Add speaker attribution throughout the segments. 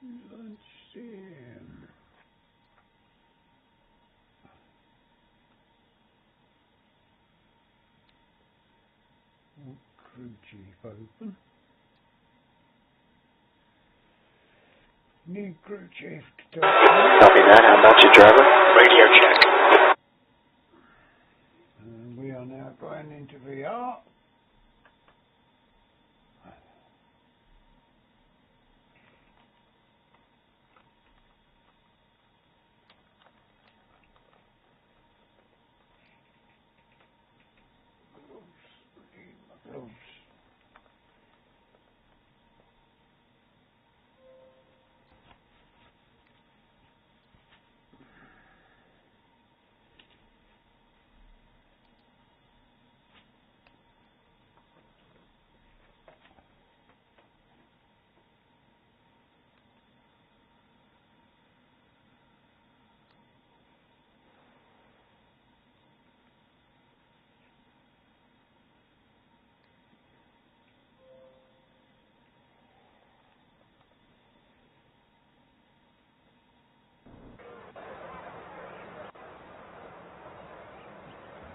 Speaker 1: Let's see. Crew chief open. Need crew chief to talk.
Speaker 2: Copy that. How about you, driver? Radio check.
Speaker 1: And we are now going into VR. Gloves.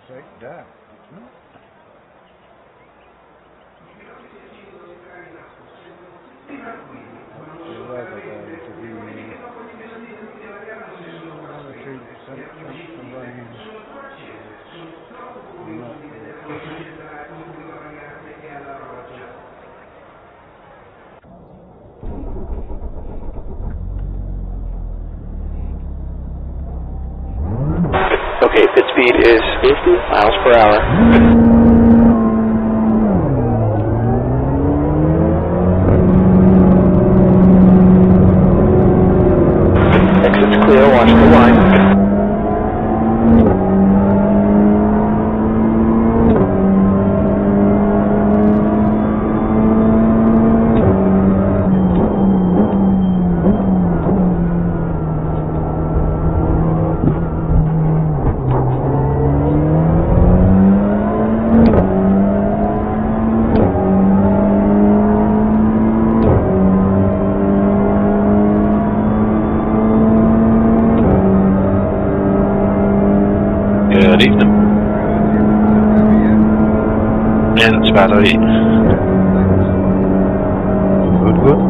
Speaker 1: Say that, it's not. The weather going to be 1 or 2% chance of rain. Not
Speaker 2: Okay, pit speed is 50 miles per hour. Exit's clear, watch the line. Good evening. Yeah, it's about 8. Good.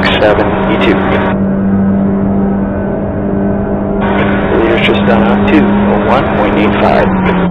Speaker 2: 167 E2. Leader's just done up to 1.85.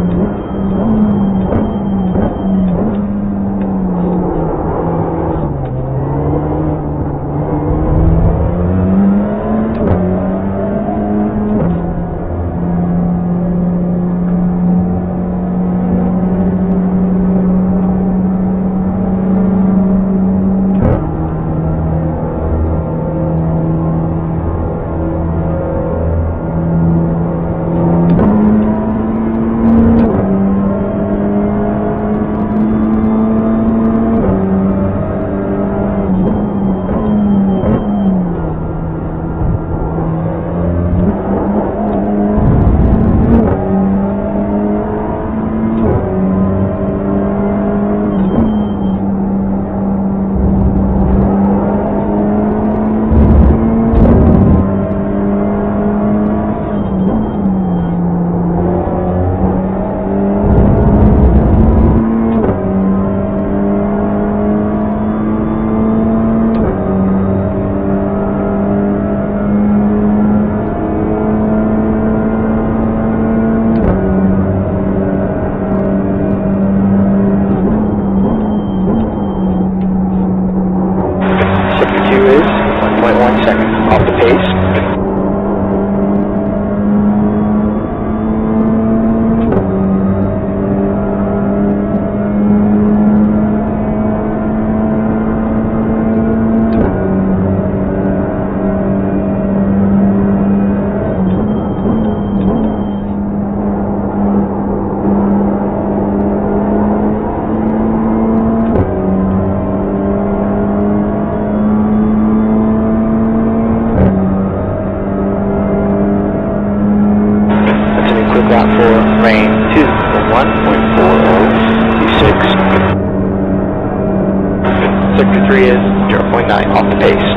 Speaker 2: Sector 3 is 0.9 off the pace.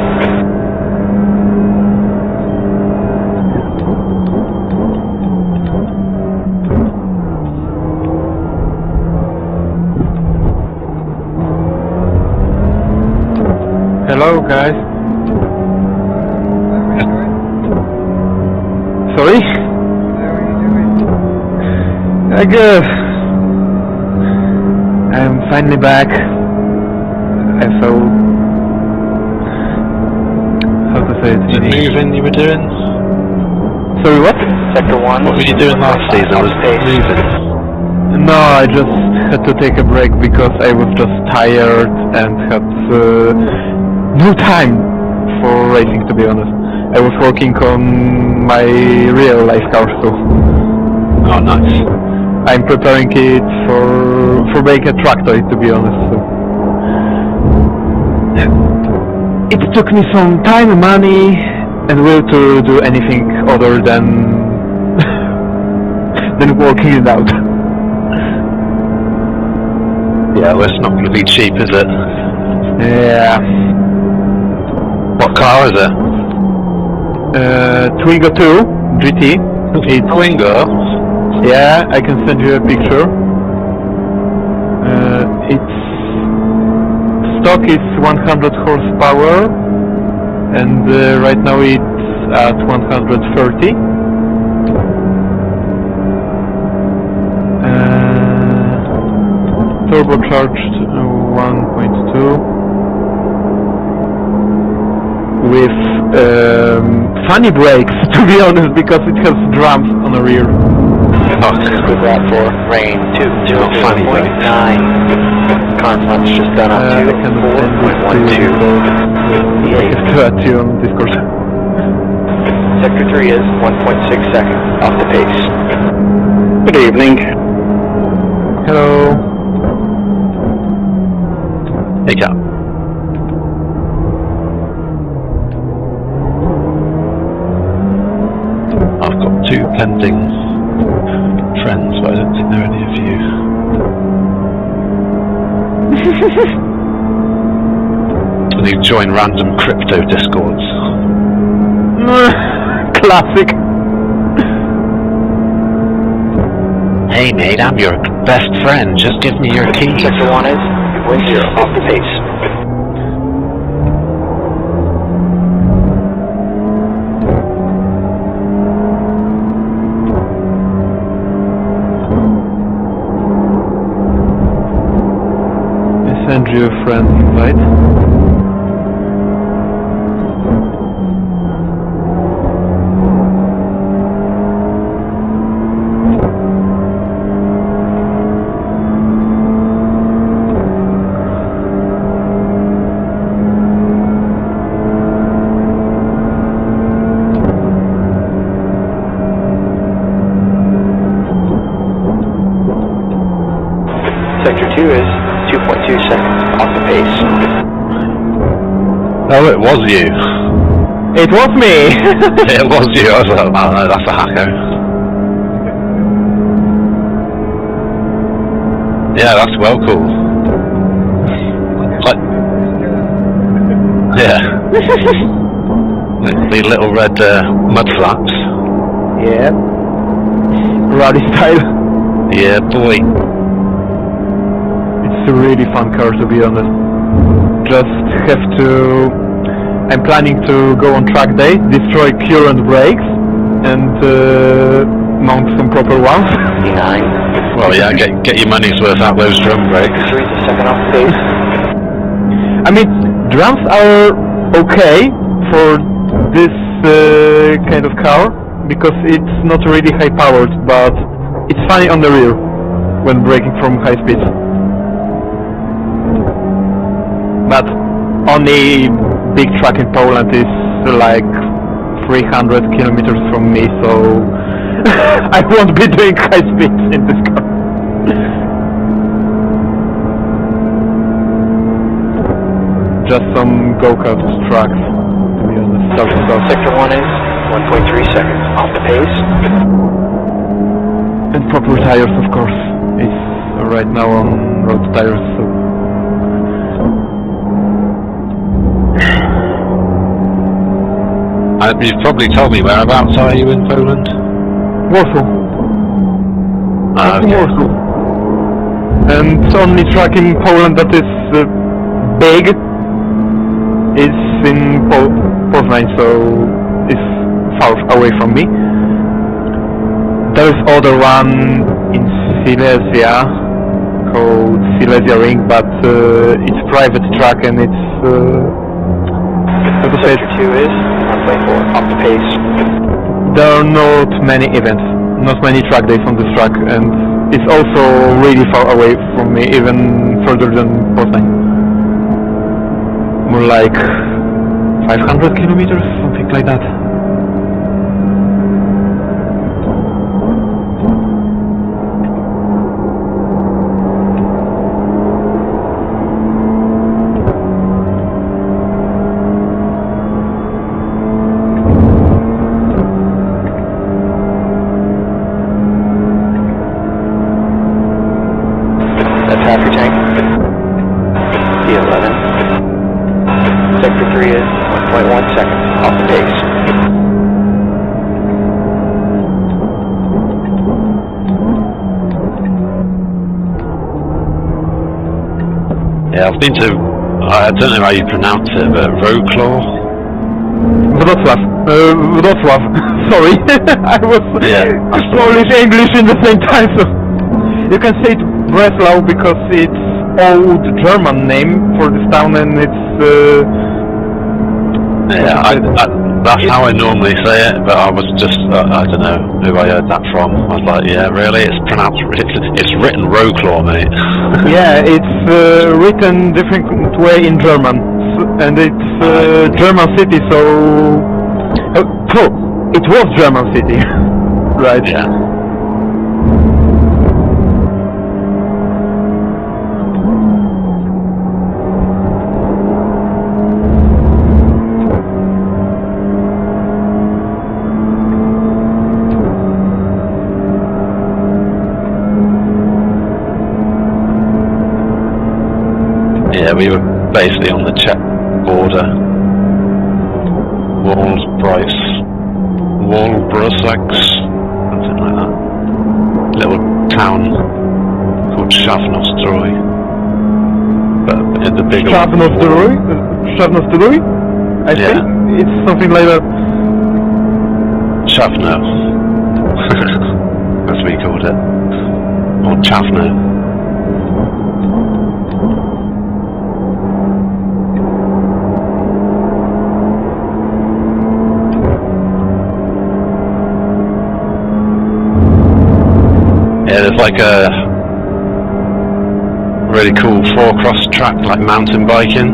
Speaker 3: Hello, guys. Sorry? I guess I'm finally back. I felt, how to say it?
Speaker 2: The moving you were doing?
Speaker 3: Sorry, what?
Speaker 2: Sector 1. What were you doing last season? Was moving?
Speaker 3: No, I just had to take a break because I was just tired and had no time for racing, to be honest. I was working on my real life car, so.
Speaker 2: Oh, nice.
Speaker 3: I'm preparing it for being a tractor, to be honest. So. It took me some time, money, and will to do anything other than than working it out.
Speaker 2: Yeah, well, it's not going to be cheap, is it?
Speaker 3: Yeah.
Speaker 2: What car is it?
Speaker 3: Twingo 2 GT. It's
Speaker 2: Twingo?
Speaker 3: Yeah, I can send you a picture. Its stock is 100 horsepower, and right now it's at 130. Turbocharged 1.2 with funny brakes, to be honest, because it has drums on the rear.
Speaker 2: Oh, good that for rain 2.9. Car front's just done up to 4.12.
Speaker 3: I have to add you on Discord.
Speaker 2: Sector 3 is 1.6 seconds off the pace. Good evening.
Speaker 3: Hello.
Speaker 2: Hey, Cap. I've got 2 pending friends, but I don't think they're any of you. And you join random crypto discords.
Speaker 3: Classic.
Speaker 2: Hey mate, I'm your best friend. Just give me your keys. Sector 1 is 1.0 off the pace.
Speaker 3: friends inside.
Speaker 2: Sector 2 is 2.2 seconds off the pace.
Speaker 4: Oh, it was you.
Speaker 3: It was me!
Speaker 4: It was you. I was like, oh no, that's a hacker. Yeah, that's well cool. Like, yeah. The little red mud flaps.
Speaker 3: Yeah. Rally style.
Speaker 4: Yeah, boy.
Speaker 3: It's a really fun car, to be honest. Just have to... I'm planning to go on track day, destroy current brakes, and mount some proper ones.
Speaker 2: 59.
Speaker 4: Well, yeah, get your money's worth out those drum brakes.
Speaker 2: 3 is a second off the pace.
Speaker 3: I mean, drums are okay for this kind of car, because it's not really high powered, but it's funny on the rear when braking from high speeds. But only big truck in Poland is like 300 kilometers from me, so I won't be doing high speeds in this car. Just some go-kart tracks, to be honest.
Speaker 2: Sector 1 is 1.3 seconds off the pace.
Speaker 3: And proper tires, of course. It's right now on road tires, so...
Speaker 4: You've probably told me whereabouts are you in Poland?
Speaker 3: Warsaw.
Speaker 4: Okay.
Speaker 3: Warsaw. And only track in Poland that is big is in Poznań, so it's far away from me. There is other one in Silesia called Silesia Ring, but it's private track and it's
Speaker 2: Sector 2 is 1.4 off the pace.
Speaker 3: there are not many events, not many track days on this track, and it's also really far away from me, even further than Poznań. More like 500 kilometers, something like that.
Speaker 2: That's half your tank. D11. Sector 3 is 1.1 seconds off the pace.
Speaker 4: Yeah, I've been to, I don't know how you pronounce it, but Wrocław?
Speaker 3: Wrocław. Sorry, I was Polish English in the same time, so you can say it Breslau because it's old German name for this town, and it's
Speaker 4: yeah, that's how I normally say it, but I was just, I don't know who I heard that from. I was like, yeah, really? It's pronounced, it's written Wrocław, mate.
Speaker 3: yeah, it's written different way in German, and it's German city, so it was German city, right?
Speaker 4: Yeah. Yeah, we were basically on the Czech border. Walbrusex, something like that. Little town called Shavnostroy. But in the bigger
Speaker 3: Shavnostroy? I think it's something like that.
Speaker 4: Shavno. As we called it. Or Chavno. Yeah, there's like a really cool 4-cross track, like mountain biking.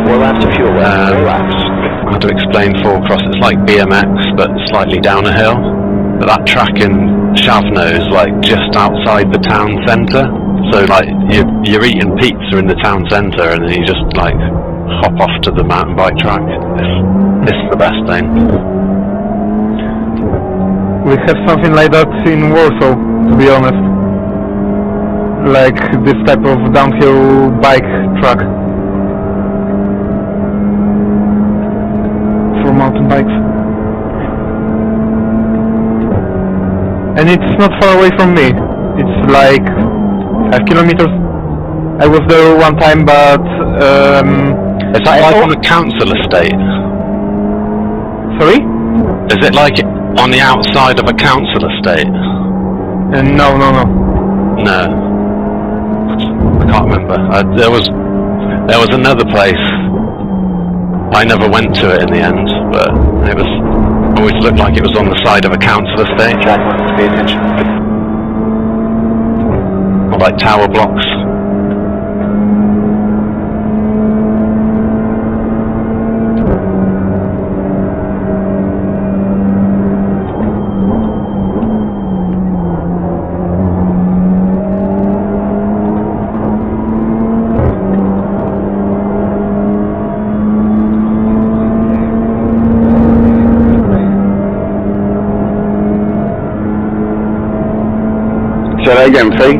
Speaker 2: 4 laps of fuel left, 4 laps.
Speaker 4: How to explain 4-cross? It's like BMX, but slightly down a hill. But that track in Shavno is like just outside the town centre. So like you're eating pizza in the town centre, and then you just like hop off to the mountain bike track. It's the best thing.
Speaker 3: We have something like that in Warsaw, to be honest. Like this type of downhill bike track. For mountain bikes. And it's not far away from me. It's like 5 kilometers. I was there one time, but
Speaker 4: Is that like on a council estate?
Speaker 3: sorry?
Speaker 4: Is it like on the outside of a council estate?
Speaker 3: No.
Speaker 4: No. I can't remember. There was another place. I never went to it in the end, but it always looked like it was on the side of a council estate.
Speaker 2: Track lines, pay attention.
Speaker 4: Or like tower blocks.
Speaker 5: Say that again, Fee.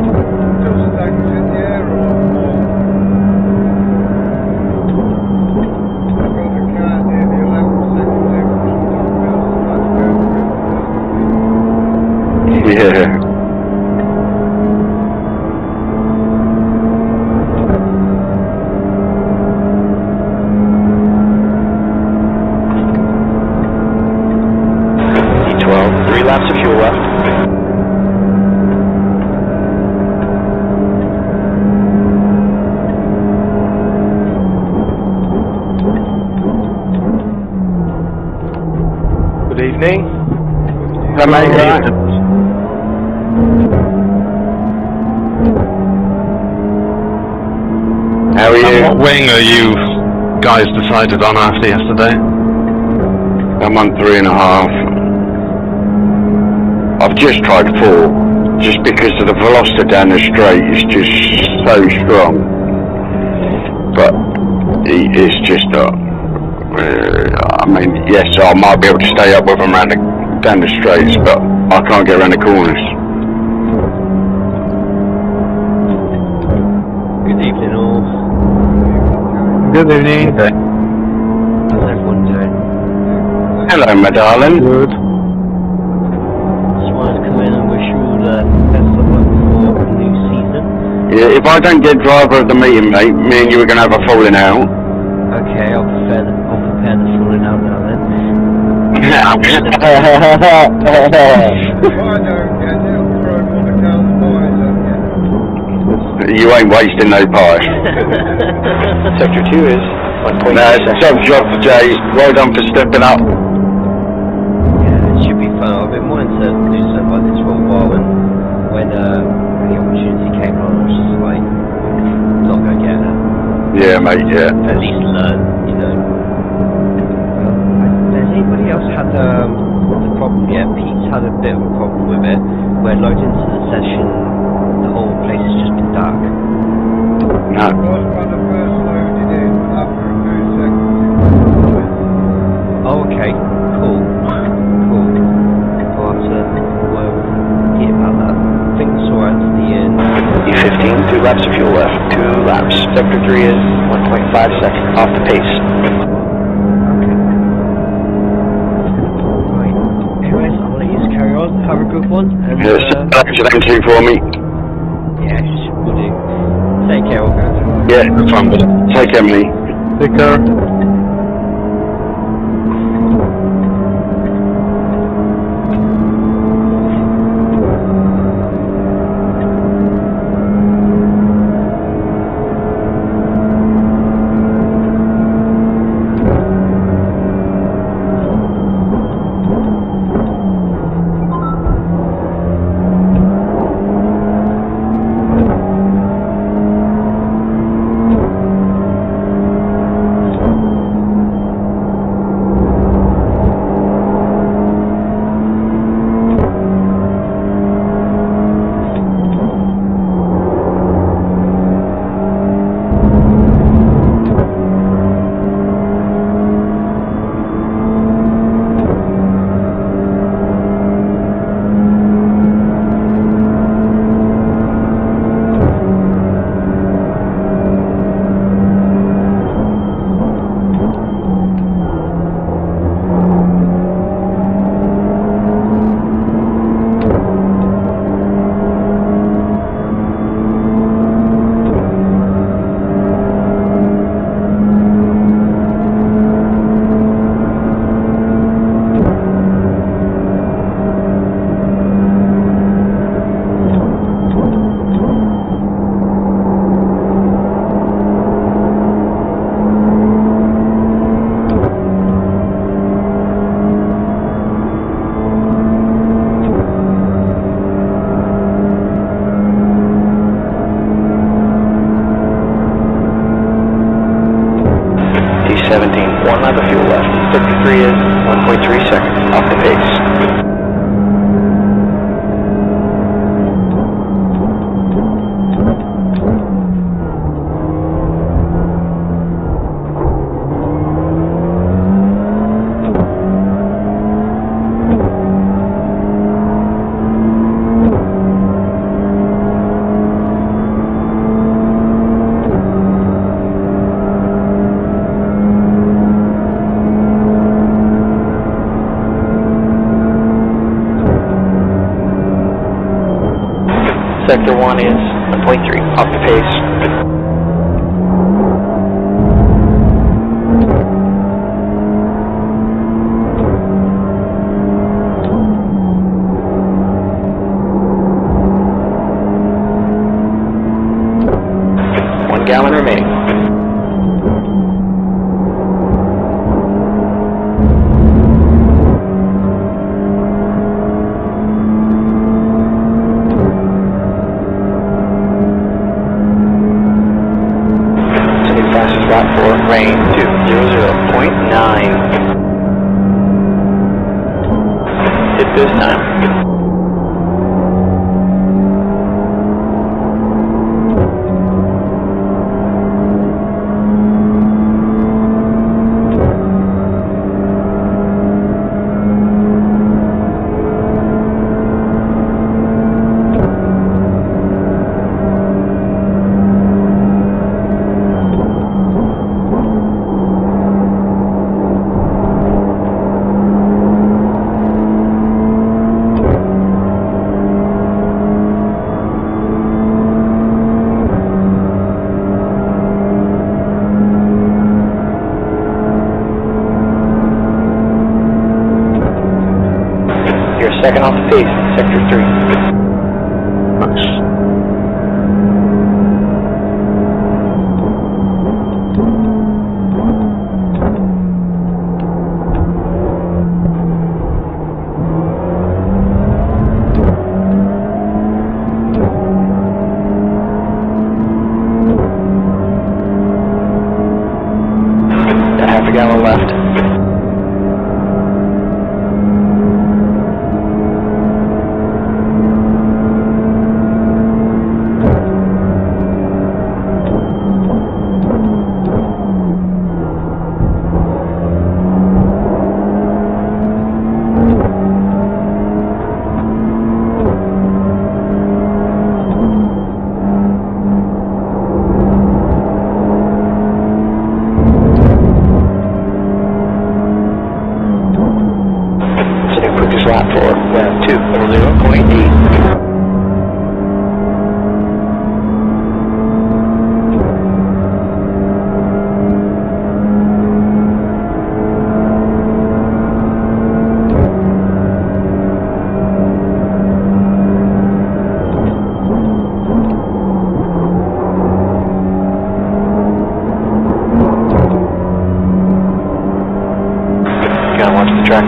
Speaker 5: Yeah.
Speaker 2: D12, 3 laps of fuel left. Good evening.
Speaker 5: That mate, right? How are
Speaker 4: And
Speaker 5: you?
Speaker 4: what wing are you guys decided on after yesterday?
Speaker 5: I'm on 3.5. I've just tried 4, just because of the velocity down the straight is just so strong. But it's just, I mean, yes, I might be able to stay up with them down the straights, but I can't get around the corners.
Speaker 6: Good evening all.
Speaker 3: Good evening.
Speaker 6: How's everyone doing?
Speaker 5: Hello, my darling.
Speaker 3: Good.
Speaker 6: Just wanted to come in and wish you all the best of luck for the new season.
Speaker 5: Yeah, if I don't get driver of the meeting, mate, me and you are going to have a falling out.
Speaker 6: Okay, I'll prepare the falling out now then.
Speaker 5: You ain't wasting no pie.
Speaker 2: Sector 2 is 1.2
Speaker 5: No, it's a tough job for Jay. Well done for stepping up.
Speaker 6: Yeah, it should be fun. I've been wanting to do something like this for a while, and when the opportunity came along, I was just like, not gonna get it.
Speaker 5: Yeah, mate, yeah.
Speaker 6: At least learn, you know. Has anybody else had the problem yet? Pete's had a bit of a problem with it, where loads into the session, the whole place has just been dark.
Speaker 5: No.
Speaker 6: Oh, okay, cool. I'll have to get about that. Things saw out to the end.
Speaker 2: E15, 2 laps of fuel left. 2 laps. Sector 3 is 1.5 seconds off the pace.
Speaker 6: Right. Anyways, I'll let you carry on. Have a good one. And,
Speaker 5: Yes, thank you for me.
Speaker 6: yeah, will do. Take care, all guys.
Speaker 5: Yeah, fun, but take care, mate.
Speaker 3: Take care.
Speaker 2: 317, 1 lap of fuel left. Sector 3 is 1.3 seconds off the pace. Sector 1 is 1.3, off the pace. One gallon remaining. Flat for rain 200.9. Hit this time. Second off the pace, Sector 3.
Speaker 3: Nice.
Speaker 2: Got half a gallon left. Lap for 200.8. Gotta watch the track.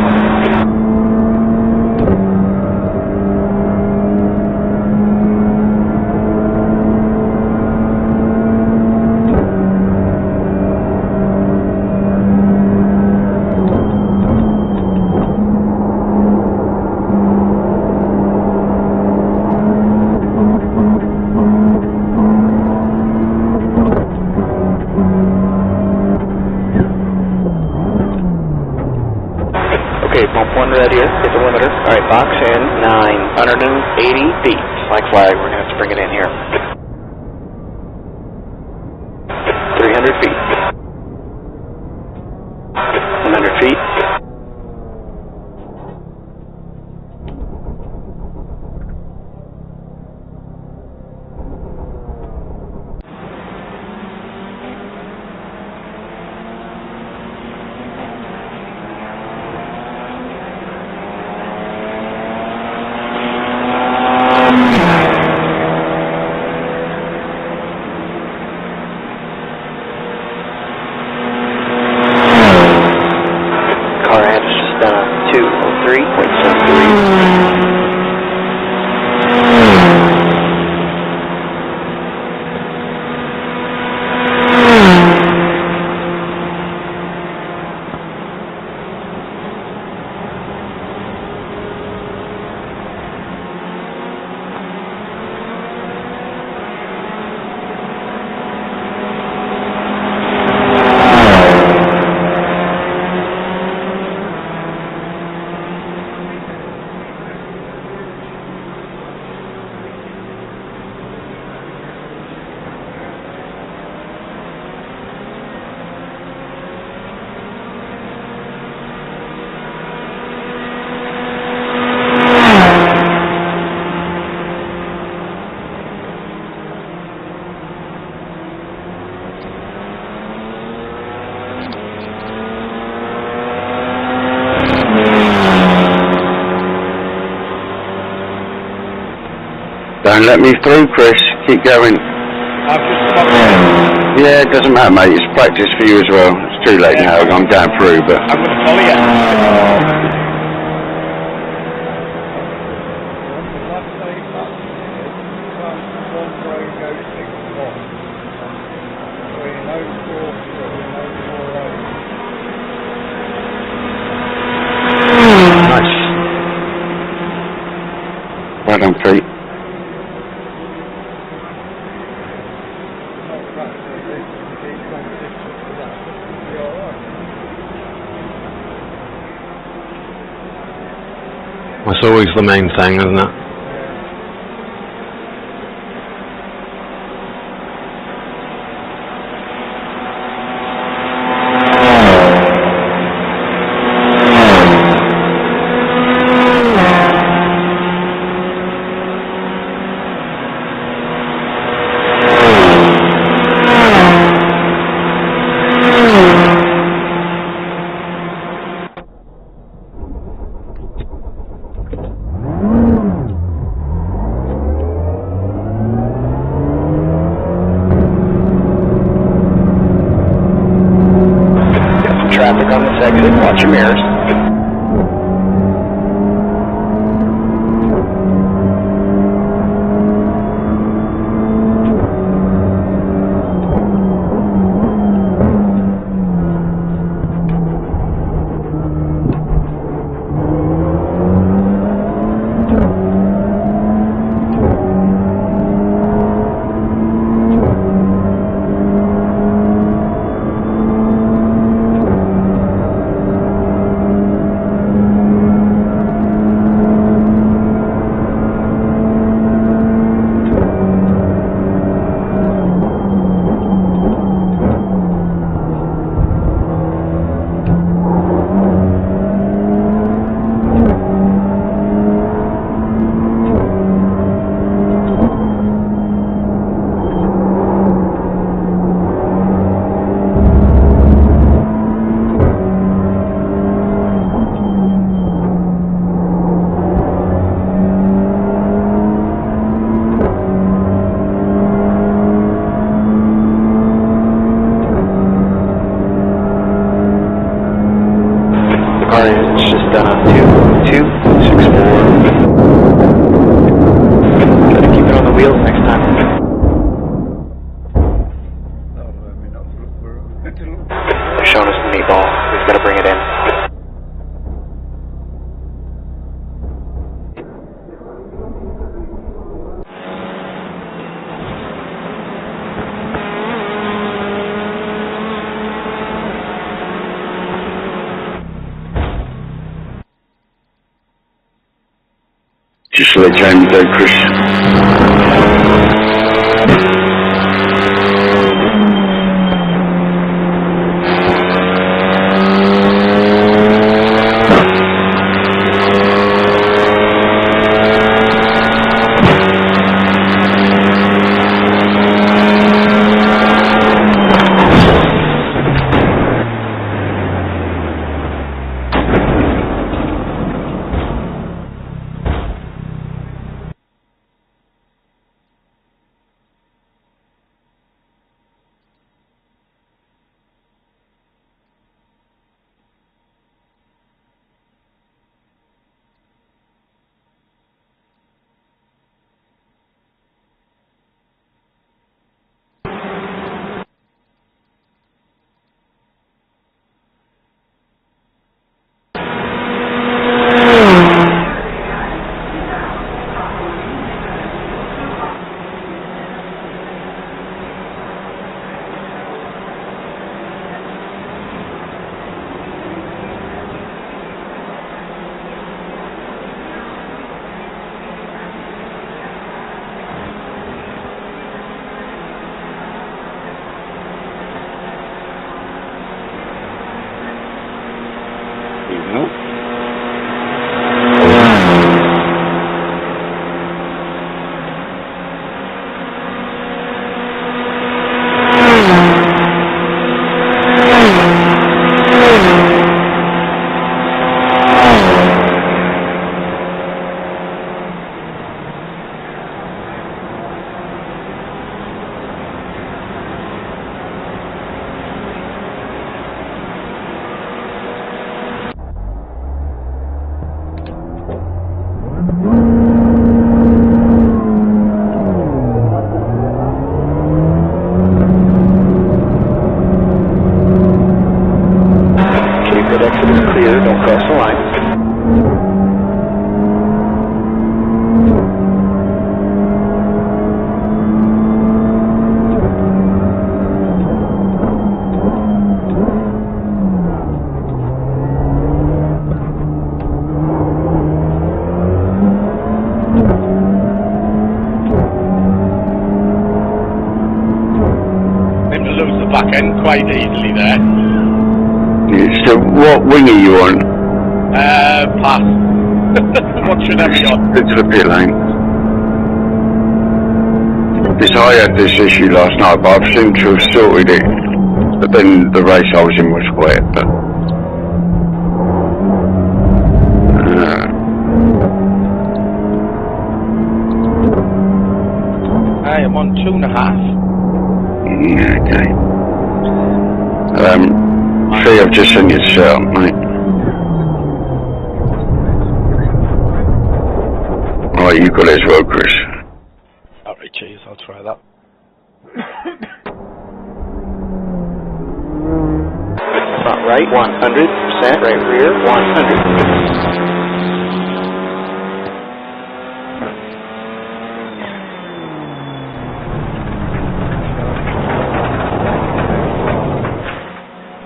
Speaker 2: Okay, bump 1 ready, hit the limiter. Alright, box in, 980 feet. Flag, we're going to have to bring it in here. 300 feet. 100 feet.
Speaker 5: Don't let me through, Chris. Keep going.
Speaker 1: I've just come up.
Speaker 5: Yeah, it doesn't matter, mate. It's practice for you as well. It's too late now. I'm going through, but...
Speaker 1: I'm going to follow you.
Speaker 5: Nice. Well done, Pete.
Speaker 4: That's always the main thing, isn't it?
Speaker 2: Traffic on this exit, watch your mirrors. It's just 2264. Gotta keep it on the wheels next time. They're showing us the meatball. We've got to bring it in.
Speaker 5: Just let Jamie go, Chris.
Speaker 2: Good exit is clear, don't cross the line.
Speaker 1: Seem to lose the back end quite easily there.
Speaker 5: So what wing are you on?
Speaker 1: Pass. What should I be on?
Speaker 5: Into the pit lane. Because I had this issue last night, but I've seemed to have sorted it. But then the race I was in was wet, but...
Speaker 1: I am on 2.5.
Speaker 5: Yeah, okay. See, I've just sent you the setup, mate. Right, you got it as well, Chris.
Speaker 1: Alright, cheers, I'll try that.
Speaker 2: Front right, 100%, right rear, 100.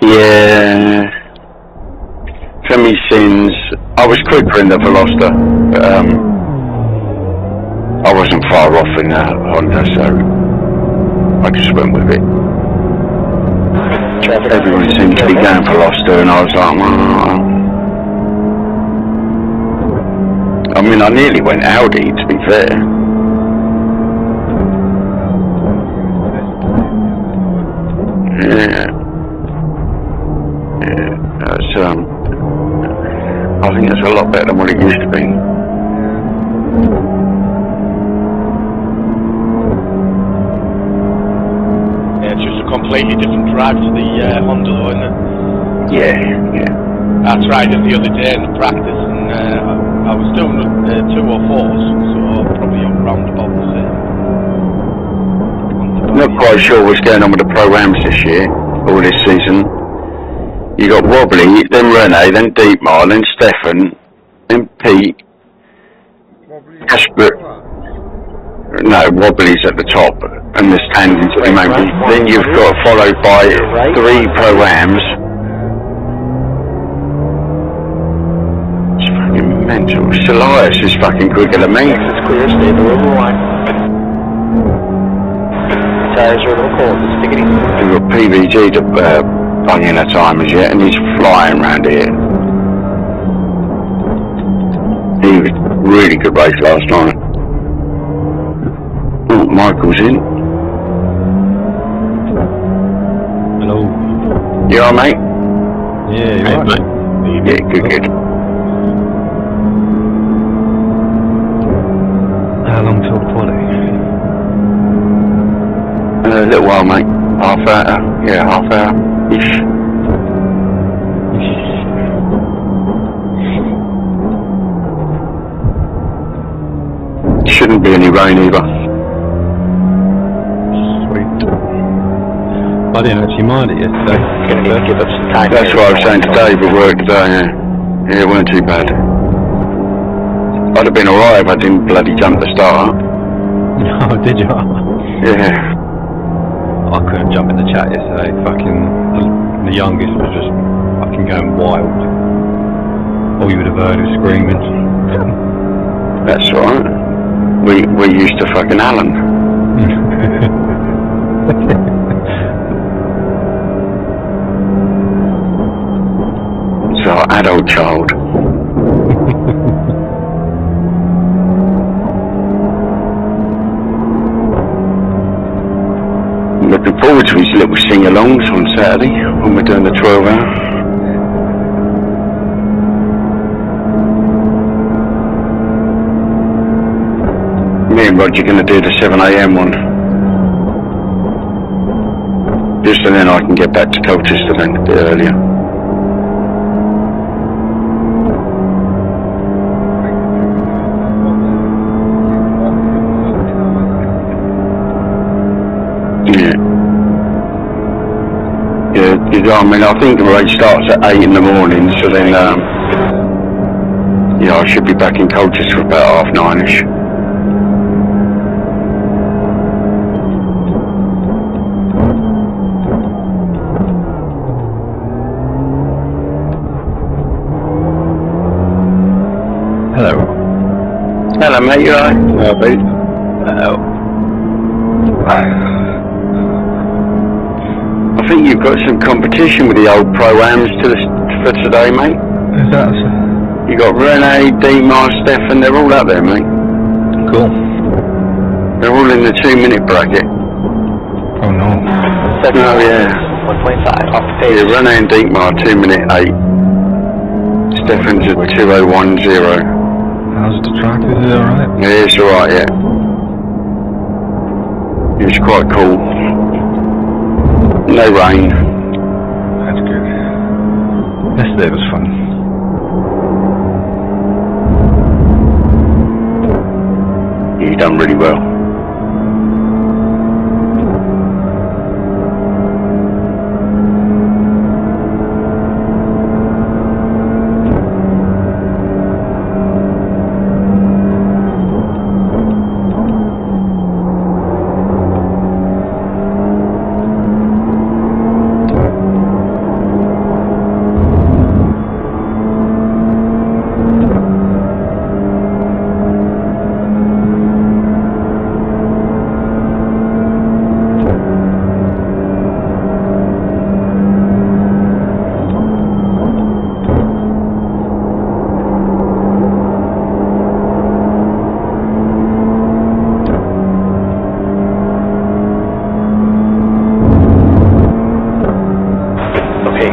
Speaker 5: Yeah. Femi sins. I was quicker in the Veloster, but I wasn't far off in the Honda, so I just went with it. Everyone seemed to be going Veloster, and I was like, I mean, I nearly went Audi, to be fair. Yeah. I think it's a lot better than what it used to be.
Speaker 1: Yeah, it's just a completely different drive to the Honda though, isn't it?
Speaker 5: Yeah.
Speaker 1: That's right, the other day in the practice, and I was doing 204s, so probably around about the same.
Speaker 5: Not quite sure what's going on with the programs this year, or this season. You got Wobbly, then Rene, then Deepmar, then Stefan, then Pete, Casper. No, Wobbly's at the top, and the standings maybe. Then you've got followed by 3 programs. It's fucking mental. Solias is fucking quicker than me.
Speaker 2: Exit's clear, stay below the line. Tires are a little cold, just take it easy.
Speaker 5: We've got PVG to bunging the timers yet, and he's flying around here. He was really good race last night. Oh, Michael's in.
Speaker 7: Hello.
Speaker 5: You alright, mate?
Speaker 7: Yeah, you're right, mate.
Speaker 5: Yeah, good.
Speaker 7: How long till the
Speaker 5: A little while, mate. Half hour. Yeah, half hour-ish. Shouldn't be any rain either.
Speaker 7: Sweet. I didn't actually mind it yesterday.
Speaker 2: Gonna need to give up some time.
Speaker 5: That's what I was saying today, but work today, yeah. Yeah, it weren't too bad. I'd have been alright if I didn't bloody jump the start.
Speaker 7: Oh, did you?
Speaker 5: Yeah.
Speaker 7: I couldn't jump in the chat yesterday. Fucking the youngest was just fucking going wild. All you would have heard was screaming.
Speaker 5: That's alright. We're used to fucking Alan. It's our adult child. Looking forward to his little sing-alongs on Saturday when we're doing the 12-hour. Me and Roger are going to do the 7 AM one. Just so then I can get back to Colchester then a bit earlier. Yeah, Yeah, because I mean, I think the race starts at 8 in the morning, so then, yeah, I should be back in Colchester for about 9:30ish.
Speaker 7: Hello.
Speaker 5: Hello, mate, you alright?
Speaker 7: Hello, mate.
Speaker 5: I think you've got some competition with the old Pro-Ams for today, mate.
Speaker 7: Is that so?
Speaker 5: You got Rene, Dietmar, Stefan, they're all up there, mate.
Speaker 7: Cool.
Speaker 5: They're all in the 2-minute bracket.
Speaker 7: Oh no.
Speaker 5: Oh, yeah.
Speaker 2: 1.5 off the pace.
Speaker 5: Yeah, Rene and Dietmar, 2-minute 8. Stefan's at 2:01.0.
Speaker 7: How's the track? Is it alright?
Speaker 5: Yeah, it's alright, yeah. It's quite cool. No rain.
Speaker 7: That's good. Yesterday was fun.
Speaker 5: You've done really well.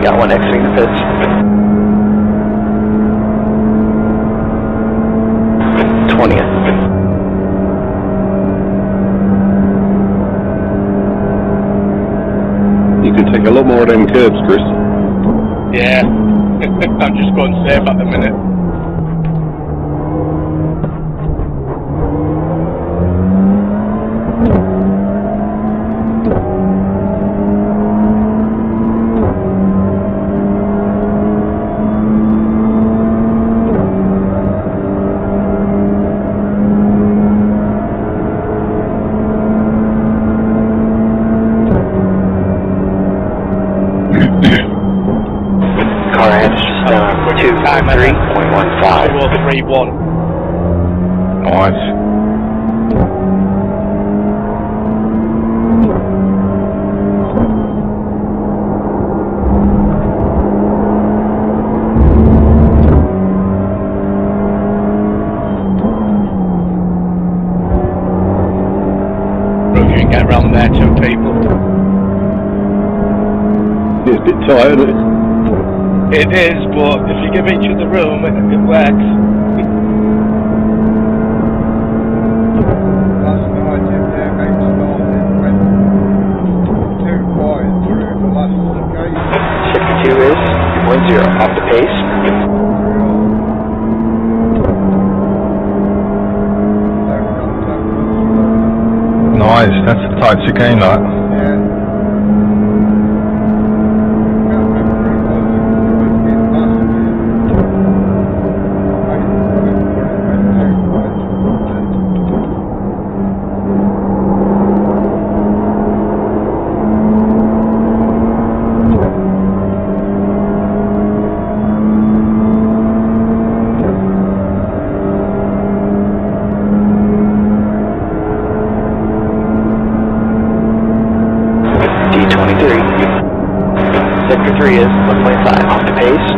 Speaker 2: Got one exiting the pits. 20th.
Speaker 7: You can take a lot more of them curbs, Chris.
Speaker 1: Yeah. I'm just going safe at the minute.
Speaker 2: Car amps just down 2.3.15.
Speaker 1: 2:03.1.
Speaker 7: Nice.
Speaker 1: If you can get around there, 2 people.
Speaker 7: It's a bit tight, isn't it?
Speaker 1: It is, but if you give each other room, it works.
Speaker 8: Last night in there, mate, started went too quiet through the last occasion.
Speaker 2: 62 is 1.0 off the pace.
Speaker 7: Nice, that's a tight chicane, that.
Speaker 2: Sector 3 is 1.5 off the pace.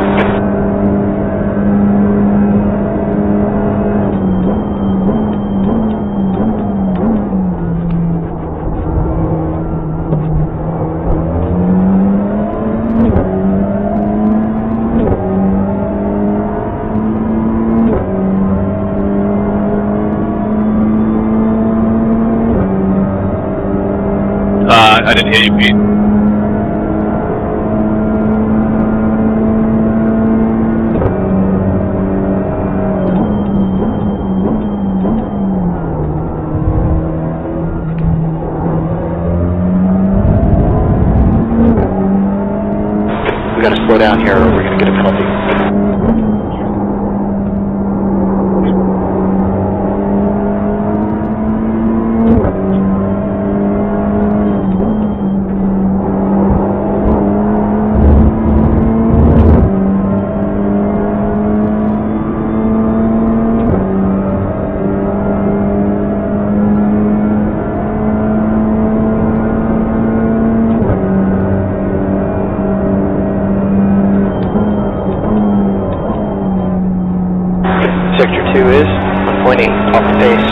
Speaker 1: I didn't hear you, Pete.
Speaker 2: We gotta slow down here or we're gonna get a penalty. Sector 2 is 1.8 off the pace.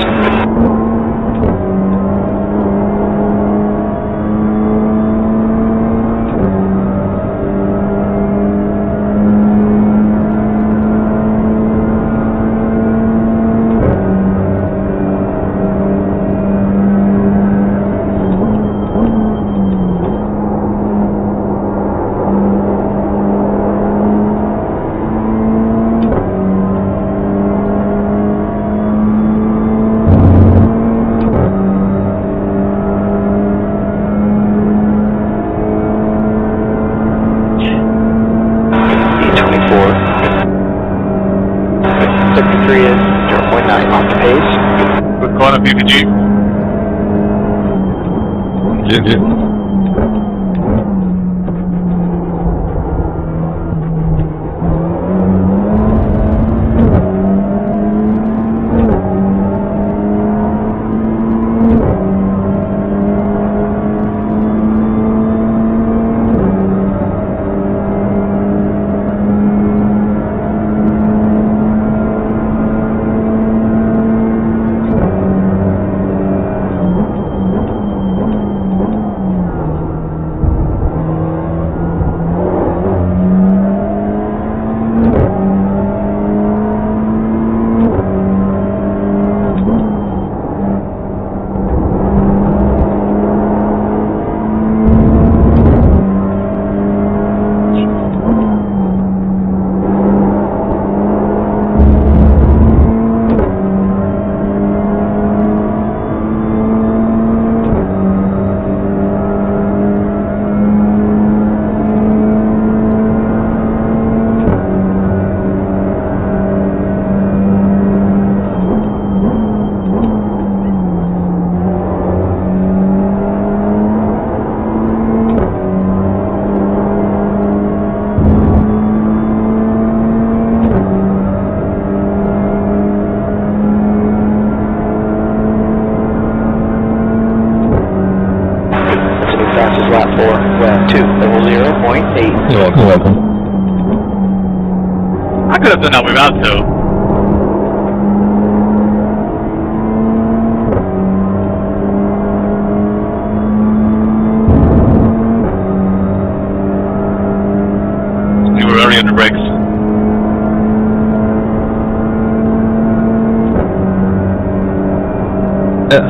Speaker 2: Sector 3 is 0.9 off the pace.
Speaker 1: Good corner for you, could you?
Speaker 7: Yeah.
Speaker 2: Fastest lap for lap 2, level 0.8.
Speaker 7: You're welcome.
Speaker 1: I could have done that without to. You were already on the brakes.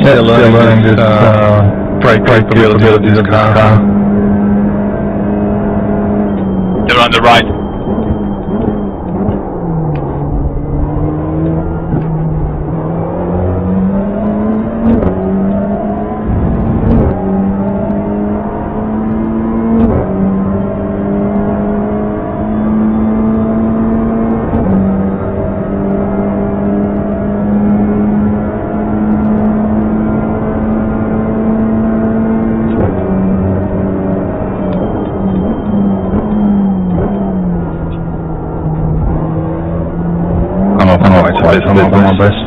Speaker 7: Still learning this, brake capabilities of the car.
Speaker 1: They're on the right.
Speaker 7: I'm on my best.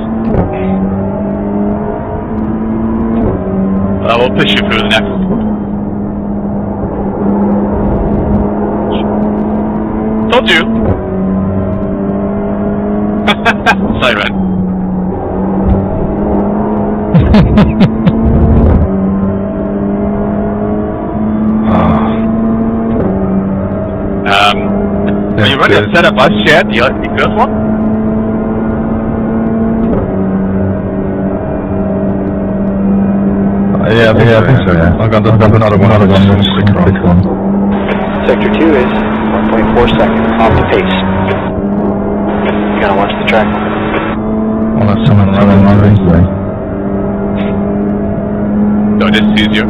Speaker 1: I will push you through the next. Told you. Siren. Are you running a setup bus yet? The first one?
Speaker 7: Yeah, I think so, yeah. I've got another one. Quick one.
Speaker 2: Sector 2 is 1.4 seconds off the pace. You gotta watch the track.
Speaker 7: Well, that's someone running my race way.
Speaker 1: No, this is easier.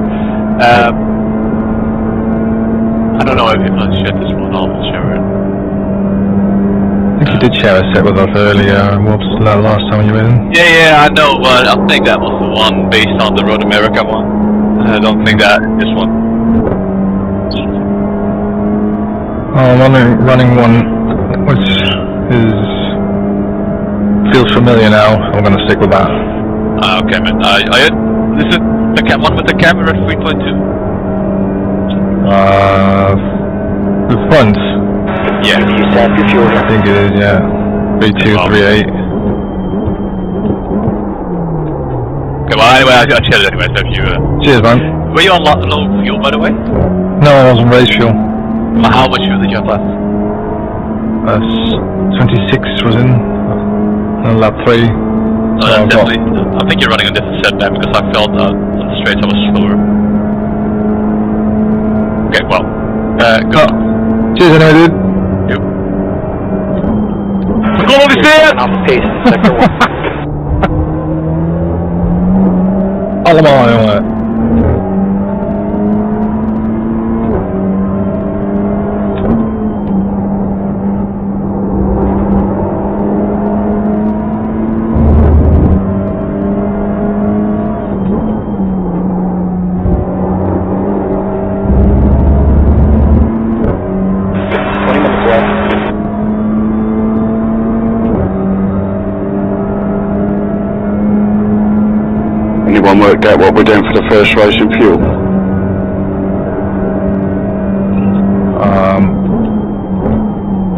Speaker 1: I don't know if I shared this one, I'll share it.
Speaker 7: I think you did share a set with us earlier, whoops, last time you were in.
Speaker 1: Yeah, I know, but I think that was the one based on the Road America one. I don't think that this one.
Speaker 7: I'm running one which feels familiar now. I'm going to stick with that.
Speaker 1: Okay, man. Is it the one with the camera at 3.2?
Speaker 7: The front.
Speaker 1: Yeah.
Speaker 2: You set your fuel.
Speaker 7: I think it is, yeah. 3238.
Speaker 1: Okay, well, anyway, I shared it anyway, so if you...
Speaker 7: Cheers, man.
Speaker 1: Were you on low fuel, by the way?
Speaker 7: No, I was on race fuel.
Speaker 1: Well, how much fuel did you have left?
Speaker 7: 26 was in. Lap 3.
Speaker 1: No, that's definitely... I think you're running a different set there, because I felt on the straights I was slower. Okay, well... good.
Speaker 7: Cheers anyway, dude.
Speaker 1: Yep. Kom op, is dit?
Speaker 2: Off the pace in sector 1.
Speaker 7: Allemaal, jongen.
Speaker 5: Anyone worked out what we're doing for the first race in fuel?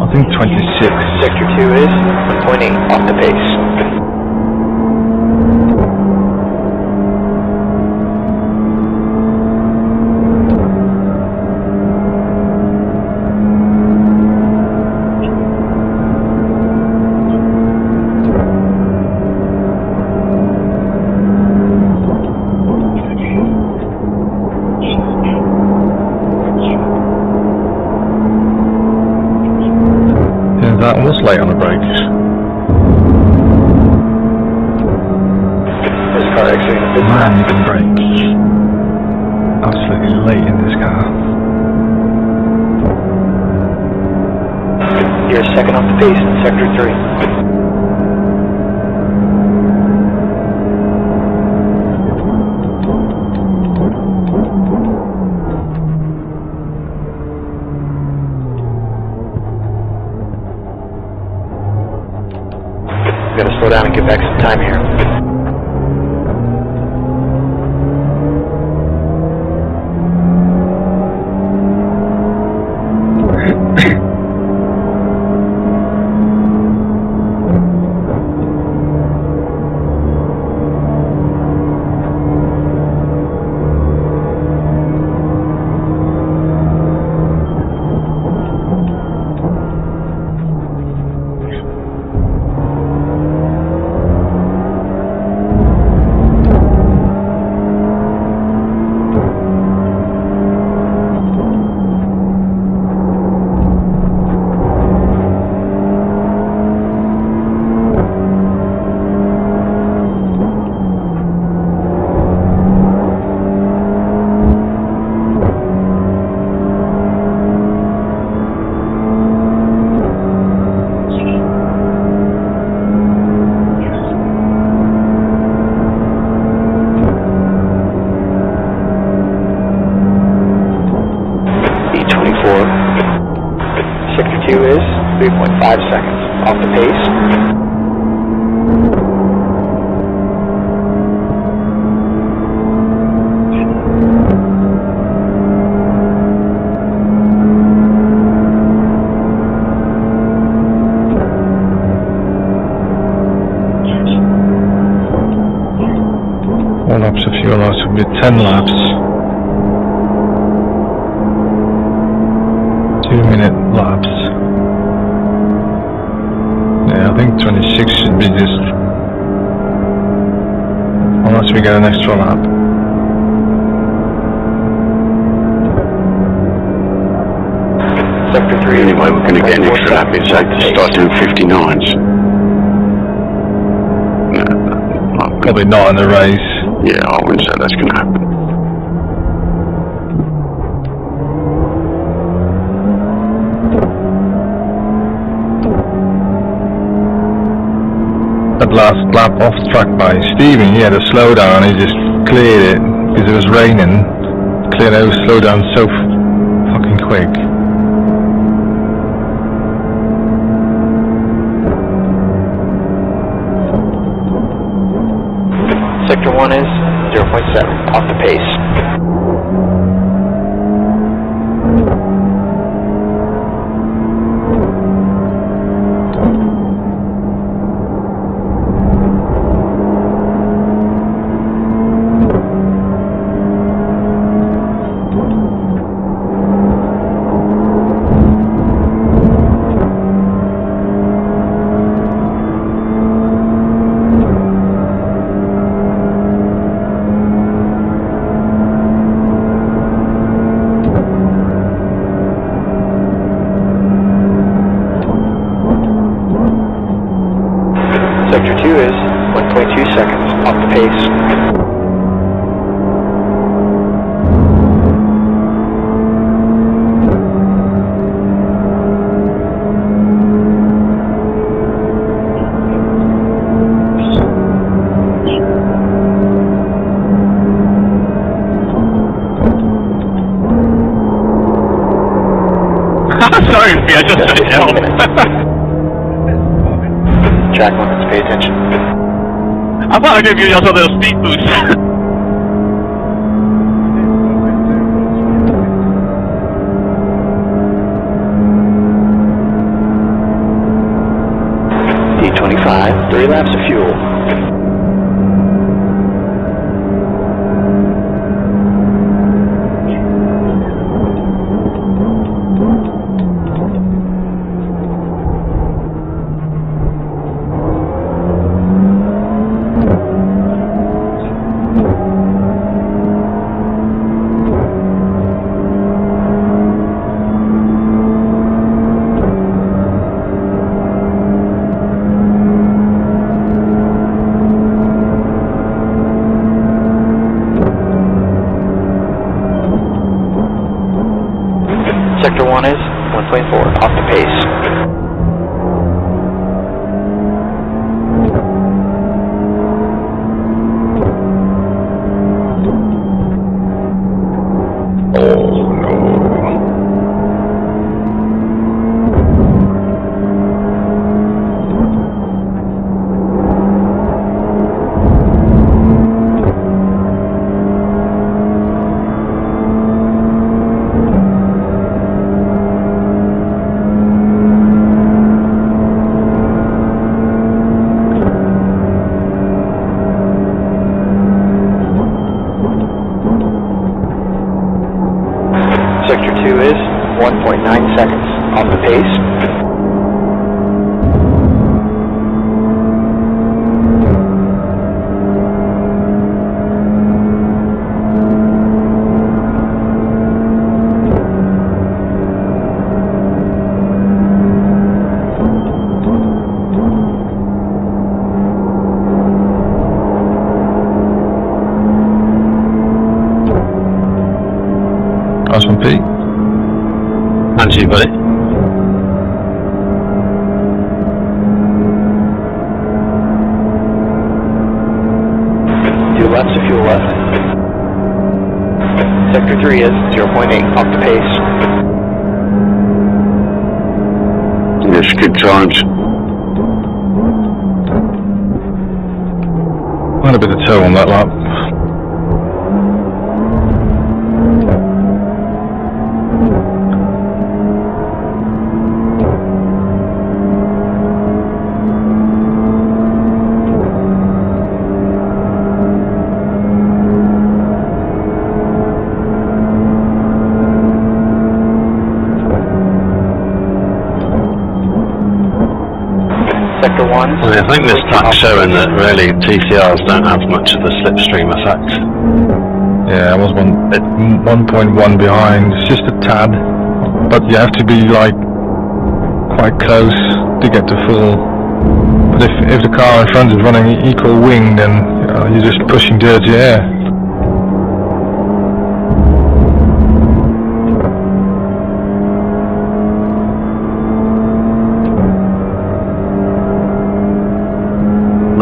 Speaker 7: I think 26.
Speaker 2: Sector 2 is 1.8 off the pace.
Speaker 7: That was late on the brakes.
Speaker 2: This car actually in a bit
Speaker 7: Man, you can brake. Absolutely late in this car.
Speaker 2: You're a second off the pace in sector 3. We gotta slow down and get back some time here. Sector 2 is 3.5 seconds off the pace.
Speaker 7: One laps of fuel loss will be 10 laps. 2-minute laps. Yeah, I think 26 should be just... unless we get an extra lap.
Speaker 2: Sector 3.
Speaker 5: Anyway, we're going to get an extra lap. It's like to start doing 59s. No,
Speaker 7: Probably not in the race.
Speaker 5: yeah, I wouldn't say that's going to happen.
Speaker 9: last lap off track by Steven. He had a slowdown, he just cleared it because it was raining. Cleared out, slowed down so fucking quick.
Speaker 2: Sector 1 is 0.7, off the pace. Sector 2 is 1.2 seconds, off the pace.
Speaker 4: Sorry, I just said it out.
Speaker 2: Track limits, pay attention.
Speaker 4: I thought I gave you just a little speed boost.
Speaker 2: D25, 3 laps of fuel. Sector 1 is 1.4, off the pace. Sector 2 is 1.9 seconds, off the pace.
Speaker 9: Nice one, Pete.
Speaker 4: And you, buddy.
Speaker 2: Two laps of fuel left. Sector 3 is 0.8, off the pace.
Speaker 5: Yes, good times.
Speaker 9: Quite a bit of tow on that lap.
Speaker 2: Sector 1.
Speaker 4: I think this track's showing that really TCRs don't have much of the slipstream effect.
Speaker 9: Yeah, I was 1.1 behind. It's just a tad, but you have to be like quite close to get to full. But if the car in front is running equal wing, then you're just pushing dirty air.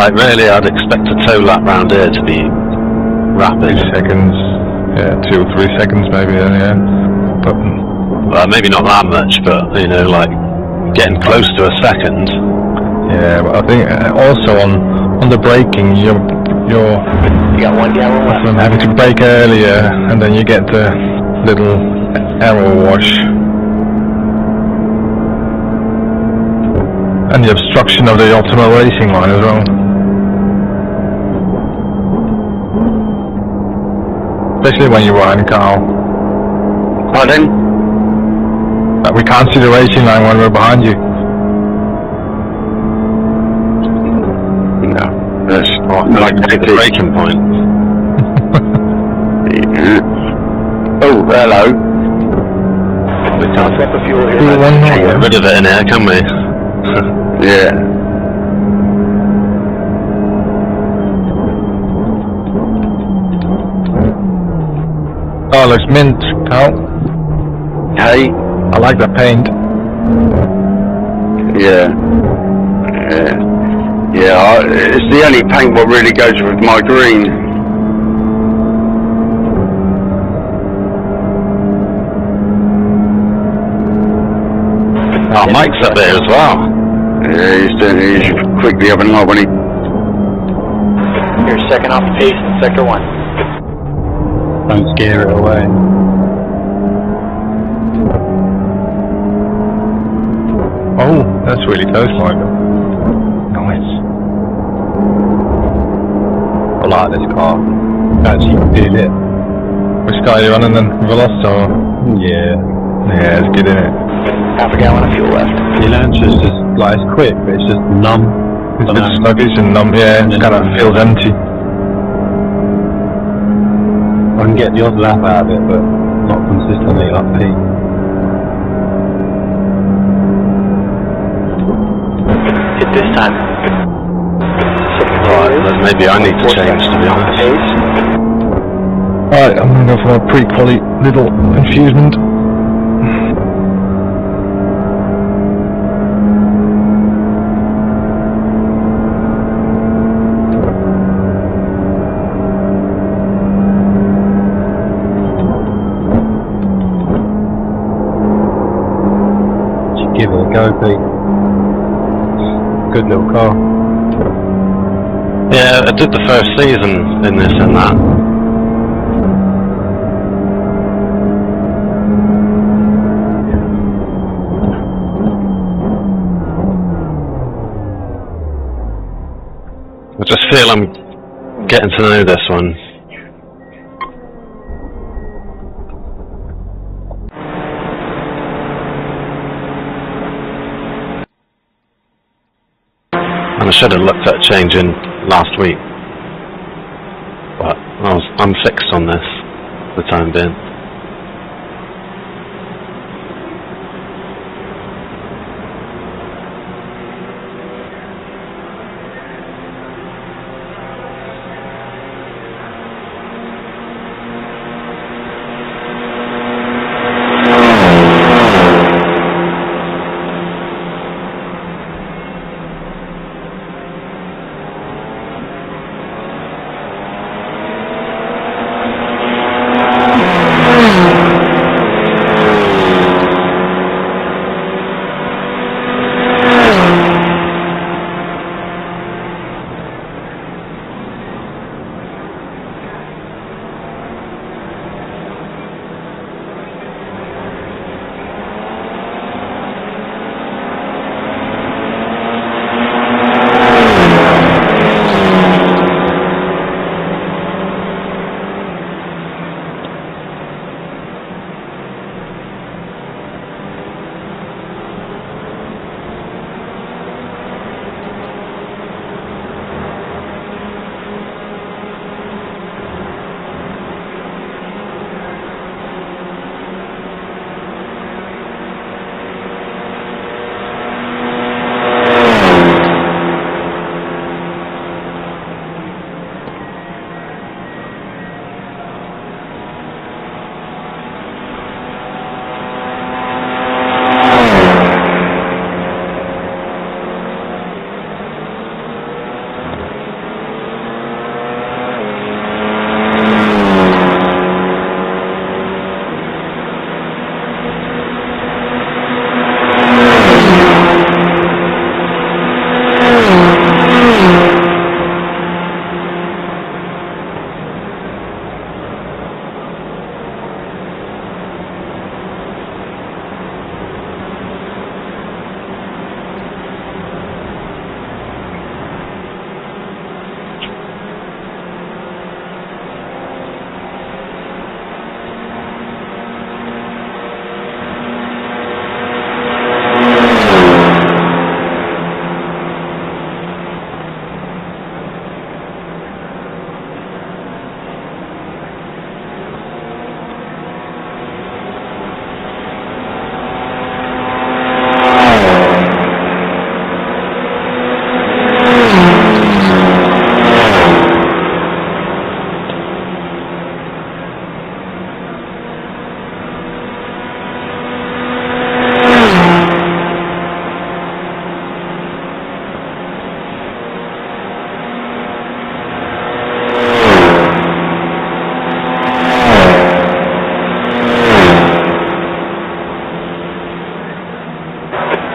Speaker 4: Like really, I'd expect a toe lap round here to be rapid.
Speaker 9: 3 seconds, yeah, 2 or 3 seconds maybe then, yeah. But
Speaker 4: Well, maybe not that much, but you know, like getting close to a second.
Speaker 9: yeah, but I think also on the braking, you're
Speaker 2: You got 1 gallon left.
Speaker 9: often having to brake earlier, and then you get the little arrow wash. And the obstruction of the optimal racing line as well. Especially when you're behind a car.
Speaker 5: Pardon?
Speaker 9: We can't see the racing line when we're behind you.
Speaker 5: No, that's
Speaker 4: Like the braking point.
Speaker 5: Yeah. Oh, hello.
Speaker 2: We can't set the fuel here.
Speaker 9: Fuel one
Speaker 4: Can't get rid of it in here, can we?
Speaker 5: Yeah.
Speaker 9: Oh, looks mint, Carl.
Speaker 5: Hey.
Speaker 9: I like that paint.
Speaker 5: Yeah. Yeah. Yeah, it's the only paint what really goes with my green.
Speaker 4: Oh, Mike's up there as well.
Speaker 5: Yeah, he's quickly up and low when he...
Speaker 2: Here's second off the pace in sector 1.
Speaker 7: Don't scare it away.
Speaker 9: Oh, that's really close, Michael. Nice.
Speaker 7: I like this car. Actually, feel it.
Speaker 9: Which car are you running then? Veloster?
Speaker 7: Yeah.
Speaker 9: Yeah, it's good, isn't it?
Speaker 2: Half a gallon of fuel left.
Speaker 7: The Elantra's just like it's quick, but it's just numb.
Speaker 9: It's a bit sluggish and numb, yeah, it kind of feels empty.
Speaker 7: I can get the odd lap out of it, but not consistently like peak.
Speaker 2: Hit this time.
Speaker 4: Right, maybe I need to change, to be honest.
Speaker 9: Alright, I'm gonna go for a pre-quali little infusement.
Speaker 7: Give it a go, Pete. Good little car.
Speaker 4: Yeah, I did the first season in this and that. I just feel I'm getting to know this one. And I should have looked at changing last week, but I'm fixed on this for the time being.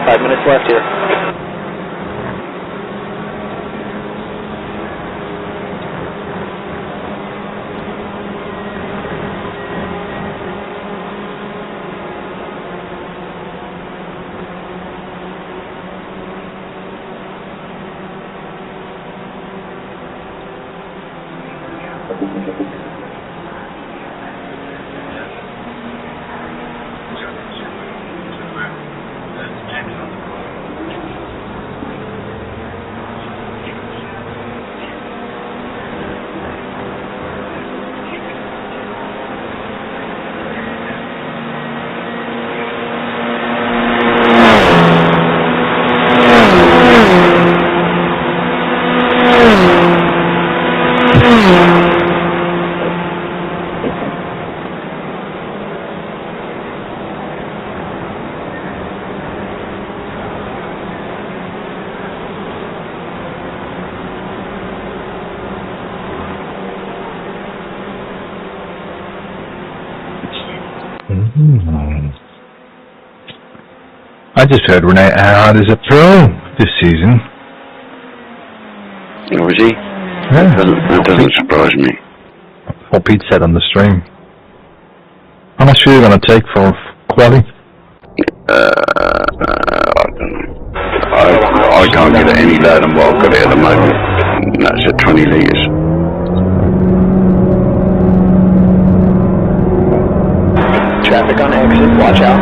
Speaker 2: 5 minutes left here.
Speaker 9: I just heard Renee Howard is a pro this season.
Speaker 5: Oh, is he?
Speaker 9: Yeah.
Speaker 5: That doesn't surprise me.
Speaker 9: What Pete said on the stream. How much are you going to take for quali?
Speaker 5: I don't know. I can't get it any lower than what I've got it at the moment. And that's at 20 litres.
Speaker 2: Traffic on exit, watch out.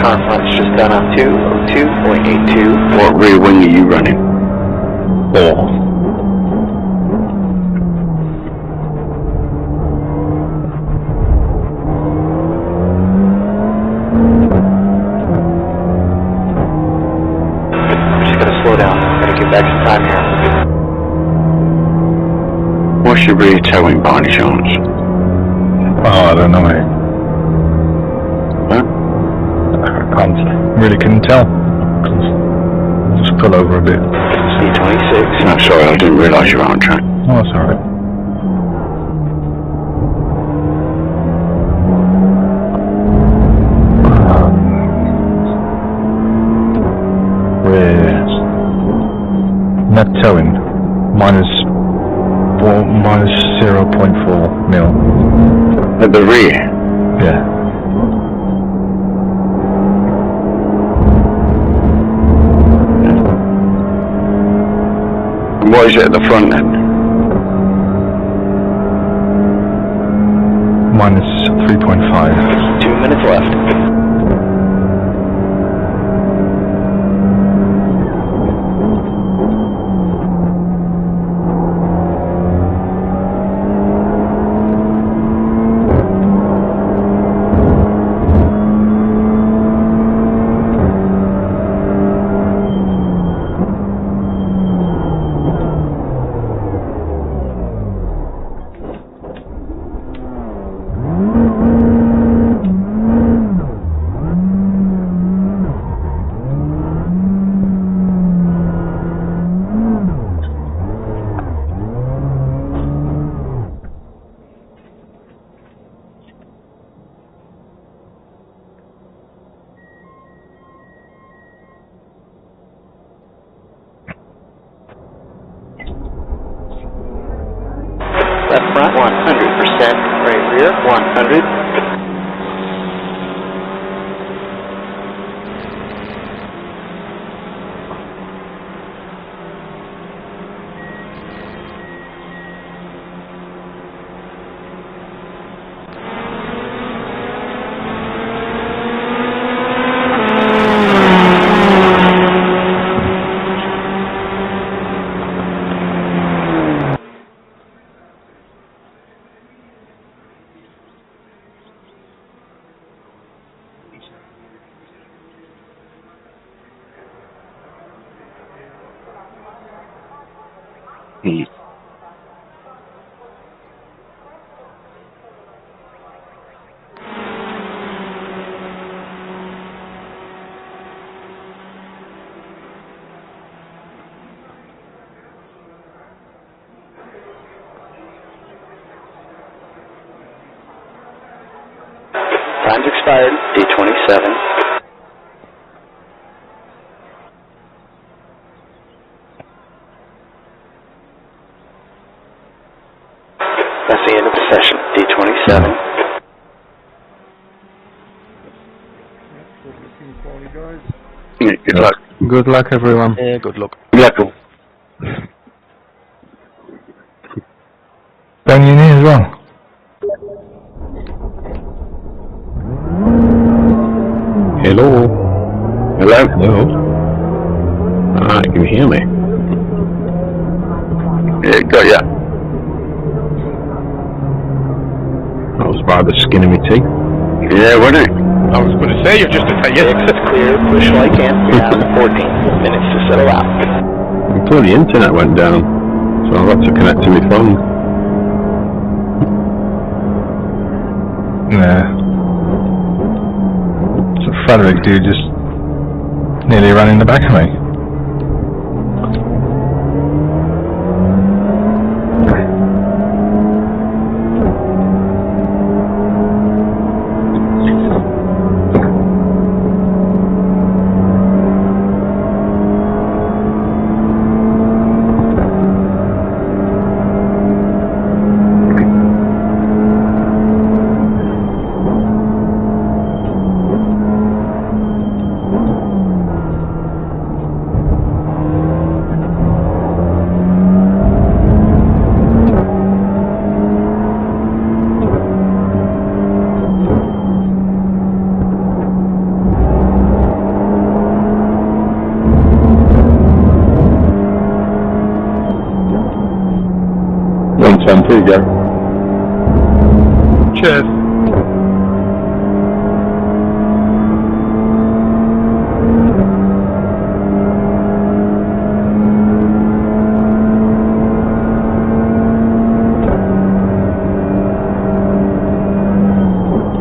Speaker 2: Conference just done up 202.82.
Speaker 5: What rear wing are you running?
Speaker 9: 4.
Speaker 2: Slow down. Gotta get back to time here.
Speaker 5: What's your rear towing by any chance?
Speaker 9: Oh, I don't know, mate.
Speaker 5: Huh?
Speaker 9: Couldn't tell. Just pull over a bit.
Speaker 2: C26.
Speaker 5: No, sorry, I didn't realise you were on track.
Speaker 9: Oh, that's alright. Rear. Net towing. Minus 0.4 mil.
Speaker 5: At the rear?
Speaker 9: Yeah.
Speaker 5: What is it at the front then?
Speaker 9: Minus 3.5.
Speaker 2: 2 minutes left. Left front, 100%. Right rear, 100. expired, D27. That's the end of the session, D27.
Speaker 8: Good looking for you guys.
Speaker 5: Yeah, good luck.
Speaker 3: Good luck, everyone.
Speaker 6: Yeah, good luck.
Speaker 5: Good luck.
Speaker 9: Ben, you need as well.
Speaker 7: Hello?
Speaker 5: Hello?
Speaker 7: Hello? Ah, can you hear me?
Speaker 5: Yeah, got ya.
Speaker 7: That was by the skin of my teeth.
Speaker 5: Yeah, wasn't it?
Speaker 1: I was going to say, you're just a
Speaker 2: Six is clear, push light cancel down, 14 minutes to settle out.
Speaker 7: Until the internet went down, so I've had to connect to my phone.
Speaker 9: Yeah. So Frederick, dude, just nearly ran in the back of me.
Speaker 5: Here you go.
Speaker 3: Cheers.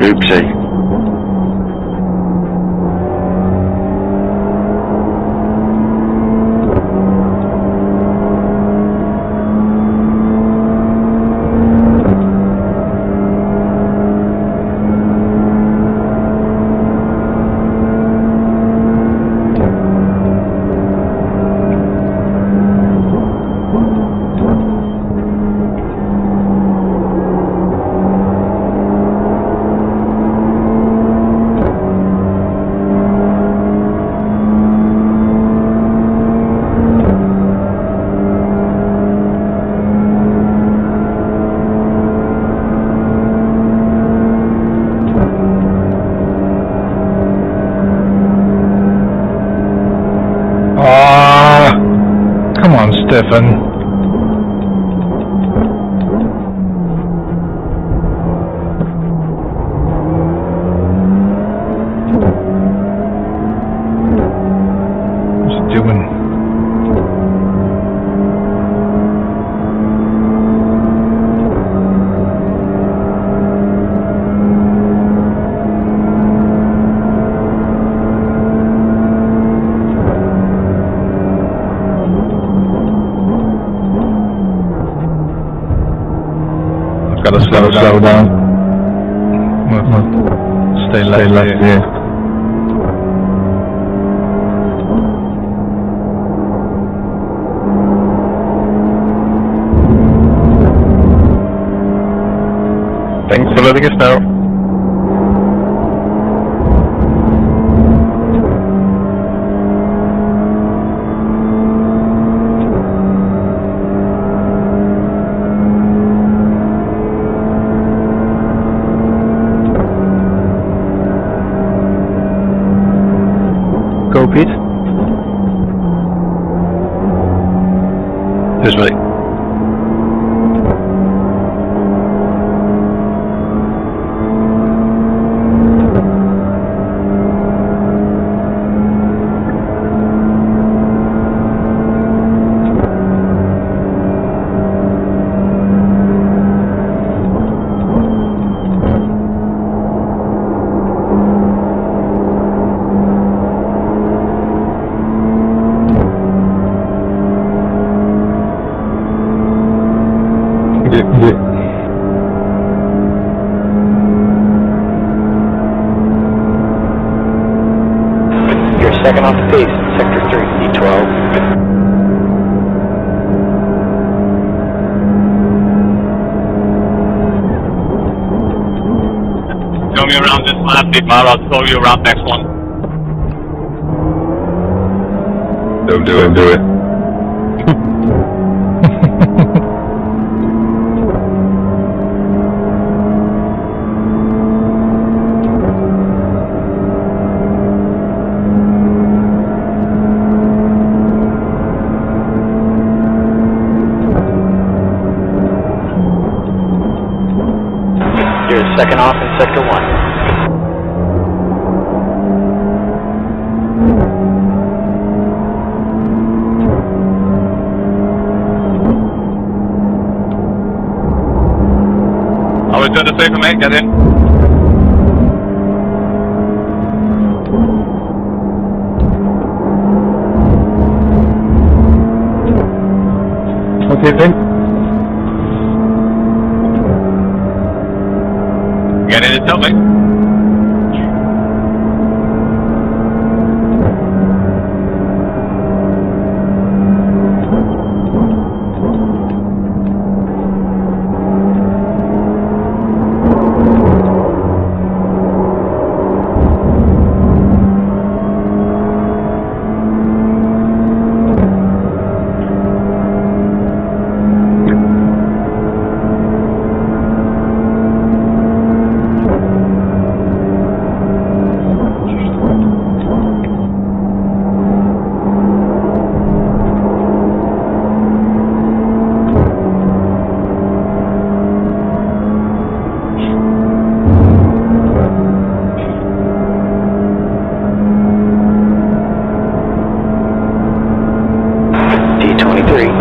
Speaker 5: Oopsie.
Speaker 9: Come on, Stefan. What's he doing? Gotta slow down. Stay left here.
Speaker 3: Thanks for letting us know. Go, Pete.
Speaker 4: Who's me?
Speaker 2: second off the pace, sector 3, D12.
Speaker 10: Show me around this last bit, Mar. I'll show you around next one.
Speaker 9: Don't do it.
Speaker 2: You're second off in sector 1.
Speaker 10: I'll return to safer, mate. Get in.
Speaker 3: What do you think?
Speaker 10: Get in and tell me.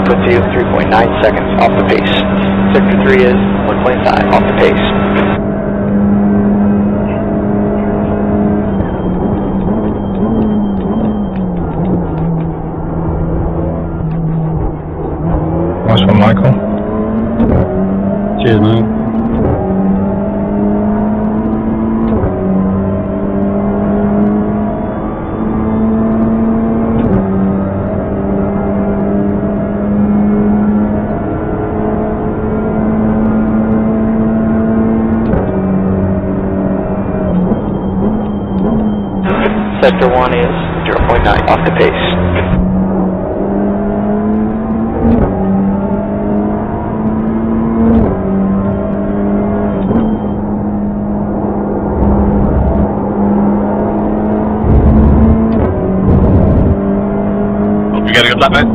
Speaker 2: Puts you 3.9 seconds off the pace. Sector 3 is 1.5 off the pace.
Speaker 9: Nice one, Michael.
Speaker 7: Cheers, man.
Speaker 2: Sector 1 is 0.9 off the pace.
Speaker 10: Hope you get a good lap, mate.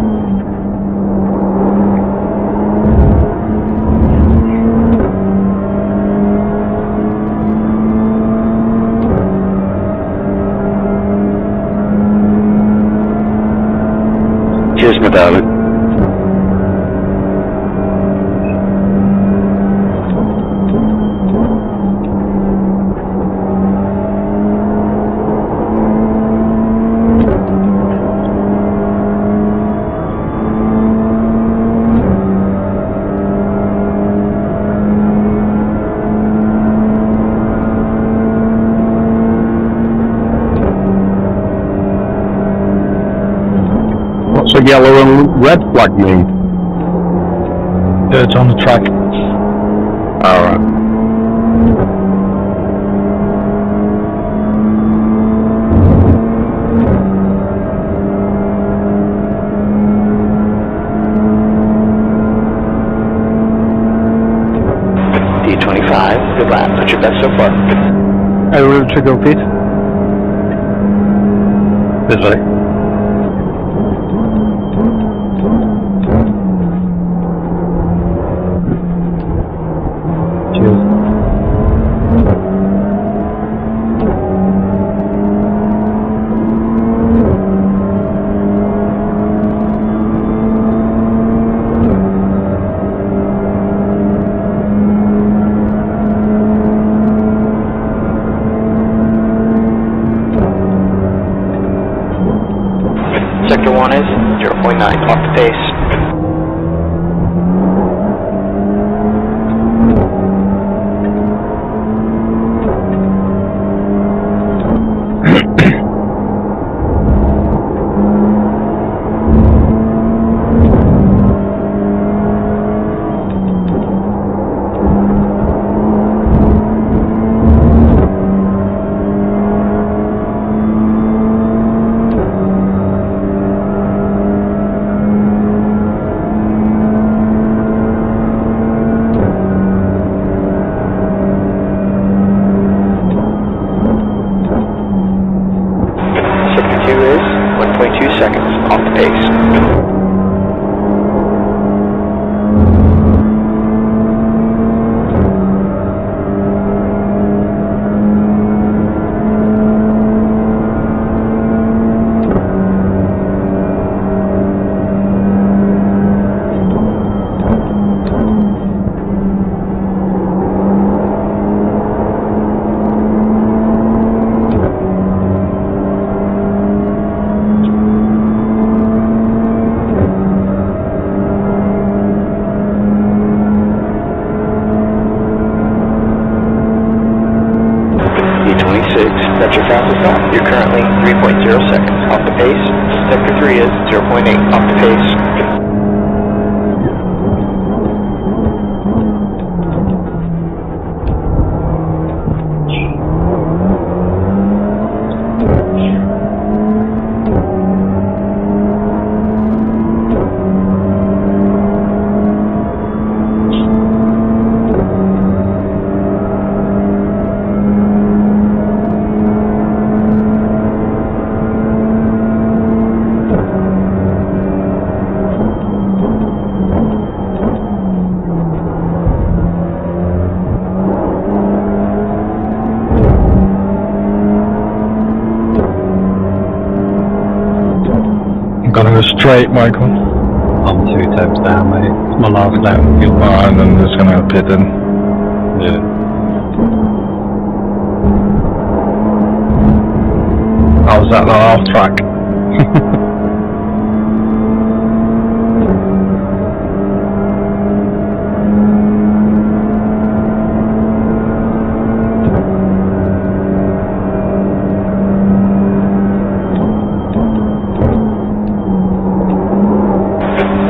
Speaker 5: Cheers, my darling.
Speaker 3: What's a yellow and red flag mean?
Speaker 9: It's on the track.
Speaker 3: Alright.
Speaker 2: D25, good lap. What's your best so far?
Speaker 3: I will to go pit.
Speaker 7: This way.
Speaker 2: Sector 1 is 0.9 off the pace. seconds off the pace. That's your fastest lap. You're currently 3.0 seconds off the pace. Sector 3 is 0.8 off the pace.
Speaker 9: Gonna go straight, Michael.
Speaker 7: I'm 2 temps down, mate. It's my last lap.
Speaker 9: And then just gonna pit in.
Speaker 7: Yeah.
Speaker 9: I was at the half track.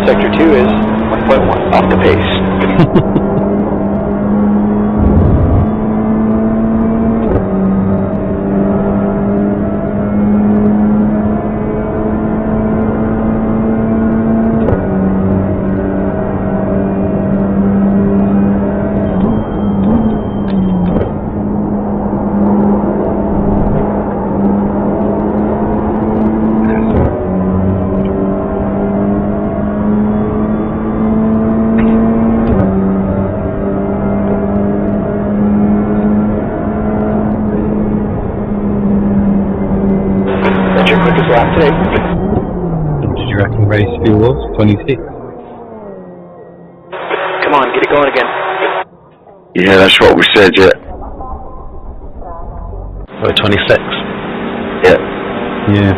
Speaker 2: Sector 2 is 1.1 off the pace. That's your quickest lap today.
Speaker 7: What did you reckon race fuel was? 26?
Speaker 2: Come on, get it going again.
Speaker 5: Yeah, that's what we said, yeah.
Speaker 4: So 26.
Speaker 5: Yeah.
Speaker 7: Yeah.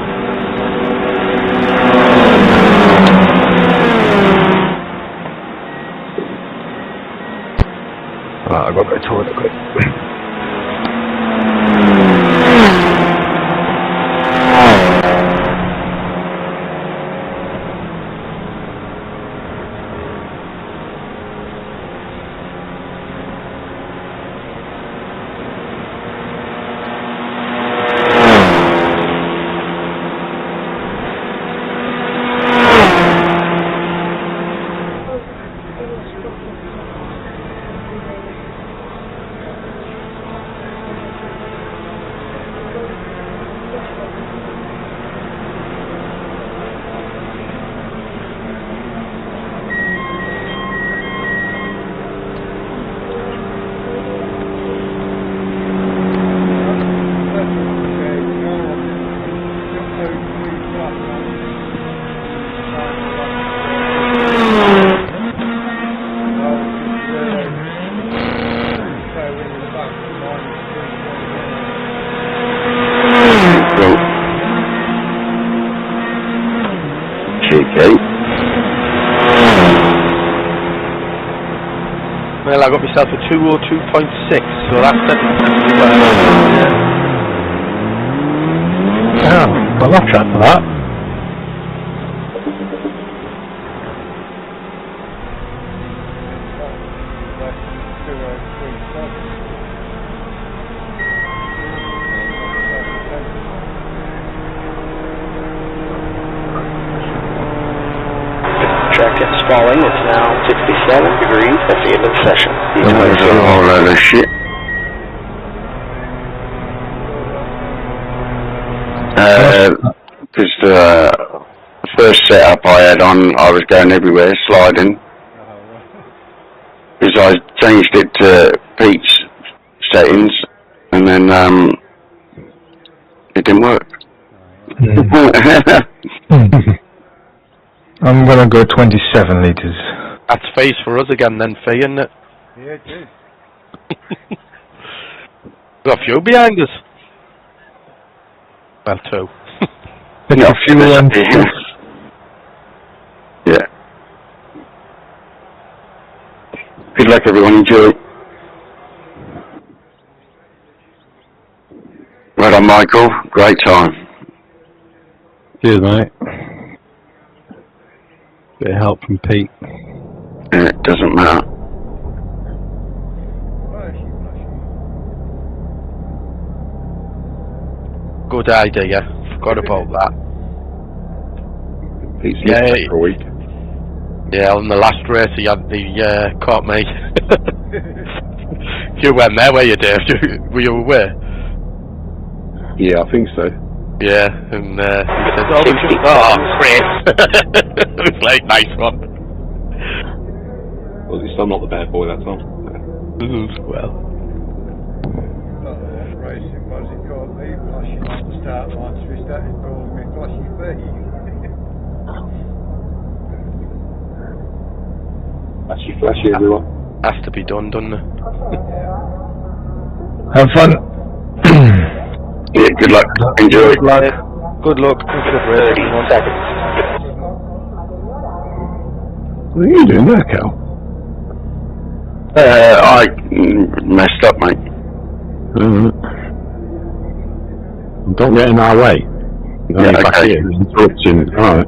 Speaker 9: Right, I've got to go toward it quick.
Speaker 1: Well, I got myself a 202.6, so that's definitely well.
Speaker 9: Yeah, got enough track for that.
Speaker 2: Track is falling. It's now 67 degrees at the end of the session.
Speaker 5: That's a whole lot of shit. Because first setup I had on, I was going everywhere, sliding. Because I changed it to Pete's settings, and then it didn't work.
Speaker 9: I'm gonna go 27 litres.
Speaker 1: That's face for us again then, Fee, isn't it?
Speaker 8: Yeah, it is.
Speaker 1: We've got a few behind us. Well, 2.
Speaker 9: It's a fuel and...
Speaker 5: Yeah. Good luck, everyone. Enjoy. Right on, Michael. Great time.
Speaker 7: Cheers, mate. Bit of help from Pete.
Speaker 5: Yeah, it doesn't matter.
Speaker 1: Good idea. Forgot about that.
Speaker 11: Pete's
Speaker 1: Yeah,
Speaker 11: left for a week.
Speaker 1: Yeah, on the last race he caught me. You went there, were you, Dave? Were you aware?
Speaker 11: Yeah, I think so.
Speaker 1: Yeah, and he said, oh, Chris. It was like, nice one.
Speaker 11: Well, at least I'm not the bad boy that time.
Speaker 1: Well.
Speaker 8: Racing was he called me flashy off the start line, so he started calling me flashy face.
Speaker 11: Flashy, everyone.
Speaker 1: Has to be done, doesn't it?
Speaker 9: Have fun.
Speaker 5: Yeah, good luck. Enjoy.
Speaker 2: Good luck. Good luck. Good race. 1 second.
Speaker 9: What are you doing there, Cal?
Speaker 5: I messed up, mate.
Speaker 9: Don't get in our way.
Speaker 5: Yeah,
Speaker 9: back
Speaker 5: okay.
Speaker 9: here, interrupting. Alright.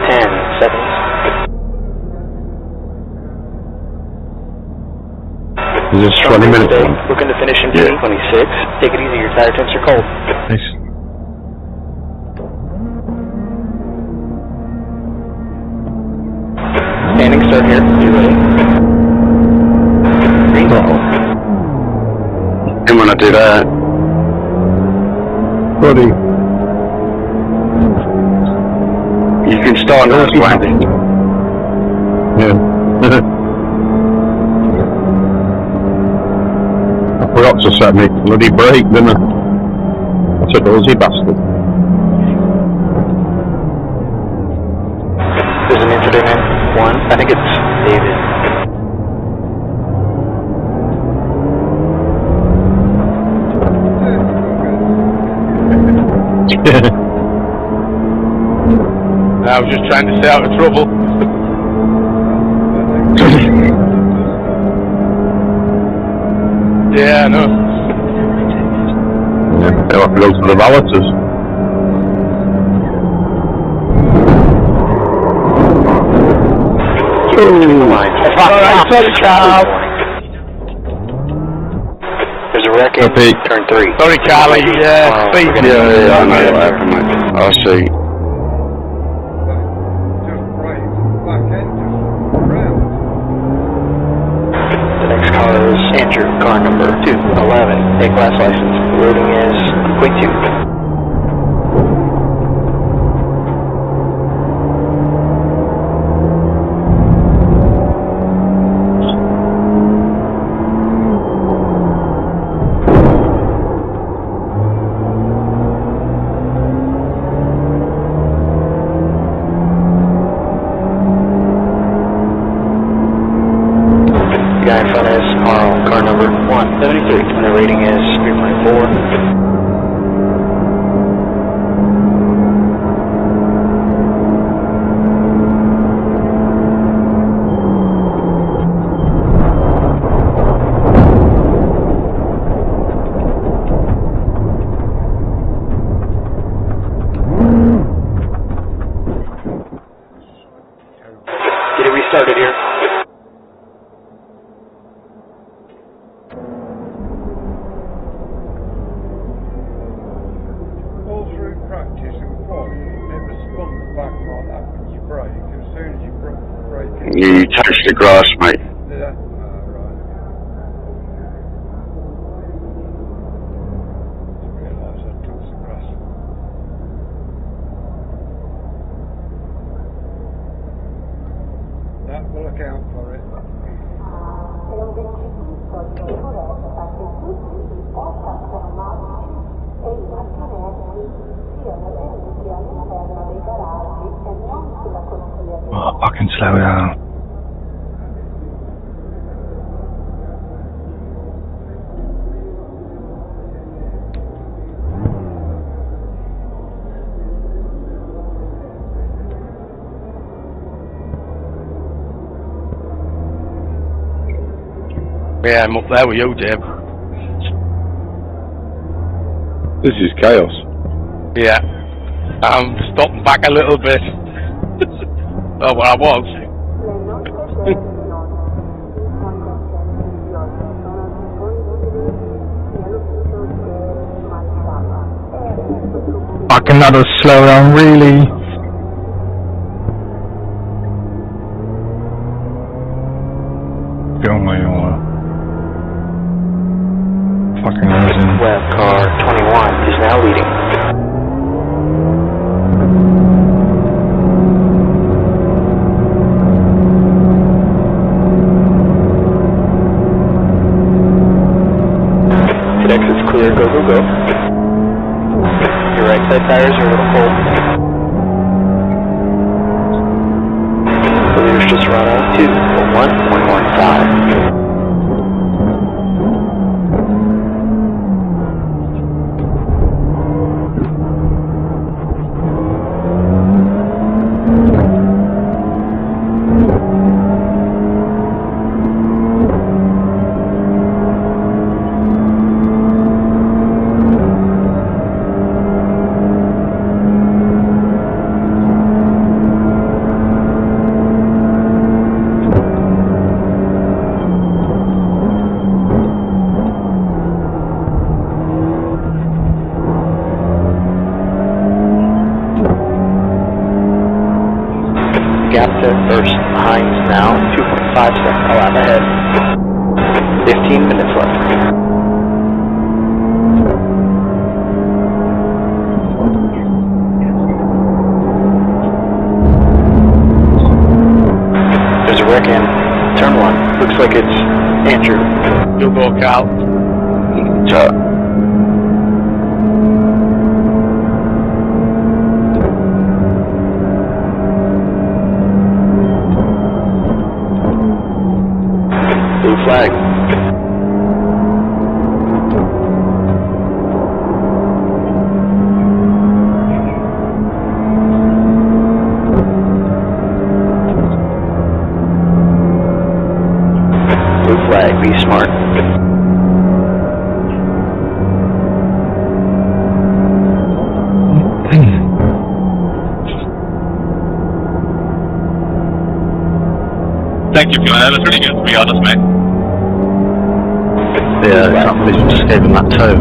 Speaker 2: 10 seconds.
Speaker 9: Is this 20 minutes long?
Speaker 2: Looking to finish in 26. Take it easy, your tire temps are cold.
Speaker 9: Nice.
Speaker 2: Standing start here. You ready? Green.
Speaker 5: Didn't want to do that.
Speaker 9: Buddy.
Speaker 5: You can start now, Andy.
Speaker 9: Yeah. I forgot to set me bloody brake, didn't I? That's a dozy bastard.
Speaker 2: There's an incident in 1. I think it's David.
Speaker 1: I was just trying to stay out of trouble. Yeah, I know.
Speaker 9: Yeah, they'll have to go to the valeters.
Speaker 2: Alright, sorry, Carl. There's a wreck in turn 3.
Speaker 1: Sorry, Carly. Yeah,
Speaker 5: I know what happened, mate. I see.
Speaker 8: Just brake, back end, just round.
Speaker 2: The next car is Andrew, car number 211. A-class license. The rating is .2. The guy in front is car number 173, and the rating is 3.4. Get it restarted here.
Speaker 8: All through practice and quad, it never spun back like that when you brake. As soon as you brake it,
Speaker 5: You touch the grass, mate.
Speaker 8: yeah. Right. Didn't realise I touched the grass.
Speaker 9: Oh, fucking slow down.
Speaker 1: Yeah, I'm up there with you, Dave.
Speaker 11: This is chaos.
Speaker 1: Yeah. I'm stopping back a little bit. Oh, well, I was.
Speaker 9: Fucking another slow down, really. Go my fucking reason.
Speaker 2: Web car 21 is now leading. Hit exit's clear, go, go, go. Your right side tires are a little full. The leaders just run out to 1.15. Gap to first. Hines now 2.5 seconds lap ahead. 15 minutes left. There's a wreck in turn 1. Looks like it's Andrew.
Speaker 1: You'll go, Cal.
Speaker 2: Blue flag. Blue flag, be smart.
Speaker 10: Thank you, Fiona. That was really good, to be honest, mate.
Speaker 4: Yeah, I can't believe you just gave him that toe.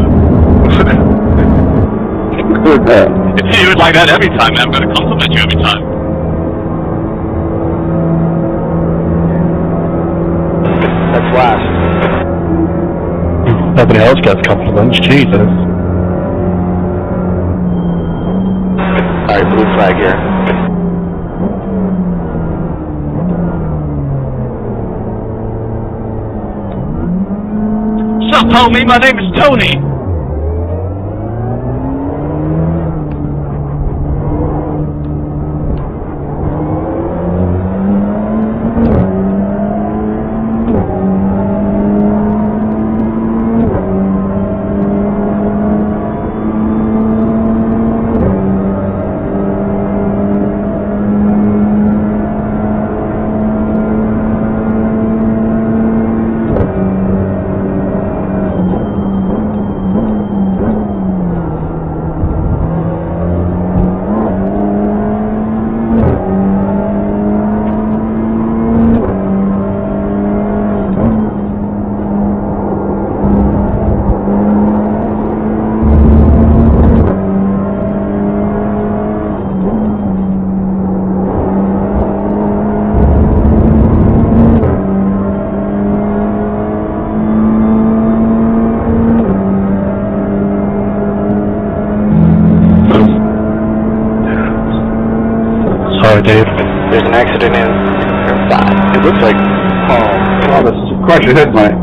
Speaker 10: If you would like that every time, I'm going to compliment you every time.
Speaker 2: That's last.
Speaker 9: Nobody else gets compliments, Jesus.
Speaker 2: Alright, blue flag here.
Speaker 10: Sup, homie? My name is Tony.
Speaker 9: Sorry, Dave.
Speaker 2: There's an accident in turn 5. It looks like
Speaker 11: Oh, that's crash your head, mate.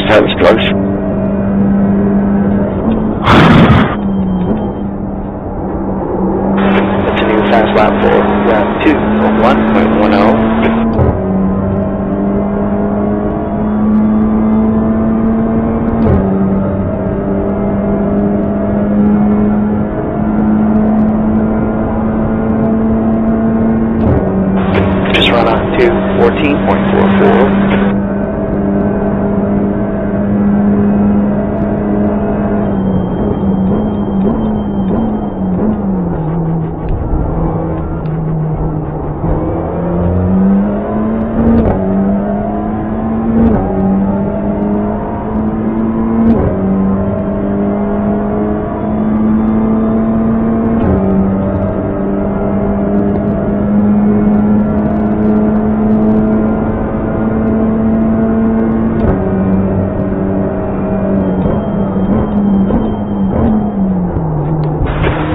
Speaker 5: That was close.
Speaker 2: That's a new fast lap for lap 2 of 1.10. Just run up to 14.44.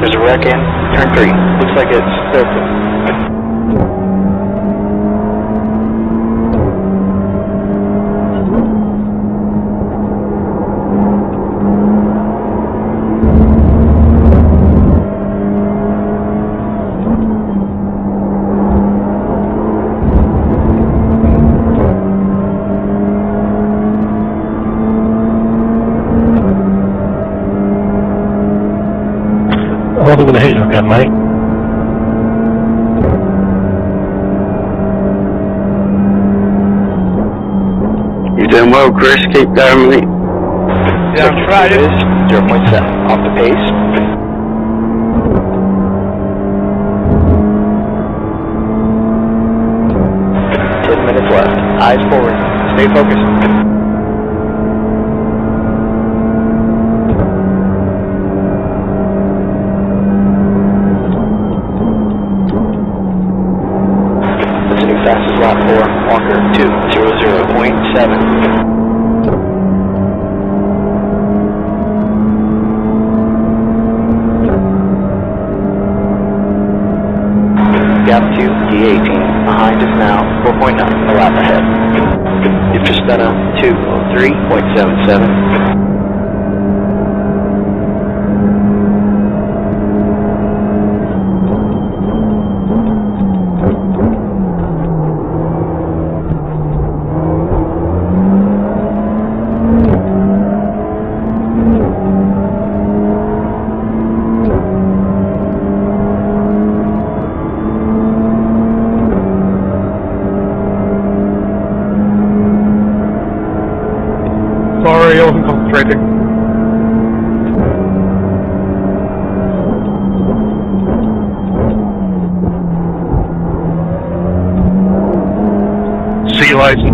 Speaker 2: There's a wreck in turn 3. Looks like it's open.
Speaker 9: I wasn't going to hit you again, mate.
Speaker 5: You're doing well, Chris. Keep going, mate.
Speaker 1: Yeah, I'm trying.
Speaker 2: 0.7 off the pace. Minutes left. Eyes forward. Stay focused. That's a new fastest lap for Walker 2:00.7. Gap 2, D18. Behind is now 4.9, a lap ahead. You've just done a 2:03.77.
Speaker 9: Sorry, I wasn't concentrating.
Speaker 10: See you later.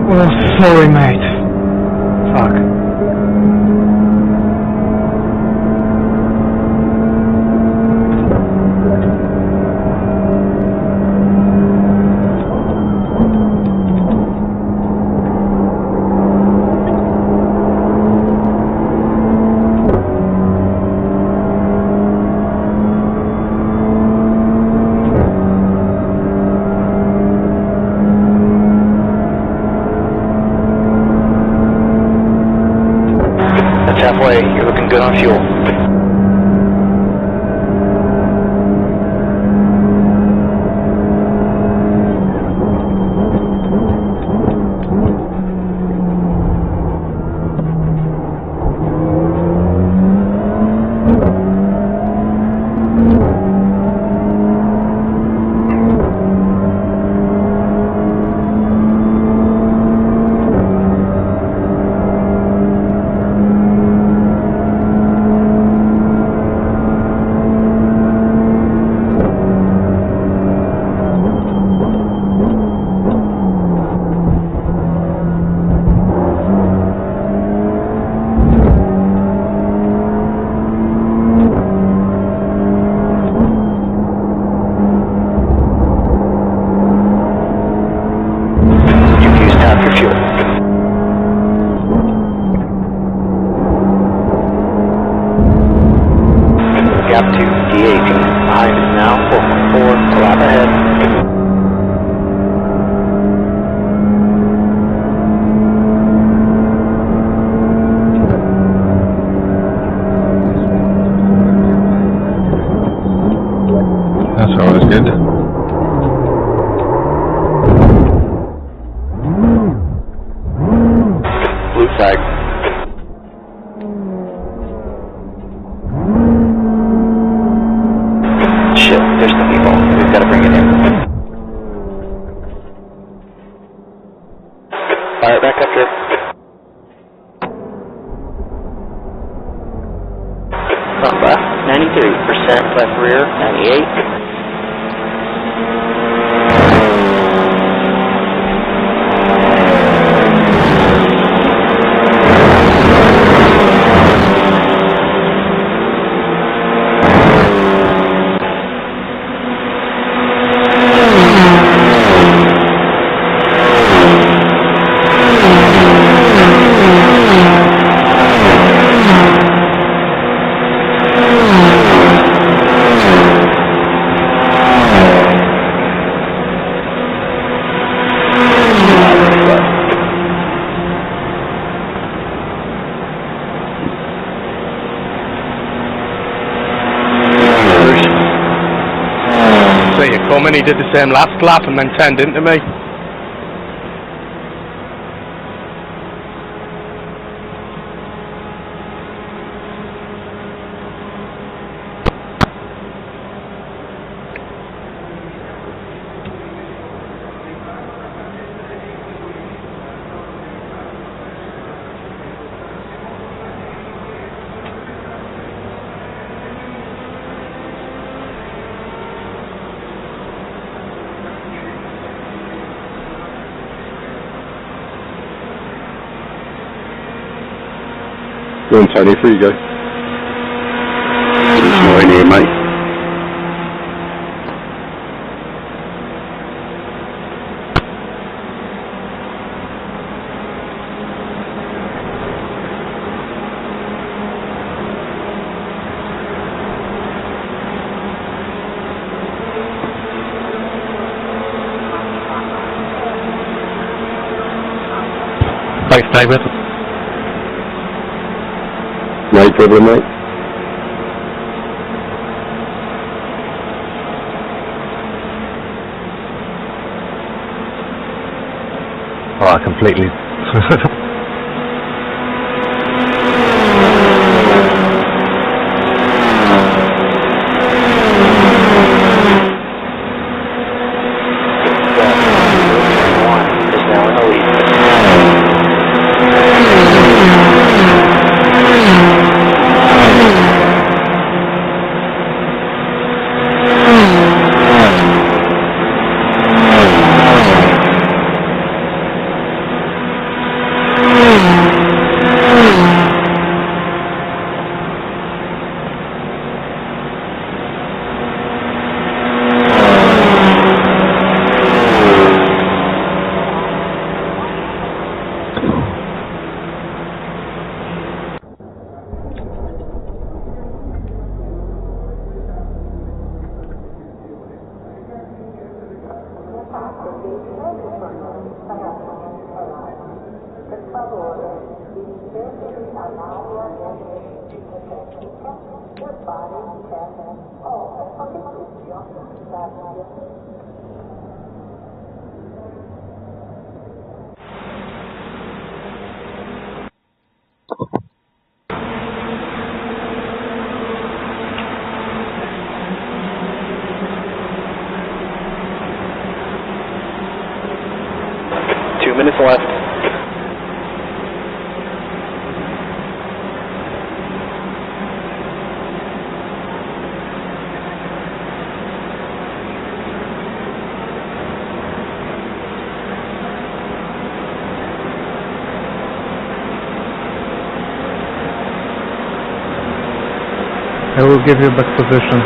Speaker 3: Oh, sorry, mate. Fuck.
Speaker 2: Halfway, you're looking good on fuel. tag. Shit, there's the people. We've got to bring it in. Fire back up here. Front left, 93%, left rear, 98.
Speaker 1: And he did the same last lap and then turned into me.
Speaker 11: Go on, Tony, free you go.
Speaker 5: It's not in here, mate.
Speaker 7: Thanks, David.
Speaker 11: No problem, mate.
Speaker 7: Oh, I completely...
Speaker 2: Minutes left.
Speaker 3: I will give you back position.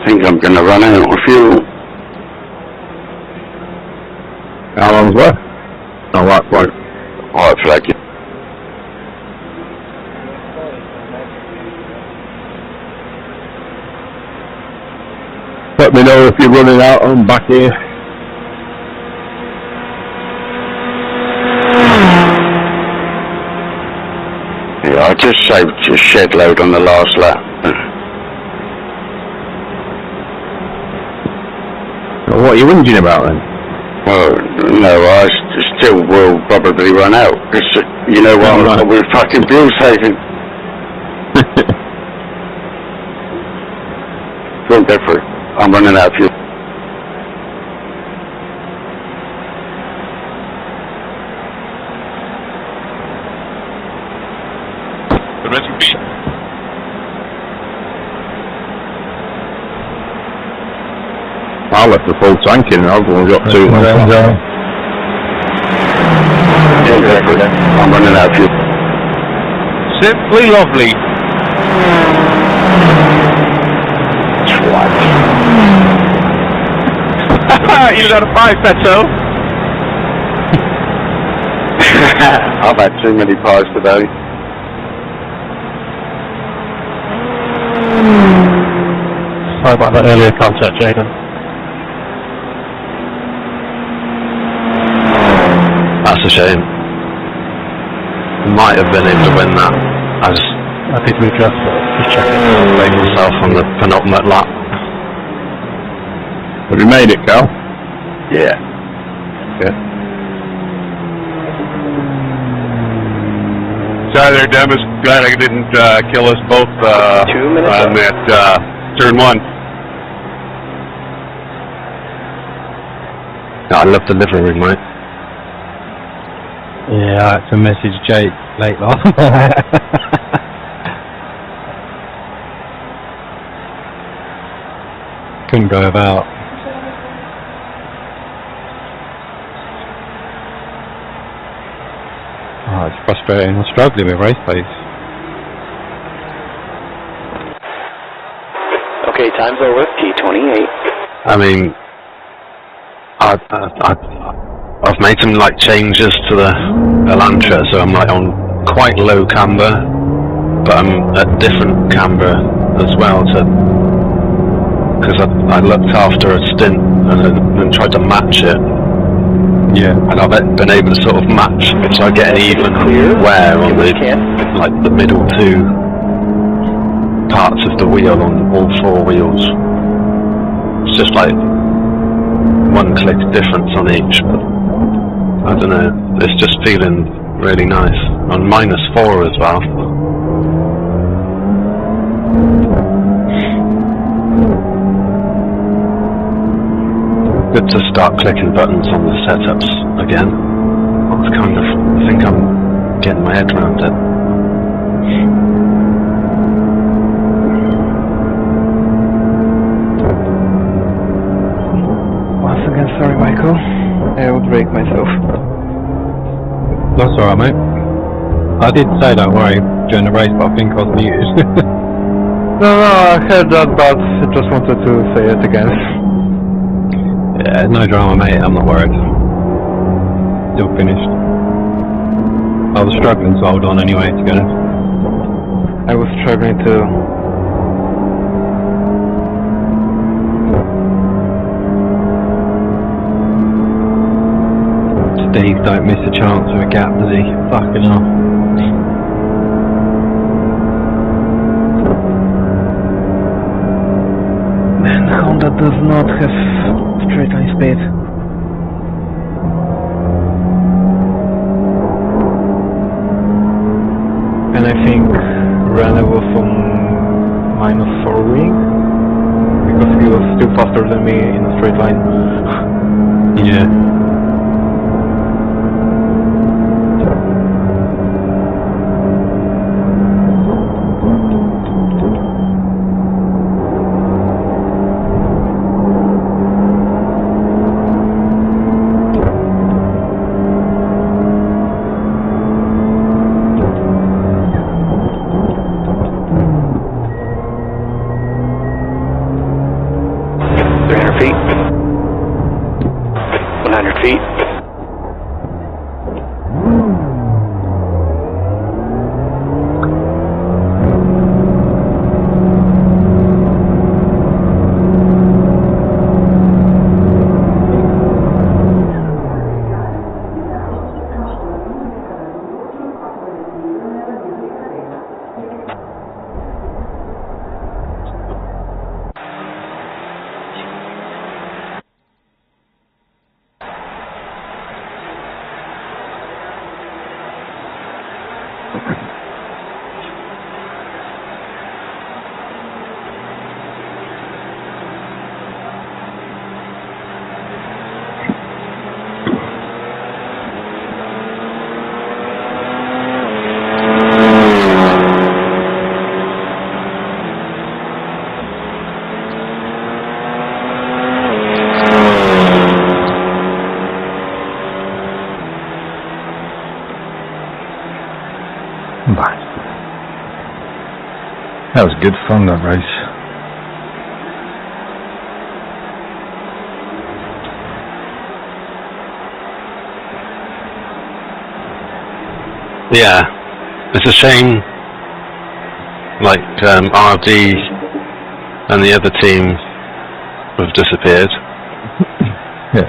Speaker 5: think I'm going to run out of fuel.
Speaker 11: How long's left? Oh, right.
Speaker 5: Alright, flag you.
Speaker 11: Let me know if you're running out. I'm back here.
Speaker 5: Yeah, I just saved a shed load on the last lap.
Speaker 11: Well, what are you whinging about then?
Speaker 5: Well, no, I still will probably run out. Cause, you know what,
Speaker 11: Oh, right.
Speaker 5: with fucking fuel saving. Don't go for it. I'm running out of fuel.
Speaker 10: The recipe.
Speaker 11: I left the full tank in and I've only got 2 left.
Speaker 5: Yeah, exactly. I'm running out of fuel.
Speaker 10: Simply lovely. You're out of 5, Petso.
Speaker 5: I've had too many pies today.
Speaker 2: Sorry about that earlier contact, Jaden.
Speaker 4: That's a shame. Might have been able to win that.
Speaker 2: I think we just checking.
Speaker 4: Played myself on the penultimate lap.
Speaker 11: Have you made it, Cal?
Speaker 5: Yeah.
Speaker 11: Yeah.
Speaker 10: Sorry there, Demis. Glad I didn't kill us both
Speaker 2: 2 minutes
Speaker 10: on that turn 1.
Speaker 4: I love the livery, mate.
Speaker 7: Yeah, I had to message Jake late last night. Couldn't go about. Oh, it's frustrating. I'm struggling with race pace.
Speaker 2: Okay, time's over. T28.
Speaker 4: I mean, I've made some like changes to the Elantra, so I'm like on quite low camber, but I'm at different camber as well, because I looked after a stint and tried to match it.
Speaker 7: Yeah.
Speaker 4: And I've been able to sort of match, so I get an even wear on the middle 2 parts of the wheel on all 4 wheels. It's just like 1 click difference on each, but I don't know, it's just feeling really nice. On -4 as well. Good to start clicking buttons on the setups again. I think I'm getting my head around it.
Speaker 3: Once again, sorry, Michael. I would break myself.
Speaker 7: That's alright, mate. I did say don't worry during the race, but I think I was muted.
Speaker 3: No, I heard that, but I just wanted to say it again.
Speaker 7: Yeah, no drama, mate. I'm not worried. Still finished. I was struggling to hold on anyway, to be honest.
Speaker 3: I was struggling to.
Speaker 7: Steve don't miss a chance with a gap, does he? Fucking hell.
Speaker 3: Man, Honda does not have straight line speed. And I think Rene was on -4 wing because he was still faster than me in a straight line.
Speaker 7: Yeah.
Speaker 9: Nice. That was good fun, that race.
Speaker 4: Yeah, it's a shame, like, RD and the other team have disappeared.
Speaker 9: Yeah.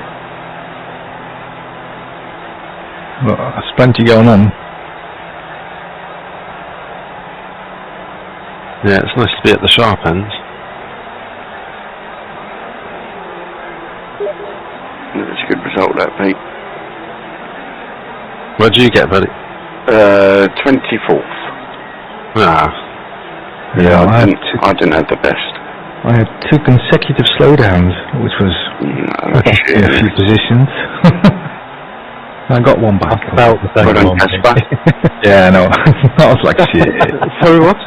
Speaker 9: Well, there's plenty going on.
Speaker 4: Yeah, it's nice to be at the sharp end.
Speaker 5: That's a good result, that, Pete.
Speaker 4: Where'd you get, buddy?
Speaker 5: 24th.
Speaker 4: Ah.
Speaker 5: Yeah, I didn't have the best.
Speaker 9: I had 2 consecutive slowdowns, which was a few positions. I got one back.
Speaker 7: About the same
Speaker 5: Well done,
Speaker 7: one.
Speaker 5: Casper.
Speaker 9: Yeah, no. I was like, shit.
Speaker 3: Sorry, what?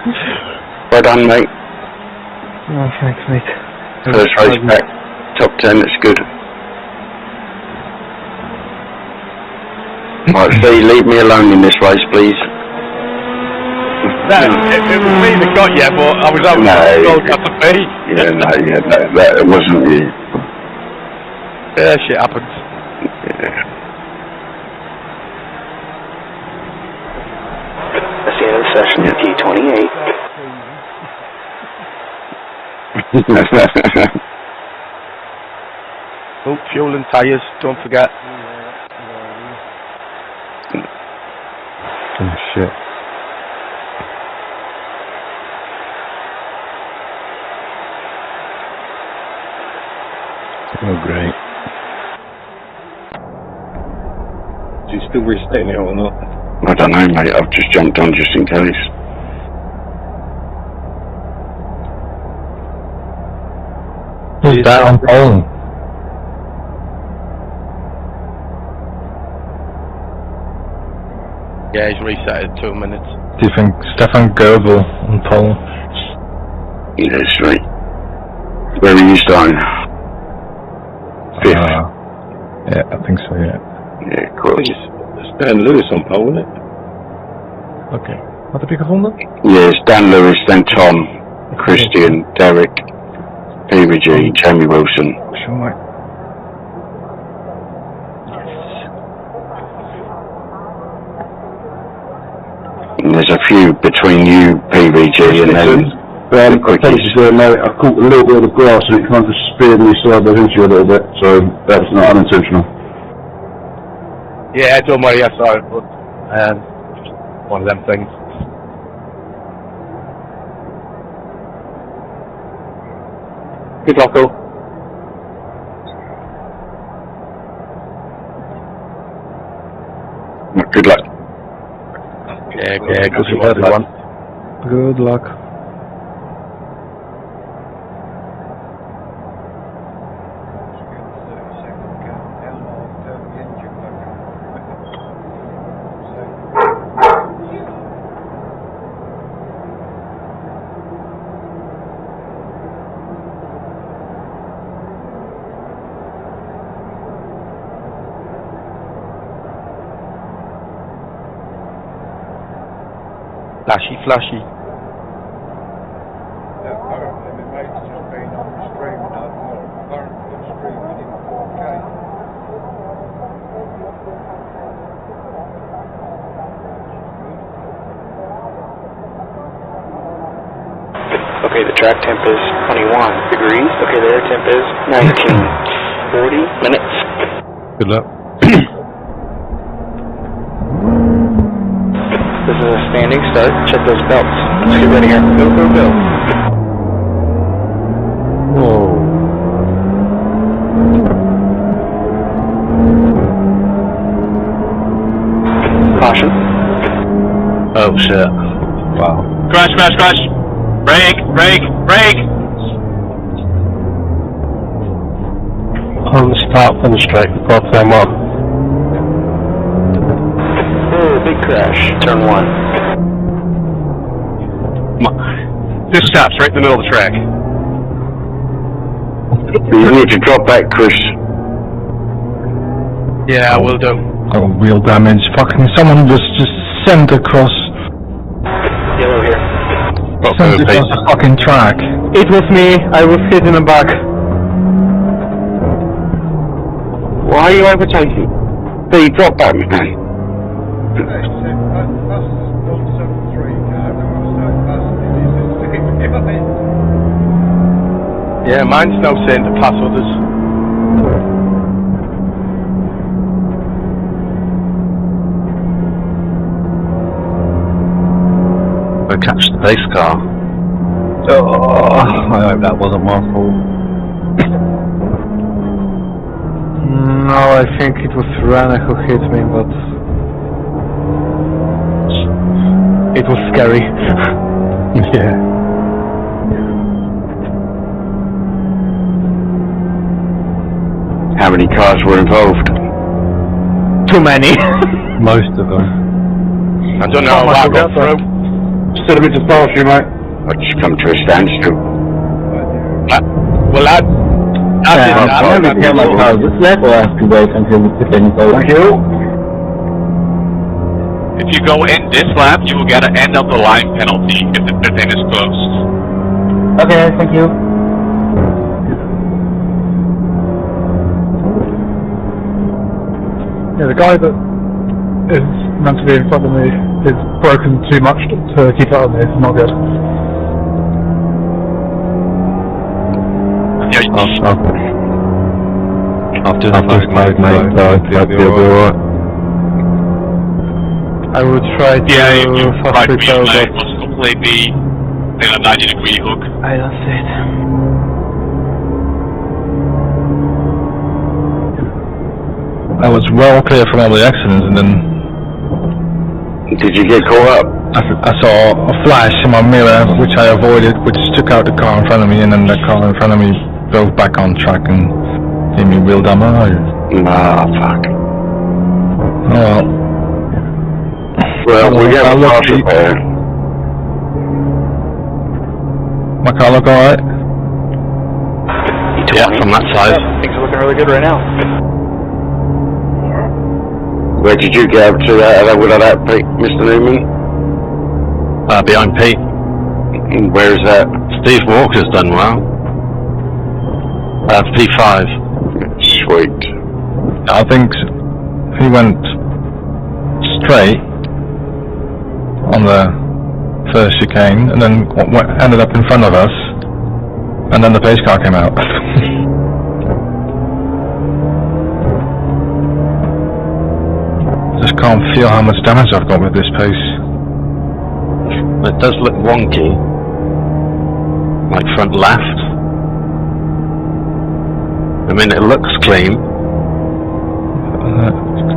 Speaker 5: Well done, mate.
Speaker 3: Oh, thanks, mate.
Speaker 5: First race back. Top 10, that's good. Right, Steve, leave me alone in this race, please.
Speaker 1: No, it was me that got you, but I was out after me.
Speaker 5: That wasn't you.
Speaker 1: Yeah, shit happens.
Speaker 2: That's the end of the session, T28.
Speaker 1: Oh, fuel and tyres, don't forget.
Speaker 9: Oh, shit.
Speaker 11: Oh, great. Do you still resetting it or not?
Speaker 5: I don't know, mate. I've just jumped on just in case.
Speaker 9: Who's that on pole?
Speaker 1: Yeah, he's reset in 2 minutes.
Speaker 9: Do you think Stefan Goebel on pole?
Speaker 5: Yeah, that's right. Where are you starting? 5th.
Speaker 9: Yeah, I think so, yeah.
Speaker 5: Yeah, cool.
Speaker 11: It's Dan Lewis on pole, isn't it?
Speaker 9: Okay. Wat heb je gevonden?
Speaker 5: Yeah, it's Dan Lewis, then Tom, Christian, Derek, PVG, Jamie Wilson.
Speaker 9: Sure.
Speaker 5: And there's a few between you, PVG, and then the quickies.
Speaker 11: Mate, I caught a little bit of the grass and it kind of speared me sideways into you a little bit, so that was not unintentional.
Speaker 1: Yeah, don't worry, I saw it, but one of them things. Good luck, all.
Speaker 5: Good luck.
Speaker 1: Yeah, good luck, everyone.
Speaker 3: Good luck.
Speaker 1: Flashy, flashy.
Speaker 8: Yeah, apparently my mate's just been on the stream and apparently streaming in 4K.
Speaker 2: Okay, the track temp is 21 degrees. Okay, the air temp is 19. 40 minutes.
Speaker 9: Good luck.
Speaker 2: This is a standing start. Check those belts. Let's get ready here. Go, go, go.
Speaker 9: Whoa.
Speaker 2: Caution.
Speaker 4: Oh shit.
Speaker 9: Wow.
Speaker 10: Crash, crash, crash! Brake, brake, brake!
Speaker 7: On the start from the straight before turn 1.
Speaker 2: Oh, big crash. Turn 1.
Speaker 10: This stops right in the middle of the track.
Speaker 5: You need to drop back, Chris.
Speaker 1: Yeah, I will do.
Speaker 9: Oh, wheel damage. Fucking someone just sent across
Speaker 4: Got
Speaker 9: Since
Speaker 4: to
Speaker 9: it's
Speaker 4: Pete.
Speaker 9: on the fucking track.
Speaker 3: It was me. I was hit in the back.
Speaker 5: Why are you overtaking? Pete, drop back, man.
Speaker 8: Hey, so that's 173 car, and I started passing it, it's behind.
Speaker 1: Yeah, mine's now saying to pass others.
Speaker 4: Go catch the pace car.
Speaker 7: Oh, I hope that wasn't my fault.
Speaker 3: No, I think it was Rana who hit me, but it was scary.
Speaker 9: Yeah.
Speaker 5: How many cars were involved?
Speaker 3: Too many.
Speaker 7: Most of them.
Speaker 1: I don't know how that got through.
Speaker 11: Still a bit to pass you, mate.
Speaker 5: I just come to a standstill.
Speaker 1: Well, I didn't.
Speaker 11: I'm going to get my car this left, or I have to wait until the finish. Thank you.
Speaker 10: If you go in this lap, you will get an end of the line penalty if the pit lane is closed.
Speaker 11: Okay, thank you.
Speaker 9: Yeah, the guy that is meant to be in front of me is broken too much to keep up with me. It's not good.
Speaker 7: After the first mode, mate,
Speaker 9: I'd be alright.
Speaker 3: I would try to
Speaker 10: Yeah, you
Speaker 3: fast
Speaker 10: right
Speaker 3: repair,
Speaker 10: green light
Speaker 3: but
Speaker 10: was completely in a 90-degree hook.
Speaker 3: I don't see it.
Speaker 9: I was well clear from all the accidents, and then
Speaker 5: Did you get caught up?
Speaker 9: I saw a flash in my mirror, which I avoided, which took out the car in front of me, and then the car in front of me drove back on track and gave me wheel damage.
Speaker 5: Ah, fuck.
Speaker 9: Oh
Speaker 5: Well, we got a car
Speaker 9: lucky.
Speaker 5: repair.
Speaker 9: My car look alright?
Speaker 4: Yeah, from that side.
Speaker 2: Things are looking really good right now.
Speaker 5: Where did you get up to with that, Mr. Newman?
Speaker 4: Behind Pete.
Speaker 5: Where is that?
Speaker 4: Steve Walker's done well. P5.
Speaker 5: Sweet.
Speaker 9: I think he went straight on the first chicane, and then ended up in front of us, and then the pace car came out. Just can't feel how much damage I've got with this pace.
Speaker 4: It does look wonky. Like front left. I mean, it looks clean.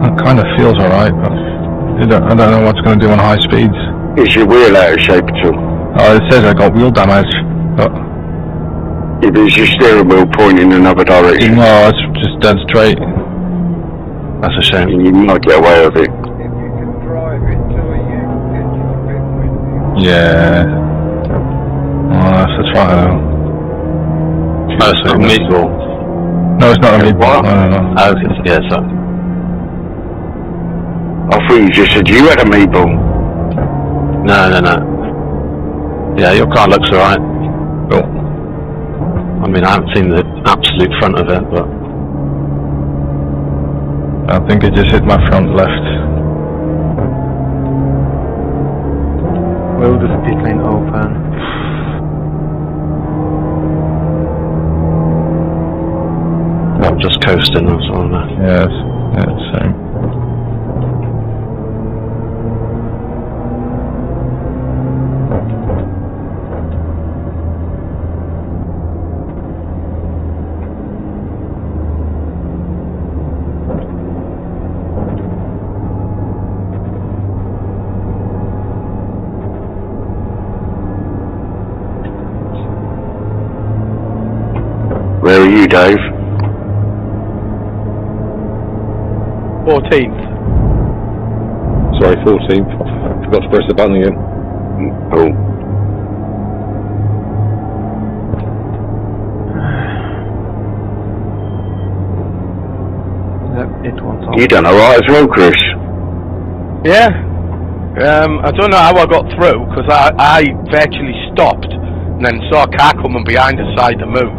Speaker 9: It kind of feels alright, but I don't know what's going to do on high speeds.
Speaker 5: Is your wheel out of shape at all?
Speaker 9: Oh, it says I got wheel damage, but
Speaker 5: Is your steering wheel pointing in another direction?
Speaker 9: no, it's just dead straight.
Speaker 4: That's a shame.
Speaker 5: You might get away with it.
Speaker 8: If you can drive it till you get to the bit windy.
Speaker 9: Yeah. Oh, that's a try though.
Speaker 4: Oh, it's not a meatball.
Speaker 9: No, it's not a meatball.
Speaker 5: What?
Speaker 9: No.
Speaker 4: Oh, yeah, so.
Speaker 5: I thought you just said you had a meatball.
Speaker 4: No. Yeah, your car looks alright.
Speaker 9: Cool.
Speaker 4: I mean, I haven't seen the absolute front of it, but
Speaker 9: I think it just hit my front left.
Speaker 3: Will the pit lane open?
Speaker 4: I'm just coasting, that's all I know.
Speaker 9: Yes. Yeah, same.
Speaker 5: Where are you, Dave?
Speaker 1: 14th.
Speaker 11: Sorry, 14th. I forgot to press the button again.
Speaker 5: Oh.
Speaker 3: It won't
Speaker 5: You done alright as well, Chris?
Speaker 1: Yeah. I don't know how I got through because I virtually stopped, and then saw a car coming behind us trying to move,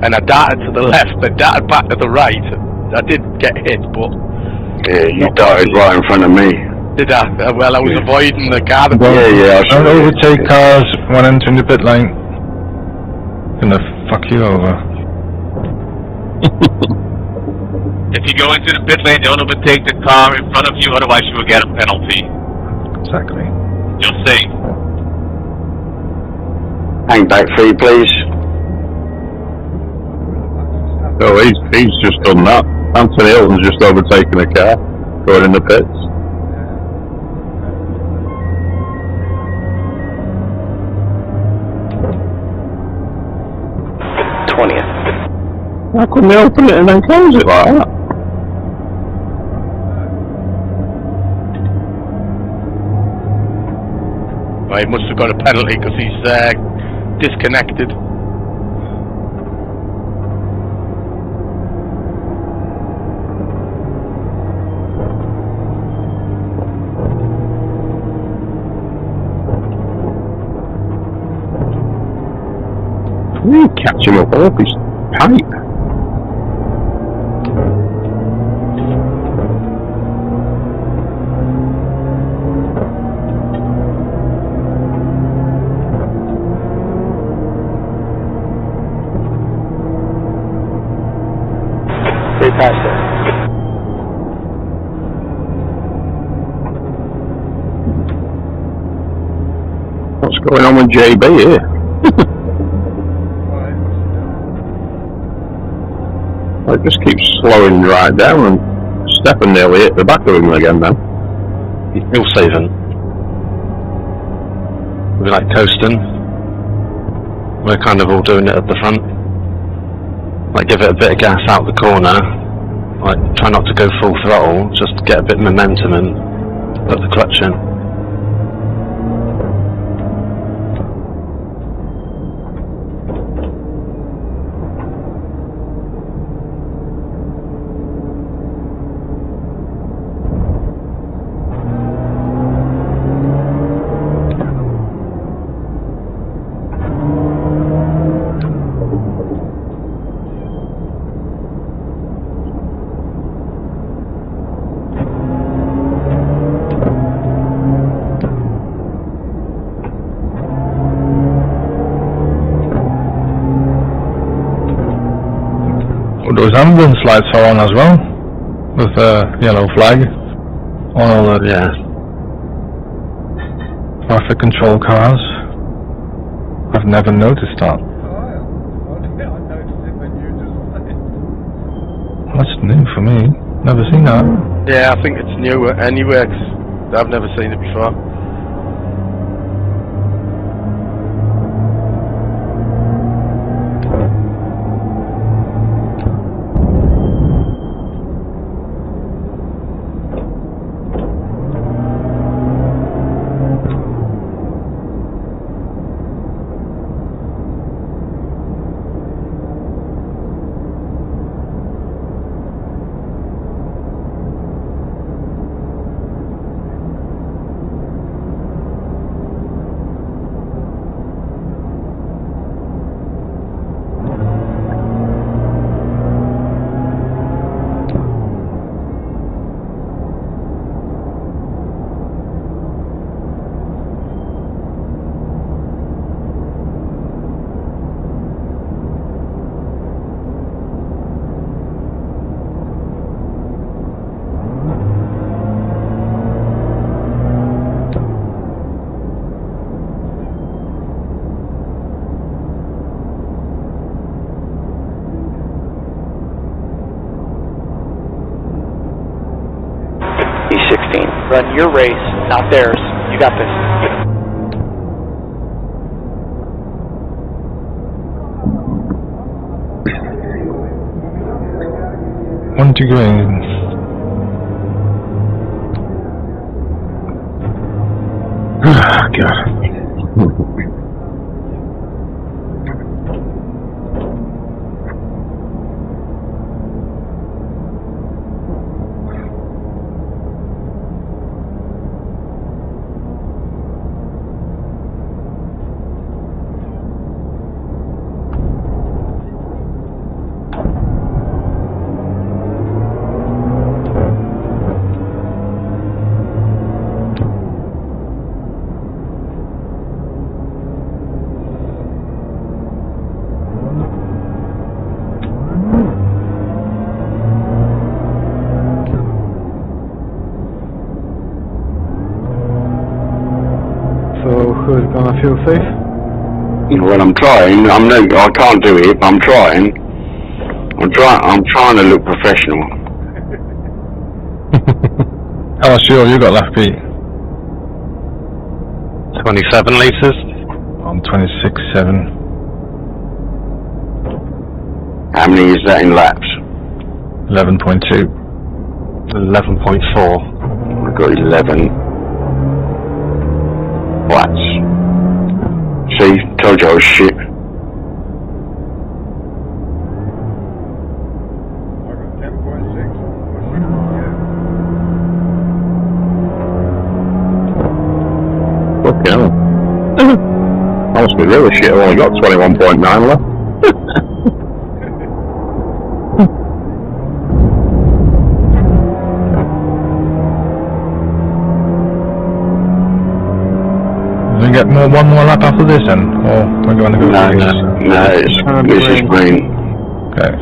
Speaker 1: and I darted to the left, but darted back to the right. I did get hit, but...
Speaker 5: Yeah, you darted right in front of me.
Speaker 1: Did I? Well, I was avoiding the car.
Speaker 5: Yeah, I saw
Speaker 9: Don't
Speaker 5: it.
Speaker 9: overtake cars when entering the pit lane. Gonna fuck you over.
Speaker 10: If you go into the pit lane, don't overtake the car in front of you, otherwise you will get a penalty.
Speaker 9: Exactly.
Speaker 10: Just saying.
Speaker 5: Hang back free, please.
Speaker 11: Oh, he's just done that. Anthony Hilton's just overtaken a car, going in the pits. How come they open it and then close it like that?
Speaker 1: Well, he must have got a penalty because he's disconnected.
Speaker 11: You catch him up off his pipe.
Speaker 2: They passed it.
Speaker 11: What's going on with JB here? It just keeps slowing right down, and Stefan nearly hit the back of him again then.
Speaker 4: You'll save him. We're like coasting. We're kind of all doing it at the front. Like give it a bit of gas out the corner. Like try not to go full throttle, just get a bit of momentum and put the clutch in.
Speaker 9: Those ambulance lights are on as well, with a yellow flag on all the traffic control cars. I've never noticed that. That's new for me. Never seen that.
Speaker 1: Yeah, I think it's new anyway, 'cause I've never seen it before.
Speaker 2: Run your race, not theirs. You got this.
Speaker 9: One to go in.
Speaker 11: God.
Speaker 3: who's gonna feel safe?
Speaker 5: Well, I'm trying. I can't do it, but I'm trying. I'm trying to look professional.
Speaker 9: How much fuel you got left, Pete?
Speaker 4: 27 litres.
Speaker 9: I'm 26.7.
Speaker 5: How many is that in laps?
Speaker 9: 11.2.
Speaker 4: 11.4.
Speaker 5: I've got 11 watts. See, told you I was shit.
Speaker 8: I got 10.6.
Speaker 11: Fucking hell. I must be really shit, I've only got 21.9 left.
Speaker 9: Do we get one more lap after this then? Or we're going to go
Speaker 5: No,
Speaker 9: for
Speaker 5: this is green.
Speaker 9: Okay.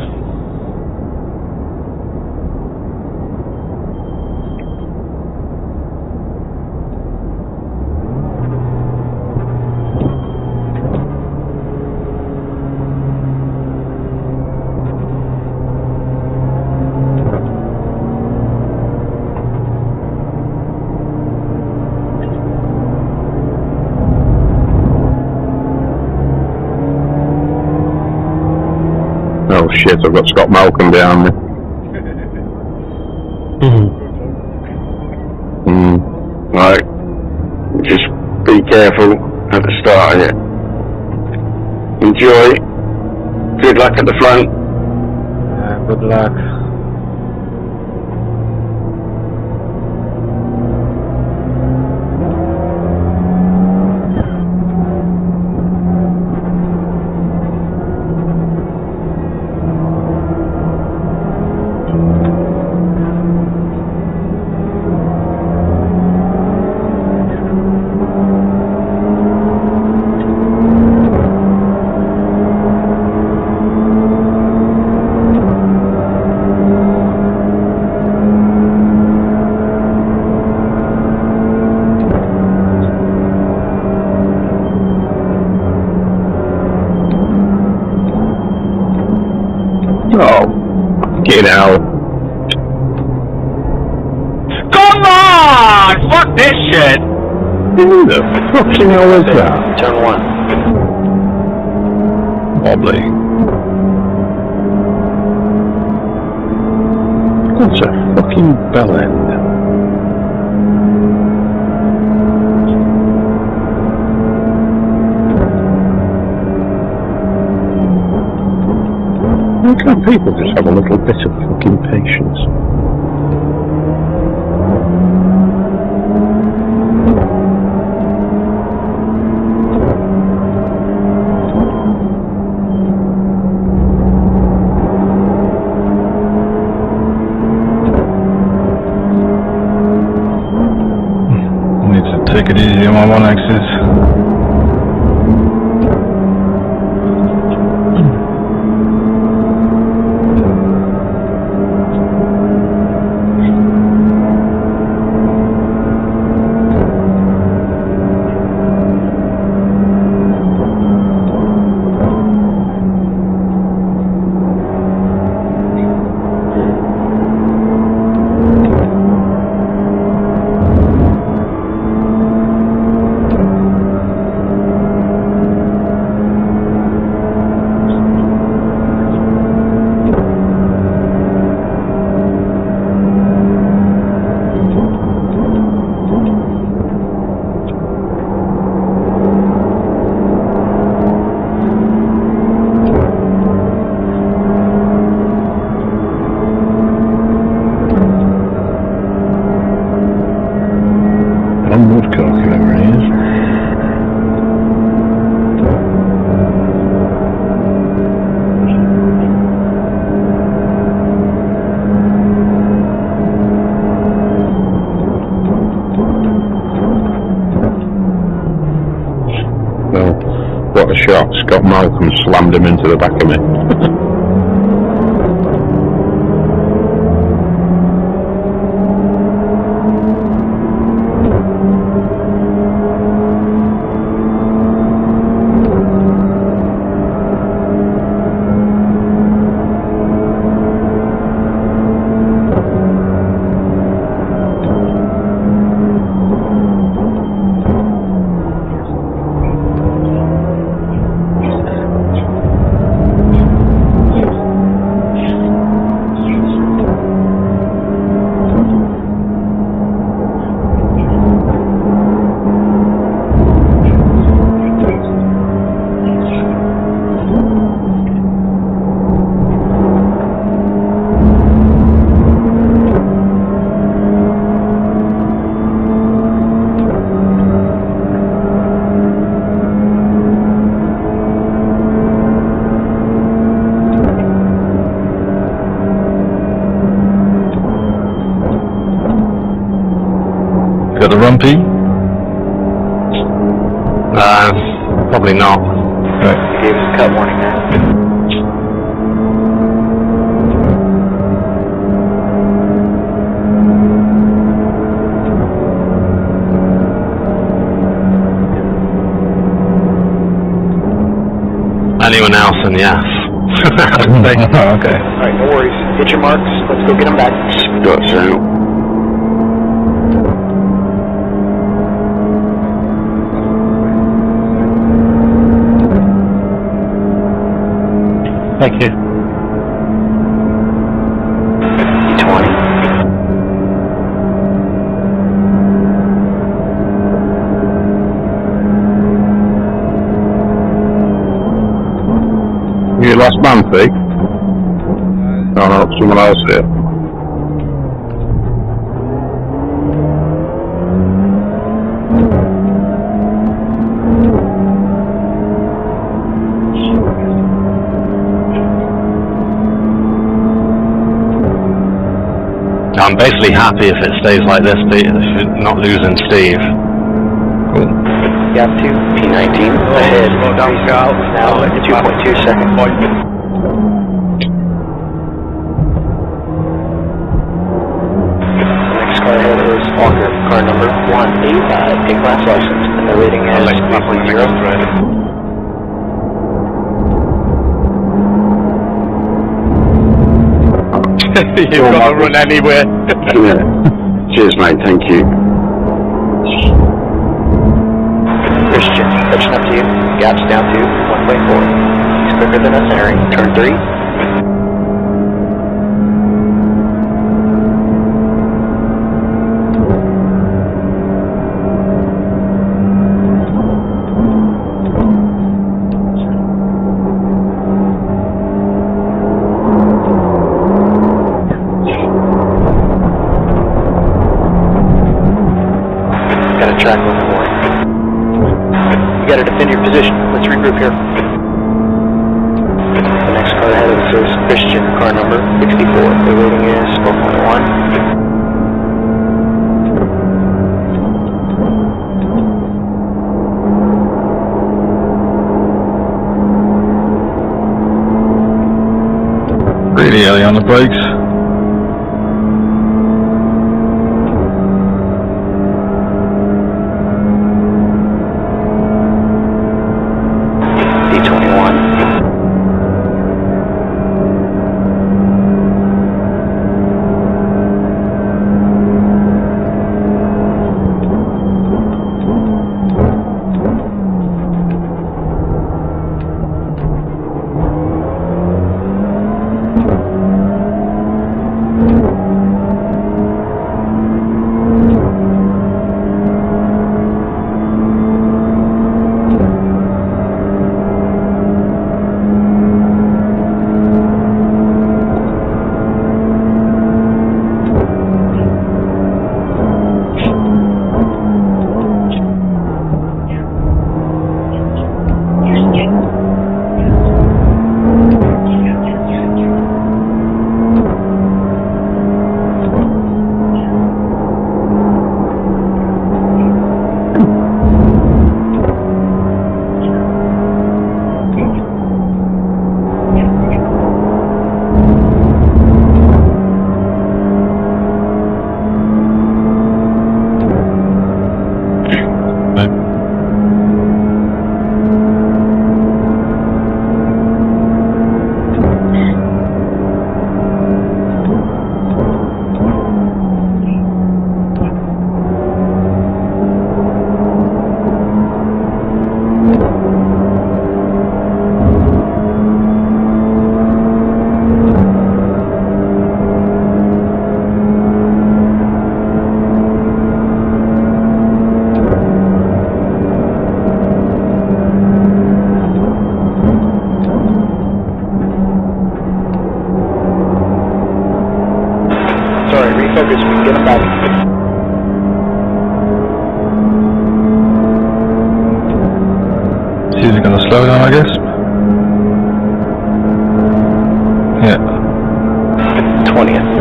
Speaker 11: Oh shit, I've got Scott Malcolm behind me.
Speaker 5: Right, just be careful at the start of it. Enjoy. Good luck at the front.
Speaker 3: Good luck.
Speaker 11: Oh, get out.
Speaker 10: Come on! Fuck this shit!
Speaker 11: Who the fucking hell is that?
Speaker 2: Turn 1.
Speaker 9: Wobbly.
Speaker 11: That's a fucking bell end. Why can't people just have a little bit of fucking patience?
Speaker 9: I need to take it easy on my 1Xs.
Speaker 11: What a shot. Scott Malcolm slammed him into the back of me.
Speaker 4: Probably not.
Speaker 9: Right.
Speaker 2: You gave us a cut warning there.
Speaker 4: Anyone else in the ass?
Speaker 9: Okay.
Speaker 2: Alright, no worries. Hit your marks. Let's go get them back.
Speaker 5: Scott's out.
Speaker 3: Thank you.
Speaker 2: D20.
Speaker 11: You last man, Pete? Oh no, someone else here.
Speaker 4: I'm basically happy if it stays like this, Pete, if you're not losing Steve.
Speaker 9: Cool.
Speaker 2: Gap 2, P19. Ahead.
Speaker 1: Slow down, Carl.
Speaker 2: Now at 2.2 seconds. Next car ahead is Walker, car number 185. Take class license, and the rating is 3.0.
Speaker 1: You've got to run anywhere.
Speaker 5: Yeah. Cheers, mate. Thank you.
Speaker 2: Christian, catching up to you. Gaps down to 1.4. He's quicker than us entering turn 3. Got a track limit warning. You gotta defend your position. Let's regroup here. The next car ahead of us is Christian, car number 64. The rating is 4.1.
Speaker 9: Really early on the brakes.
Speaker 2: D21. Sorry, refocus. Get him back.
Speaker 9: Is he gonna slow down, I guess? Yeah.
Speaker 2: 20th.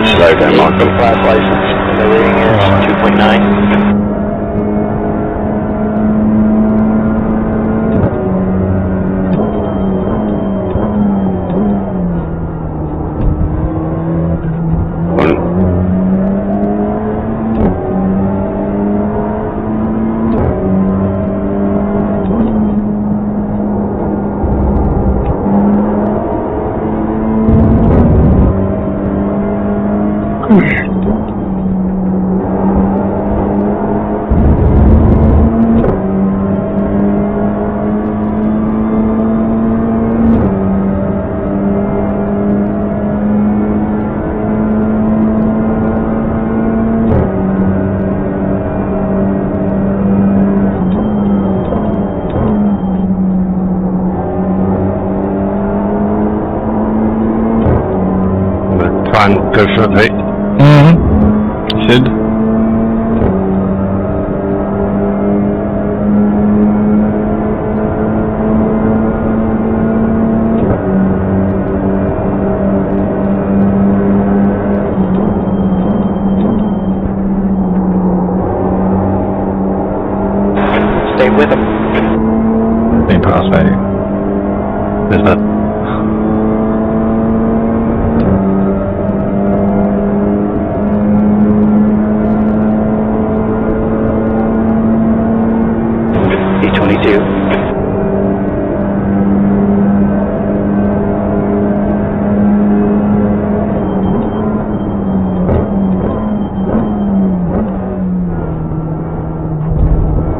Speaker 5: slow down, Michael.
Speaker 2: Class license, the rating is 2.9.
Speaker 4: Try and go for it, mate.
Speaker 9: Should.
Speaker 2: Stay with him.
Speaker 9: Being past me.
Speaker 4: There's that.
Speaker 2: D22.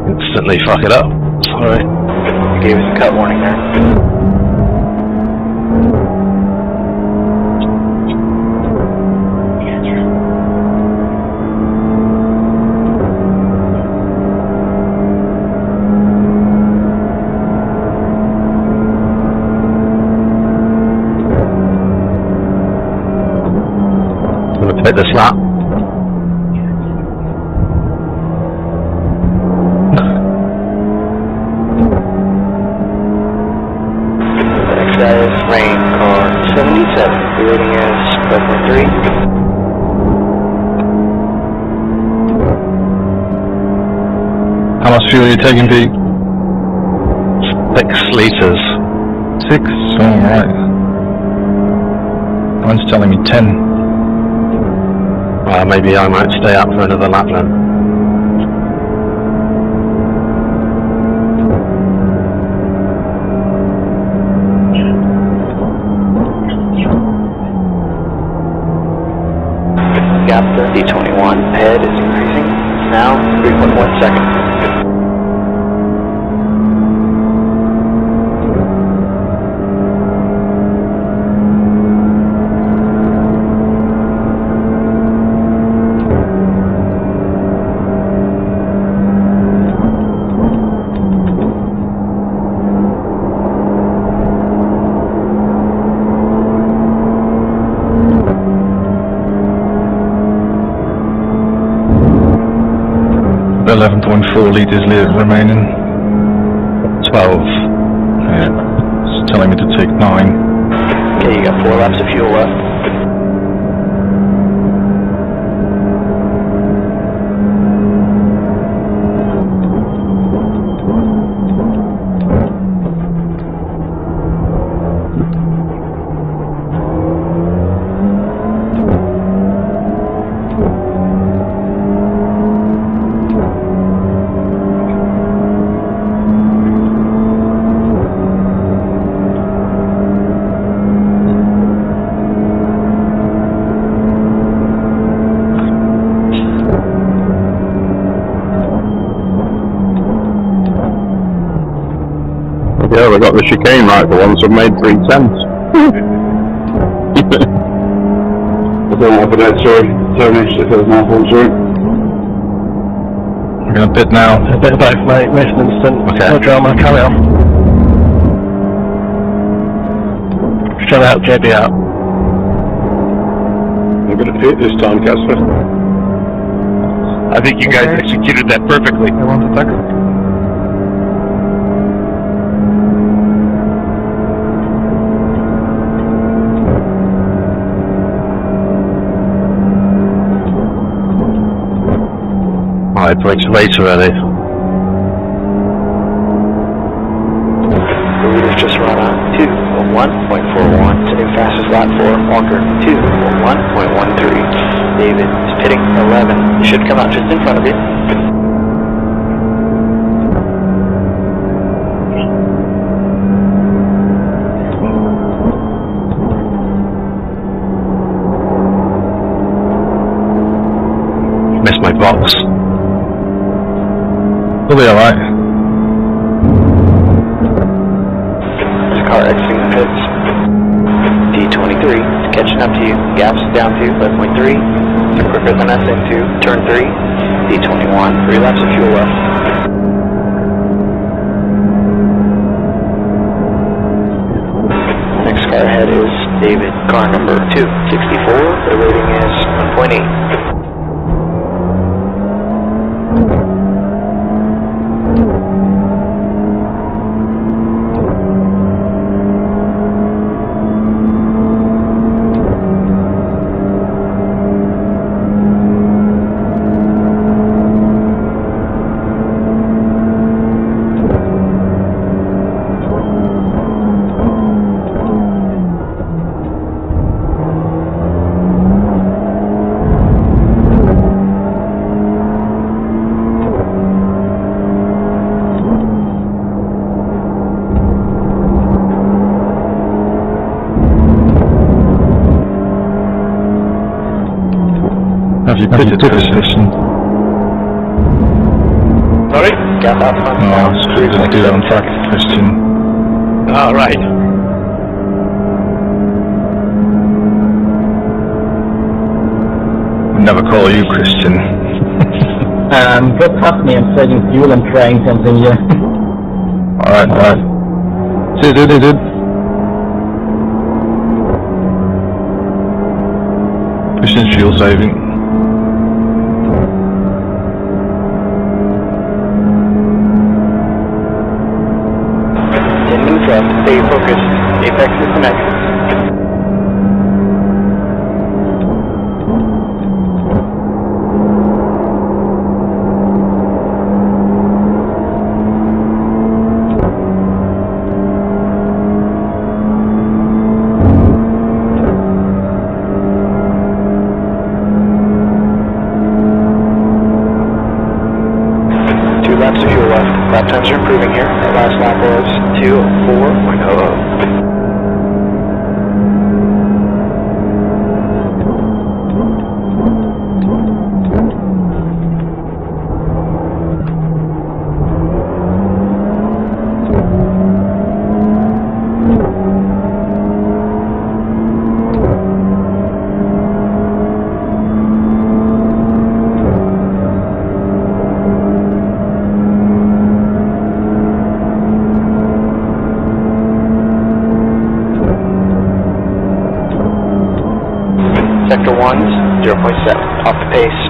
Speaker 4: Instantly fuck it up. Sorry.
Speaker 2: You gave us a cut warning there.
Speaker 4: I'm gonna take this lap.
Speaker 2: That is rain car 77. The rating is 5.3.
Speaker 9: How much fuel are you taking, Pete?
Speaker 4: 6 litres.
Speaker 9: 6? Alright. Mine's telling me 10.
Speaker 4: Well, maybe I might stay up for another lap then.
Speaker 2: Gap to D21 ahead is increasing. It's now 3.1 seconds.
Speaker 9: The 11.4 litres remaining.
Speaker 4: 12.
Speaker 9: Yeah. It's telling me to take 9.
Speaker 2: Okay, you got 4 laps of fuel left.
Speaker 11: Yeah, we got the chicane right for once, I've made 3 tenths. I don't know for that, sorry. Tony, if there's my fault, sorry.
Speaker 9: I'm going to pit now.
Speaker 2: A bit of both, mate. Rest an instant.
Speaker 4: Okay.
Speaker 2: No drama. Carry on. Just trying to help JB out.
Speaker 11: I'm going to pit this time, Casper.
Speaker 10: I think you guys executed that perfectly.
Speaker 3: I want to tackle.
Speaker 4: Way too early.
Speaker 2: The leader's just run on 2:01.41 to new fastest lap for Walker 2:01.13. David is pitting 11. He should come out just in front of you.
Speaker 4: Missed my box.
Speaker 9: We'll be alright.
Speaker 2: There's a car exiting the pits. D23 is catching up to you. Gaps down to 11.3. You're quicker than us into turn 3. D21, 3 laps of fuel left. Next car ahead is David, car number 264. The rating is 1.8.
Speaker 9: Have you pitted to position?
Speaker 1: Sorry?
Speaker 2: Gap out front now.
Speaker 9: No, screw it, just do that on track, Christian.
Speaker 1: All right.
Speaker 9: Would never call you Christian.
Speaker 12: Go past me, I'm saving fuel and trying something here.
Speaker 9: Alright. Dude. Christian's fuel saving.
Speaker 2: 10 minutes left. Stay focused. Apex is the next. Laps of fuel left. Lap times are improving here. Our last lap was 2:04.00. Sector 1's 0.7, off the pace.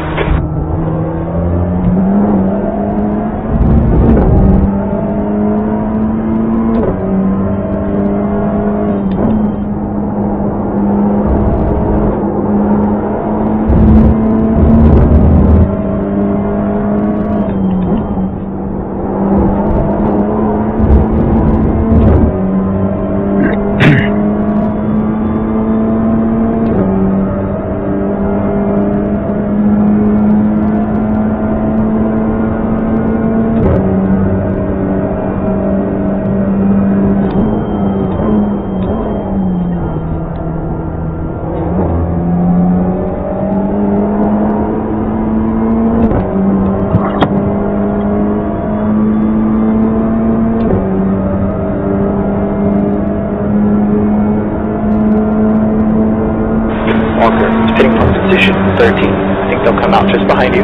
Speaker 2: Walker is pitting from position 13. I think they'll come out just behind you.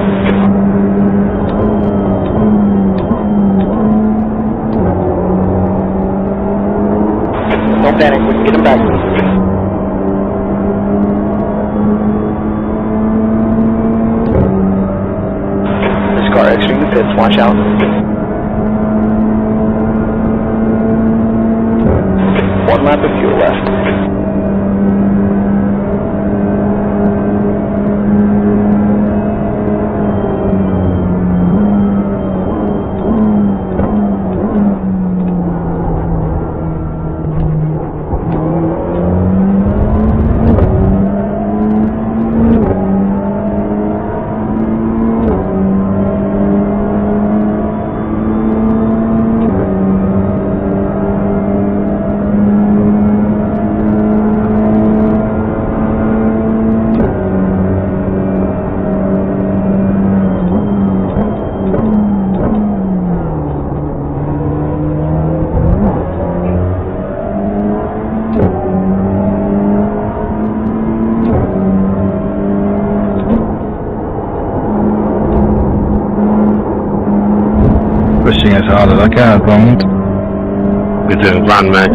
Speaker 2: Don't panic, we can get him back. This car exiting the pits, watch out. One lap of fuel left.
Speaker 9: hard as I can at the moment.
Speaker 4: You're doing grand, mate.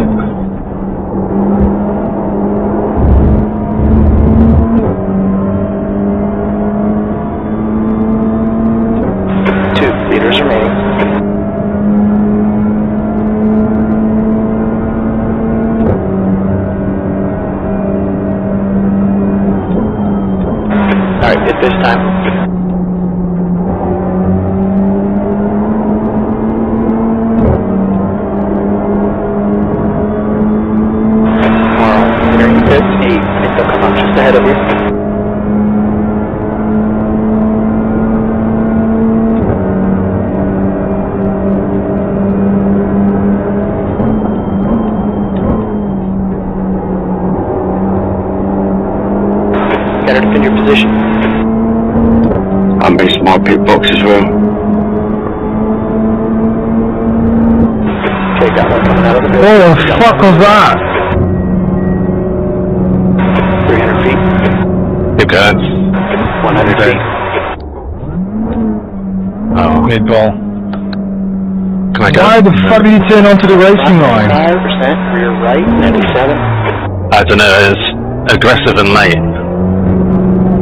Speaker 2: Liters remaining. Alright, hit this time. Entering pits, 8. I think they'll come up just ahead of you. Better defend your position.
Speaker 5: I missed my pit box as well.
Speaker 2: Okay, got one coming out of the building.
Speaker 9: What the fuck was that?
Speaker 2: 300 feet.
Speaker 4: Keep going.
Speaker 2: 100 feet.
Speaker 4: Oh,
Speaker 9: Mid-ball.
Speaker 4: can I go?
Speaker 9: Why the fuck did you turn onto the racing line?
Speaker 2: 5%, rear right, 97.
Speaker 4: I don't know, it's aggressive and late.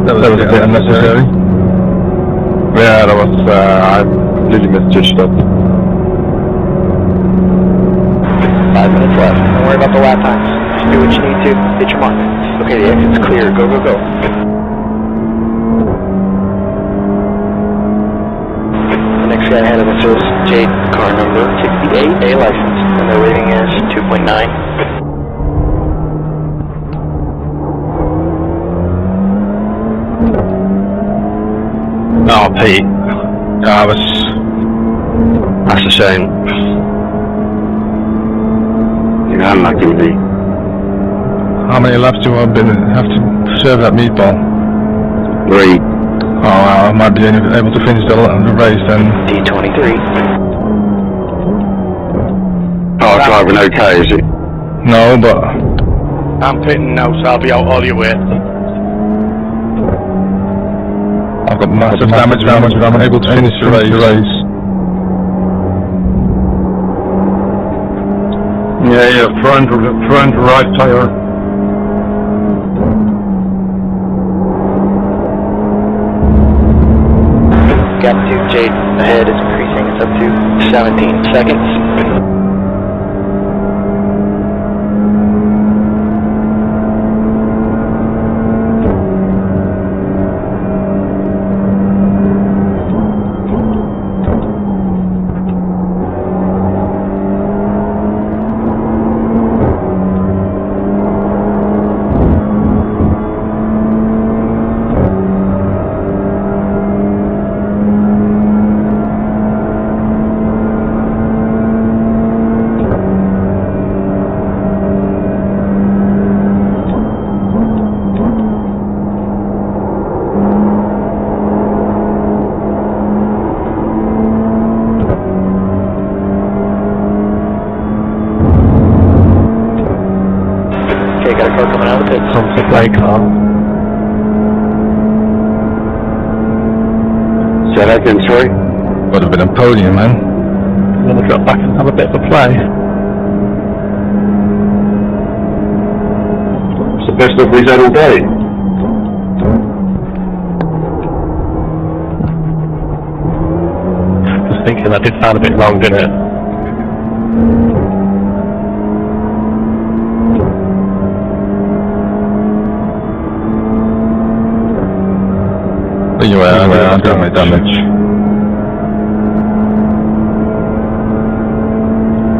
Speaker 9: That was a bit unnecessary.
Speaker 11: Yeah, that was, I completely misjudged that.
Speaker 2: 5 minutes left. Don't worry about the lap times. Just do what you need to. Hit your mark. Okay, the exit's clear. Go, go, go. The next guy ahead of us is Jade, car number 68, A license, and their rating is 2.9.
Speaker 4: Oh, Pete. That's a shame.
Speaker 5: Yeah, I'm not gonna be.
Speaker 9: How many laps do I have to serve that meatball?
Speaker 5: 3.
Speaker 9: Oh, I might be able to finish the race then.
Speaker 2: D23.
Speaker 5: Oh, driving okay, is it?
Speaker 9: No, but
Speaker 1: I'm pitting now, so I'll be out all your way.
Speaker 9: I've got massive damage, but I'm able to finish the race.
Speaker 11: Yeah, front right tire.
Speaker 2: Gap 2, Jade ahead is increasing. It's up to 17 seconds. Okay, got a car coming out of the pits.
Speaker 3: Some supply car.
Speaker 5: Say that again, sorry?
Speaker 9: Would have been a podium, man.
Speaker 3: I'm gonna drop back and have a bit of a play.
Speaker 11: It's the best of we've had all day.
Speaker 3: Just thinking that did sound a bit long, didn't it?
Speaker 9: Anyway, I've done my damage.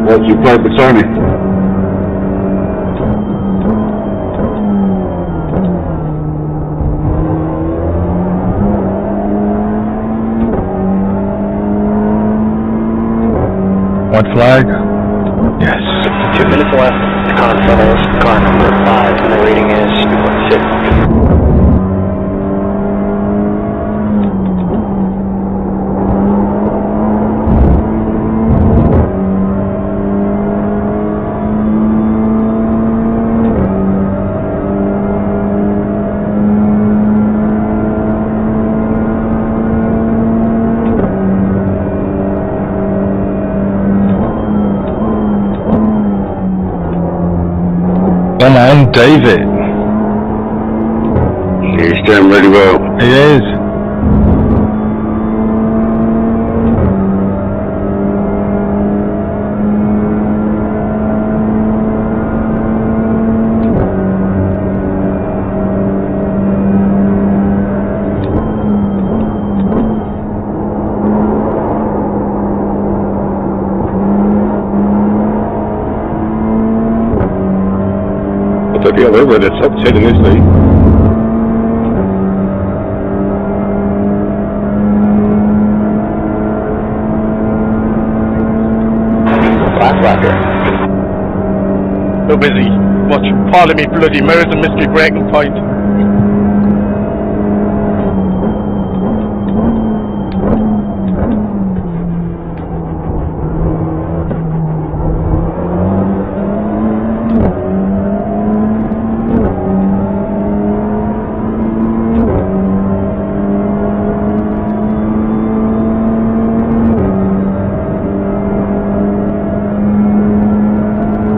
Speaker 11: What you played with Tony?
Speaker 9: White flag? Yes.
Speaker 2: 2 minutes left. The car in front of us, car number 5, and the rating is 2.6.
Speaker 9: Come on, David.
Speaker 5: He's doing really well.
Speaker 9: He is.
Speaker 11: I took the other over that's upset in this thing.
Speaker 1: So busy watching Paul in me bloody mirrors and missed me breaking point.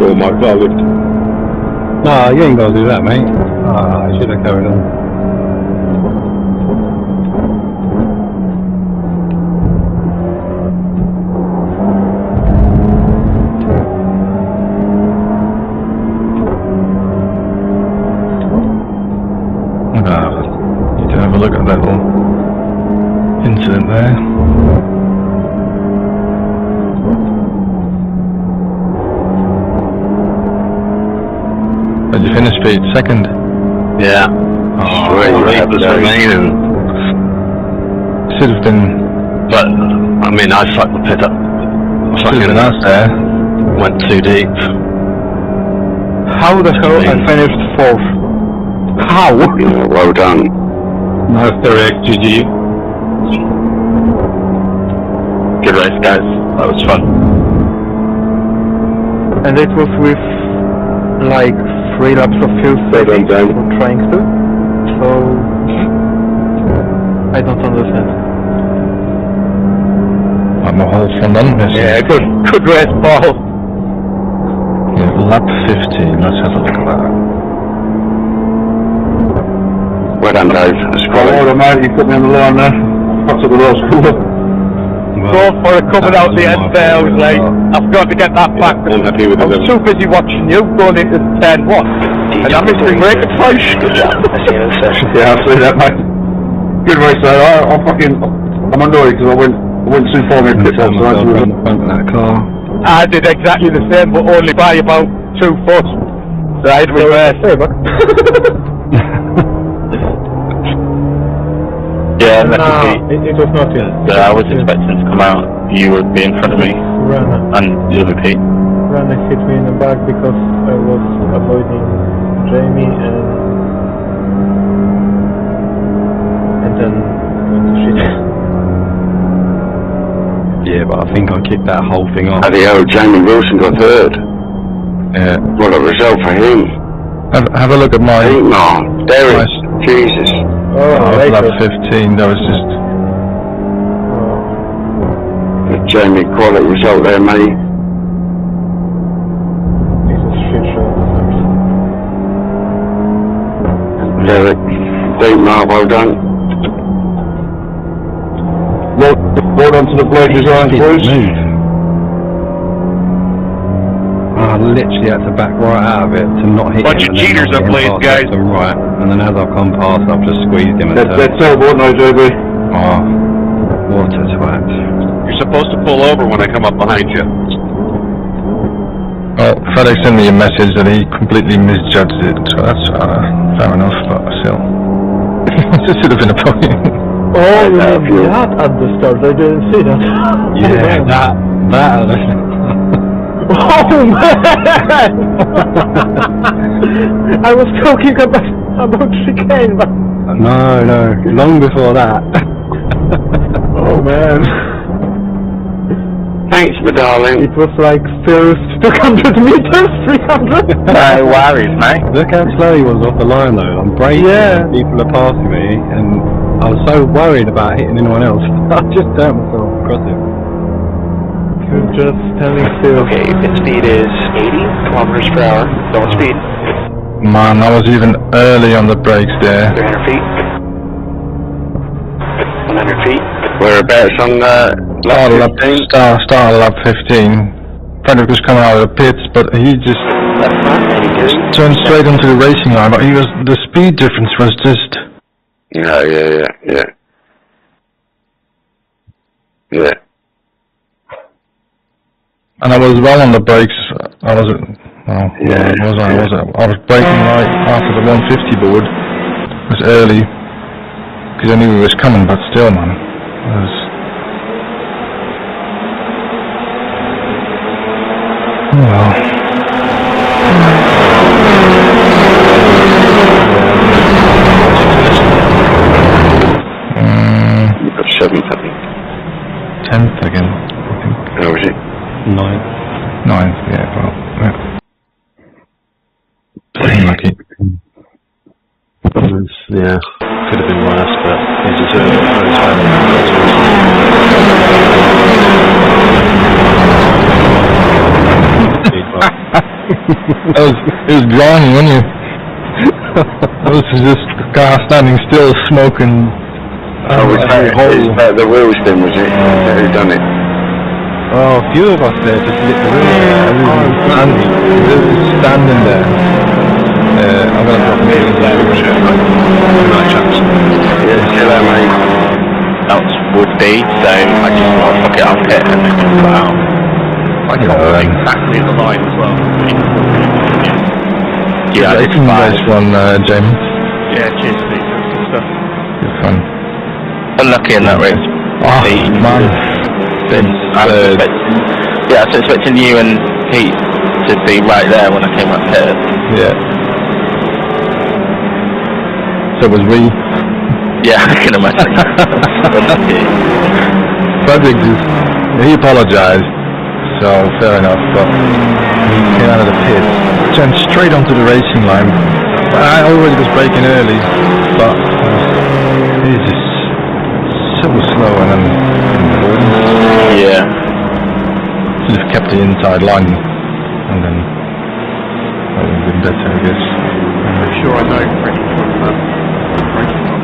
Speaker 11: Oh my God, lift.
Speaker 7: No, you ain't got to do that, mate. Ah, I should have carried on.
Speaker 9: Need to have a look at that little incident there. Did you finish Pete? Second?
Speaker 4: Yeah.
Speaker 9: Oh,
Speaker 4: That was amazing.
Speaker 9: should have been.
Speaker 4: But, I mean, I fucked the pit up.
Speaker 9: Should have been us there.
Speaker 4: Went too deep.
Speaker 3: How the hell I finished 4th? How?
Speaker 5: Yeah, well done.
Speaker 7: Nice direct, GG.
Speaker 4: Good race, guys. That was fun.
Speaker 3: And it was with like 3 laps of fuel saving for trying to. So I don't understand.
Speaker 9: I'm a whole front end missing.
Speaker 3: Yeah, good race, Paul.
Speaker 9: Yeah, lap 15. Let's have a look at that.
Speaker 5: Well done, Dave. That's quality.
Speaker 11: Oh, mate, you put me on the line there. Fucked up the last corner.
Speaker 1: Go for it, coming out the end there, I was like, I've got to get that back.
Speaker 11: I'm happy with
Speaker 1: I
Speaker 11: it.
Speaker 1: was too busy watching you going into the turn 1. And I missed the break twice.
Speaker 2: Good job. That's the end of the session.
Speaker 11: Yeah, I'll say that, mate. Good race, though. I'm annoyed because I went too far in pit stop, so that's
Speaker 9: on the front of that car.
Speaker 1: I did exactly the same, but only by about 2 foot. So I had to reverse.
Speaker 4: Yeah,
Speaker 3: it was not yet.
Speaker 4: I was expecting to come out. You would be in front of me,
Speaker 3: Rana.
Speaker 4: and the other Pete.
Speaker 3: Rana hit me in the back because I was avoiding Jamie and then shit.
Speaker 7: Yeah, but I think I kicked that whole thing off.
Speaker 5: Bloody hell, Jamie Wilson got third.
Speaker 9: Yeah.
Speaker 5: What a result for him.
Speaker 9: Have a look at my.
Speaker 5: No, there is. Jesus.
Speaker 9: Lap 15. That was just.
Speaker 5: The Jamie, quality result there, mate. Derek, deep mark, well done.
Speaker 11: Well done to the blade design, boys.
Speaker 7: I literally had to back right out of it to not hit
Speaker 10: Bunch
Speaker 7: him.
Speaker 10: of cheaters up late, guys.
Speaker 7: Right, and then as I've come past, I've just squeezed him.
Speaker 11: They're terrible, aren't they, JB?
Speaker 7: Oh, what a twat.
Speaker 10: You're supposed to pull over when I come up behind you.
Speaker 9: Well, FedEx sent me a message that he completely misjudged it, so that's fair enough, but still. It should have been a problem.
Speaker 3: Oh, you had at the start, I didn't see that.
Speaker 7: Yeah, that.
Speaker 3: Oh man! I was talking about chicane, but...
Speaker 7: No, long before that.
Speaker 3: Oh man.
Speaker 5: Thanks, my darling.
Speaker 3: It was like first 200 meters, 300.
Speaker 4: No worries, mate.
Speaker 7: Look how slow he was off the line though. I'm braking, people are passing me, and I was so worried about hitting anyone else. I just turned myself across him.
Speaker 3: You're just standing still.
Speaker 2: Okay, pit speed is 80 kilometers per hour. Don't speed.
Speaker 9: Man, I was even early on the brakes there.
Speaker 2: 300 feet. 100 feet.
Speaker 5: Whereabouts on lap 15?
Speaker 9: Started lap 15. Frederick was coming out of the pits, but he just turned straight onto the racing line. But the speed difference was just.
Speaker 5: Yeah.
Speaker 9: And I was well on the brakes. I was braking right after the 150 board. It was early because I knew he was coming, but still, man, it was. Oh well.
Speaker 5: You've got 7th, I think.
Speaker 9: 10th again, I think.
Speaker 5: Oh, was it?
Speaker 9: 9th, yeah, well, yeah. Pretty lucky.
Speaker 4: Yeah, could have been worse, but he deserved it for his family.
Speaker 9: It was grinding, wasn't it? It was just the car standing still, smoking.
Speaker 5: Was that the wheel spin, was it? Who done it?
Speaker 9: Oh, a few of us there just lit the wheel. Standing there. I'm gonna drop me in there.
Speaker 4: Good night, chaps.
Speaker 5: Yeah, chill out, mate.
Speaker 2: Else would be, so I just want to fuck it up it and then just put out.
Speaker 1: I got exactly at the line as well.
Speaker 2: Yeah,
Speaker 9: it's a nice one, James.
Speaker 1: Yeah, cheers, Steve. Good stuff.
Speaker 9: Good fun.
Speaker 2: Unlucky in that race.
Speaker 9: Oh, man.
Speaker 2: I was expecting you and Pete to be right there when I came up here.
Speaker 9: Yeah. So was we.
Speaker 2: Yeah, I can imagine.
Speaker 9: Frederick he apologized, so fair enough, but he came out of the pit, turned straight onto the racing line. I already was braking early, but he was just so slow and then
Speaker 2: yeah.
Speaker 9: should have kept the inside line and then that would have been better, I guess.
Speaker 1: I'm sure I know Freddie from racing on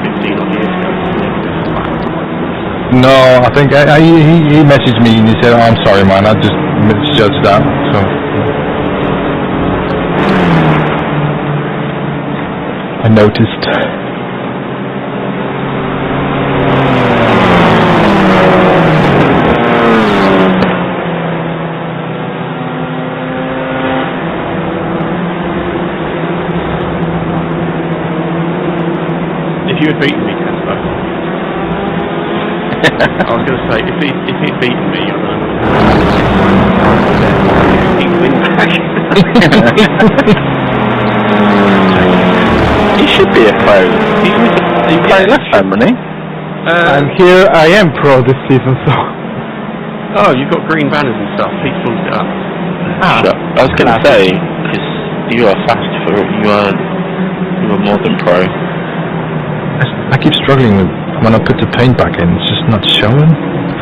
Speaker 1: 15 odd years ago.
Speaker 9: No, I think he messaged me and he said, oh, I'm sorry man, I just misjudged that, so. I noticed.
Speaker 1: If you had beaten me, Casper, I was going to say, if he'd beaten me, he'd win back.
Speaker 2: He should be a pro. He played last time, wasn't he?
Speaker 3: And here I am pro this season, so.
Speaker 1: Oh, you've got green banners and stuff. Pete sorted it up.
Speaker 2: I was going to say, because you are fast for it, you are more than pro.
Speaker 9: I keep struggling with when I put the paint back in, it's just not showing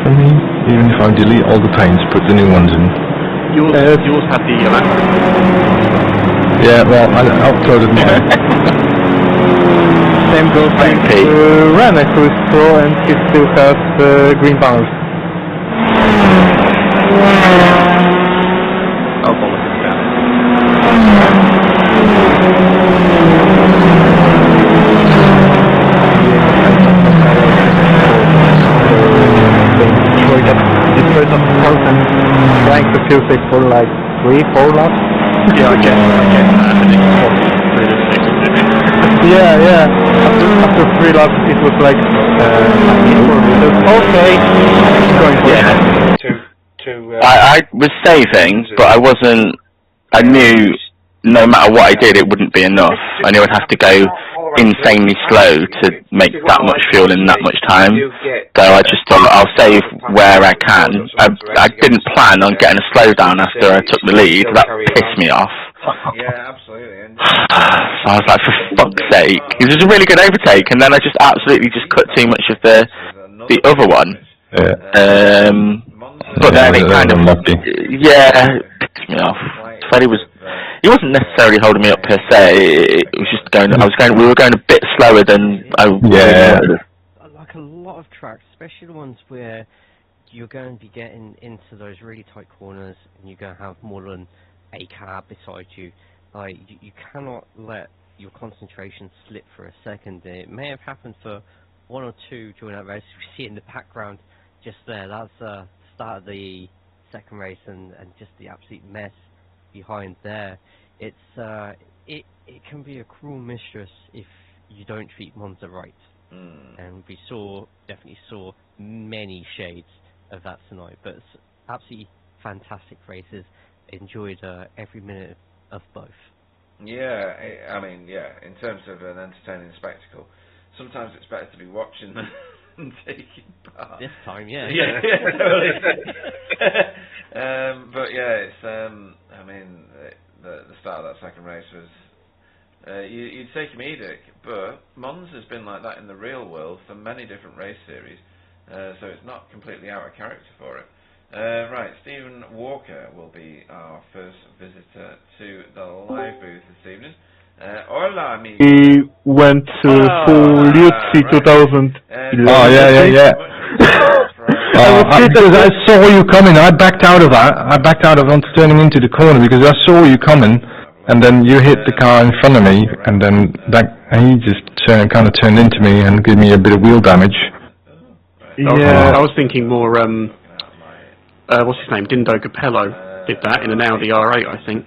Speaker 9: for me. Even if I delete all the paints, put the new ones in.
Speaker 1: Yours had the
Speaker 9: yeah, well, I uploaded mine.
Speaker 3: Same goes to Rene, who is pro and he still has green banners.
Speaker 1: I'll follow this down.
Speaker 3: Destroyed the house and trying to feel safe for like 3-4 laps.
Speaker 1: Yeah, I get that, and it's probably realistic, isn't it?
Speaker 3: Yeah. After 3 laps, it was like, okay, going for it.
Speaker 2: I was saving, but I wasn't. I knew no matter what I did, it wouldn't be enough. I knew I'd have to go insanely slow to make that much fuel in that much time. So I just thought I'll save where I can. I didn't plan on getting a slowdown after I took the lead. That pissed me off.
Speaker 6: Yeah, absolutely.
Speaker 2: So I was like, for fuck's sake. It was a really good overtake, and then I just absolutely just cut too much of the other one.
Speaker 9: Yeah.
Speaker 2: But then it kind of, pissed me off. Freddie was, He wasn't necessarily holding me up per se. It was just going. We were going a bit slower than I.
Speaker 9: Yeah.
Speaker 6: Like a lot of tracks, especially the ones where you're going to be getting into those really tight corners, and you're going to have more than a car beside you. Like you cannot let your concentration slip for a second. It may have happened for one or two during that race. We see in the background just there. That's the start of the second race, and just the absolute mess behind there. It's it can be a cruel mistress if you don't treat Monza right. And we definitely saw many shades of that tonight. But it's absolutely fantastic races. Enjoyed every minute of both.
Speaker 13: Yeah, I mean, yeah, in terms of an entertaining spectacle, sometimes it's better to be watching than taking part.
Speaker 6: This time, yeah.
Speaker 13: Yeah. But yeah, it's, I mean, the start of that second race was, you'd say comedic, but Monza's been like that in the real world for many different race series, so it's not completely out of character for it. Right, Stephen Walker will be our first visitor to the live booth this evening. Hola, amigo.
Speaker 3: He went for Luzzi 2011.
Speaker 9: Oh, yeah. Because I saw you coming, I backed out of that. I backed out of turning into the corner because I saw you coming, and then you hit the car in front of me, and then he just kind of turned into me and gave me a bit of wheel damage.
Speaker 14: Yeah, I was thinking more. What's his name? Dindo Capello did that in an Audi R8, I think.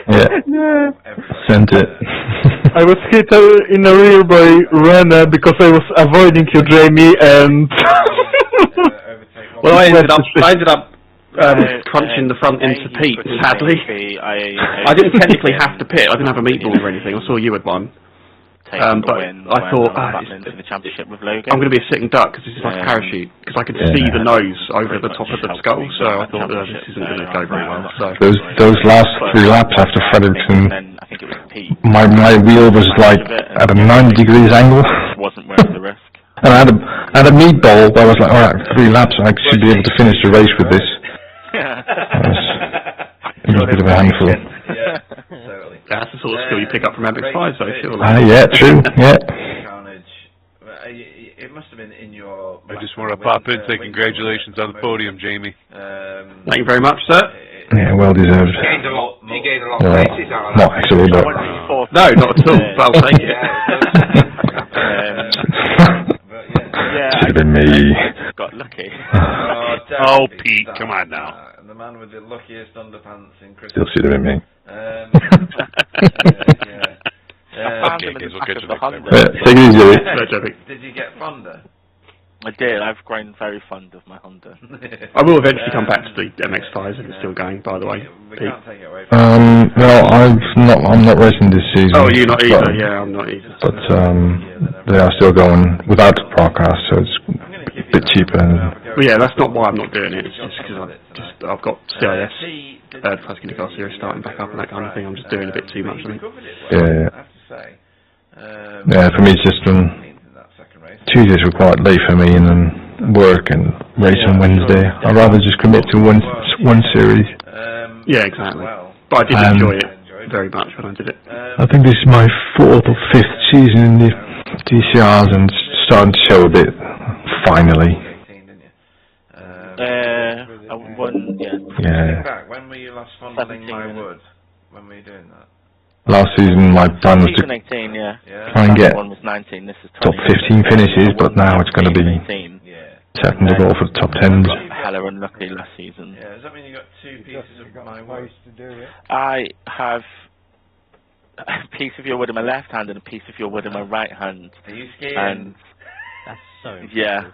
Speaker 9: Yeah. Sent it.
Speaker 3: I was hit in the rear by Renner because I was avoiding you, Jamie, and...
Speaker 14: Well, I ended up crunching the front into Pete, sadly. I didn't technically have to pit, I didn't have a meatball or anything, I saw you had one. But I thought,
Speaker 2: in the championship with Logan.
Speaker 14: I'm going to be a sitting duck because this is like a parachute, because I could see the nose over the top of the skull, so I thought this isn't going to go very well. So
Speaker 9: those last 3 laps after Fredericton, my wheel was like at a 90 degrees angle.
Speaker 2: Wasn't worth the risk.
Speaker 9: And I had a meatball, I was like, alright, 3 laps, I should be able to finish the race with this. It was a bit of a handful.
Speaker 14: That's the sort of skill you pick up from Epic 5, though, surely.
Speaker 9: Yeah, true, yeah.
Speaker 13: Carnage. It must have been in your...
Speaker 10: I just want to pop in and say congratulations on the podium, Jamie.
Speaker 14: Thank you very much, sir.
Speaker 9: Yeah, well deserved.
Speaker 8: You gained a lot of races out of that.
Speaker 9: Not actually, but...
Speaker 14: No, not at all, but I'll take it.
Speaker 9: Should have been me.
Speaker 2: Got lucky.
Speaker 10: Oh, Pete, come on now.
Speaker 13: The man with the luckiest underpants in Christmas.
Speaker 9: Still should have been me.
Speaker 10: Okay, guys, we'll catch you next time.
Speaker 9: Take it easy.
Speaker 13: Did you get fonder?
Speaker 2: I did. I've grown very fond of my Honda.
Speaker 14: I will eventually come back to the MX-5s if it's still going, by the way.
Speaker 13: We can't take it away from
Speaker 9: well, I'm not racing this season.
Speaker 14: Oh, you're not either? Yeah, I'm not either.
Speaker 9: But they are still going without the podcast, so it's a bit cheaper.
Speaker 14: Well, yeah, that's not why I'm not doing it. It's just because I've got CIS, First Car Series starting back up and that kind of thing. I'm just doing a bit too much, I think.
Speaker 9: Yeah, for me it's just Tuesdays were quite late for me, and then work and race on Wednesday. I'd rather just commit to one series.
Speaker 14: Yeah, exactly. But I did enjoy it very much when I did it.
Speaker 9: I think this is my 4th or 5th season in the DCRs, and it's starting to show a bit, finally.
Speaker 13: Yeah. When were you last fondling my wood? When were you doing that?
Speaker 9: Last season my plan was to
Speaker 2: 18,
Speaker 9: try and get
Speaker 2: one was 19, this is
Speaker 9: top 15 finishes, but now it's going to be 7 to go for the top 10s.
Speaker 2: Hella unlucky last season.
Speaker 13: Yeah, does that mean you got 2 pieces of my wood?
Speaker 2: I have a piece of your wood in my left hand and a piece of your wood in my right hand.
Speaker 13: Are you skiing?
Speaker 2: And
Speaker 6: that's so
Speaker 2: yeah.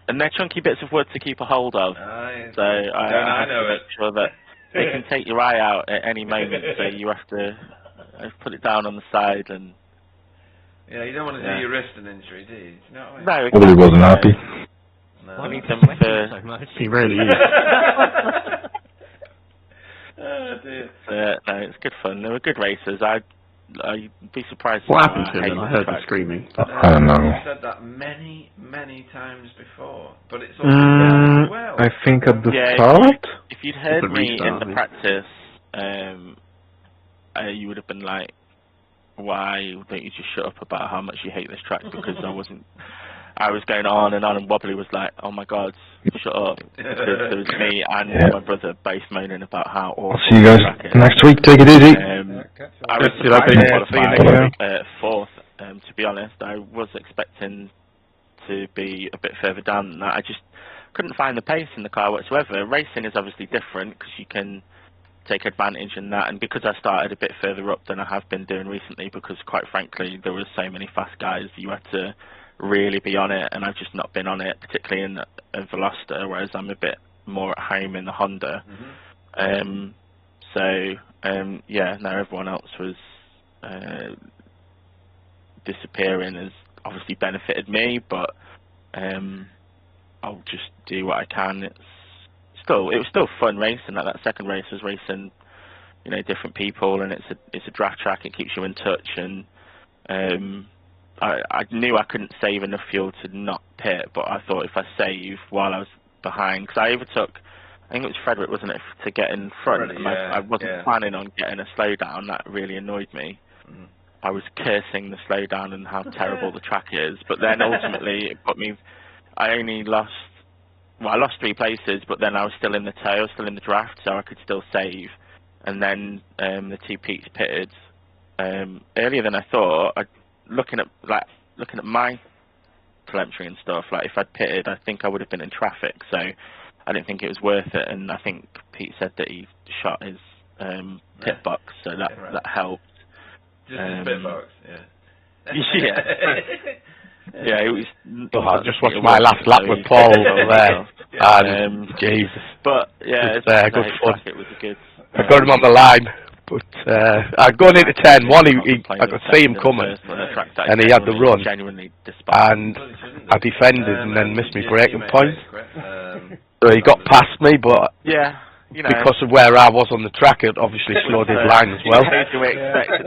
Speaker 2: And they're chunky bits of wood to keep a hold of. So I have to make sure that they can take your eye out at any moment, so you have to put it down on the side and...
Speaker 13: Yeah, you don't want to do your wrist an injury, do you? Do you know what I mean?
Speaker 2: No,
Speaker 9: Probably wasn't happy.
Speaker 2: No. I need them
Speaker 6: so much.
Speaker 14: He really is.
Speaker 13: Oh, dear.
Speaker 2: No, it's good fun. They were good races. I'd be surprised.
Speaker 14: What happened to him? I heard him screaming.
Speaker 9: I don't know.
Speaker 13: I've said that many times before, but it's all going well.
Speaker 3: I think at the
Speaker 15: Yeah,
Speaker 3: start.
Speaker 15: if you'd heard
Speaker 14: The
Speaker 15: me in
Speaker 14: restart,
Speaker 15: the
Speaker 14: maybe.
Speaker 15: practice, you would have been like, why don't you just shut up about how much you hate this track? Because I was going on, and Wobbly was like, oh my god, shut up. Because there was me and my brother both moaning about how awful
Speaker 9: I'll see you guys
Speaker 15: the track is.
Speaker 9: next week. Take it easy.
Speaker 15: I was
Speaker 9: See you later.
Speaker 15: surprised
Speaker 9: See you
Speaker 15: to
Speaker 9: next
Speaker 15: qualify fourth, to be honest. I was expecting to be a bit further down than that. I just couldn't find the pace in the car whatsoever. Racing is obviously different because you can take advantage in that, and because I started a bit further up than I have been doing recently, because quite frankly there were so many fast guys, you had to really be on it, and I've just not been on it, particularly in a Veloster, whereas I'm a bit more at home in the Honda. Yeah, no, everyone else was disappearing, has obviously benefited me, but I'll just do what I can. It was still fun racing. Like that second race was racing, you know, different people, and it's a drag track. It keeps you in touch, and I knew I couldn't save enough fuel to not pit, but I thought if I save while I was behind, because I overtook, I think it was Frederick, wasn't it, to get in front, and I wasn't planning on getting a slowdown. That really annoyed me. I was cursing the slowdown and how terrible the track is, but then ultimately it put me, I lost 3 places, but then I was still in the tow, I was still in the draft, so I could still save. And then the 2 Pete's pitted earlier than I thought. Looking at my telemetry and stuff, like if I'd pitted, I think I would have been in traffic, so I didn't think it was worth it. And I think Pete said that he shot his pit box, so that helped.
Speaker 13: Just his pit box,
Speaker 15: yeah. Yeah, it was.
Speaker 1: I just watched my last lap with Paul over there, and Jesus.
Speaker 15: But yeah,
Speaker 1: it's good fun.
Speaker 15: It was a good.
Speaker 1: I got him on the line, but I'd gone into turn 1. I could see him coming, and he had the run, and I defended and then missed my braking point. So he got past me, but because of where I was on the track, it obviously slowed his line as well.